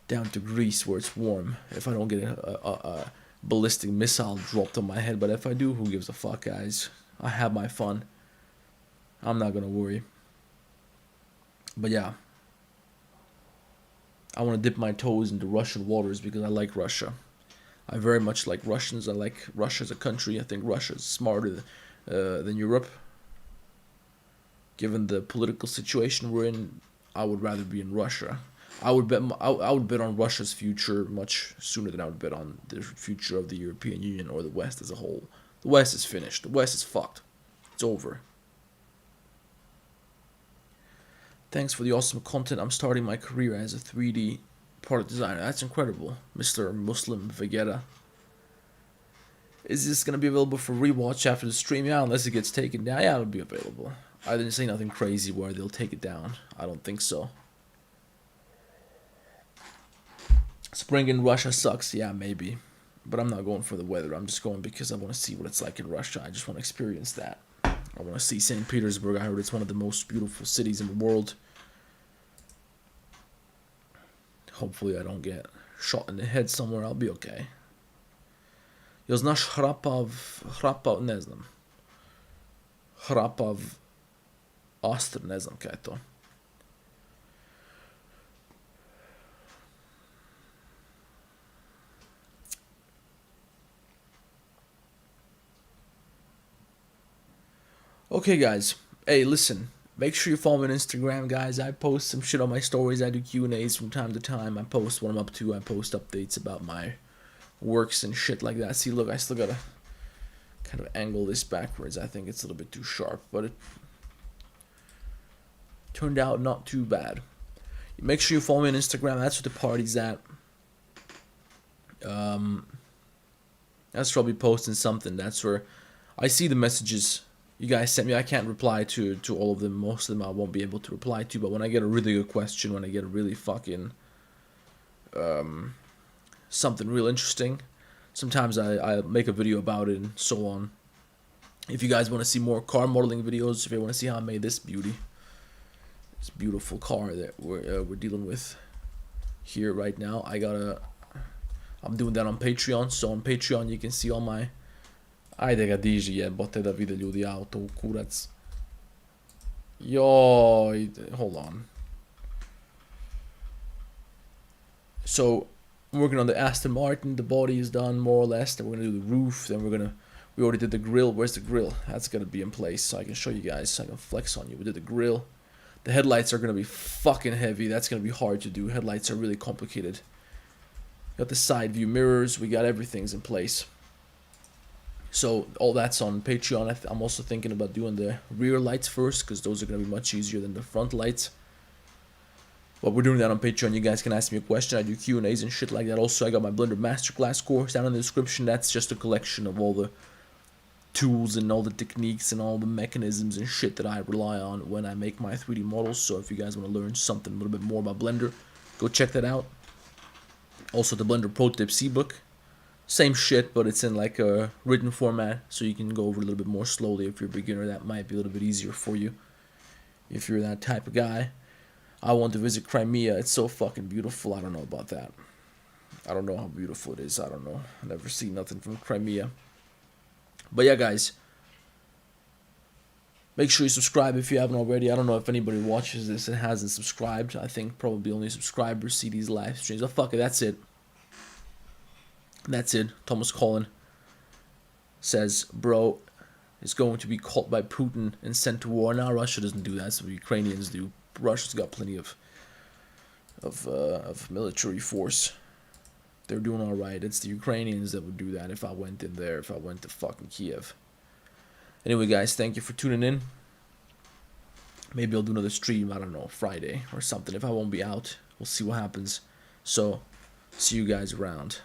Speaker 1: Down to Greece where it's warm. If I don't get a ballistic missile dropped on my head. But if I do, who gives a fuck, guys? I have my fun. I'm not gonna worry. But yeah. I want to dip my toes into Russian waters because I like Russia. I very much like Russians. I like Russia as a country. I think Russia is smarter than Europe. Given the political situation we're in, I would rather be in Russia. I would bet on Russia's future much sooner than I would bet on the future of the European Union or the West as a whole. The West is finished. The West is fucked. It's over. Thanks for the awesome content. I'm starting my career as a 3D product designer. That's incredible, Mr. Muslim Vegeta. Is this going to be available for rewatch after the stream? Yeah, unless it gets taken down. Yeah, it'll be available. I didn't say nothing crazy where they'll take it down. I don't think so. Spring in Russia sucks. Yeah, maybe. But I'm not going for the weather. I'm just going because I want to see what it's like in Russia. I just want to experience that. I want to see St. Petersburg. I heard it's one of the most beautiful cities in the world. Hopefully I don't get shot in the head somewhere. I'll be okay. znaš hrapav, ne znam. Hrapav astr, ne znam kaj je to. Okay, guys. Hey, listen. Make sure you follow me on Instagram, guys. I post some shit on my stories. I do Q&As from time to time. I post what I'm up to. I post updates about my works and shit like that. See, look, I still gotta kind of angle this backwards. I think it's a little bit too sharp, but it turned out not too bad. Make sure you follow me on Instagram. That's where the party's at. That's where I'll be posting something. That's where I see the messages you guys sent me. I can't reply to all of them. Most of them I won't be able to reply to, but when I get a really good question, when I get a really fucking something real interesting, sometimes I make a video about it and so on. If you guys want to see more car modeling videos, if you want to see how I made this beauty, this beautiful car that we're dealing with here right now, I'm doing that on Patreon. So on Patreon you can see all my... Ajde ga diži jebote da vide ljudi auto u kurac. Joj, hold on. So, I'm working on the Aston Martin. The body is done more or less. Then we're gonna do the roof. Then we already did the grill. Where's the grill? That's gonna be in place so I can show you guys. So I can flex on you. We did the grill. The headlights are gonna be fucking heavy. That's gonna be hard to do. Headlights are really complicated. Got the side view mirrors. We got everything's in place. So all that's on Patreon. I'm also thinking about doing the rear lights first, because those are going to be much easier than the front lights. But we're doing that on Patreon. You guys can ask me a question. I do Q&As and shit like that. Also, I got my Blender Masterclass course down in the description. That's just a collection of all the tools and all the techniques and all the mechanisms and shit that I rely on when I make my 3D models. So if you guys want to learn something a little bit more about Blender, go check that out. Also, the Blender Pro Tips ebook. Same shit, but it's in like a written format, so you can go over a little bit more slowly. If you're a beginner, that might be a little bit easier for you. If you're that type of guy. I want to visit Crimea. It's so fucking beautiful. I don't know about that. I don't know how beautiful it is. I don't know. I've never seen nothing from Crimea. But yeah, guys. Make sure you subscribe if you haven't already. I don't know if anybody watches this and hasn't subscribed. I think probably only subscribers see these live streams. Oh, fuck it. That's it. That's it. Thomas Collin says, bro is going to be caught by Putin and sent to war. Now Russia doesn't do that, so the Ukrainians do. Russia's got plenty of military force. They're doing all right. It's the Ukrainians that would do that if I went in there, if I went to fucking Kiev. Anyway, guys, thank you for tuning in. Maybe I'll do another stream, I don't know, Friday or something. If I won't be out, we'll see what happens. So, see you guys around.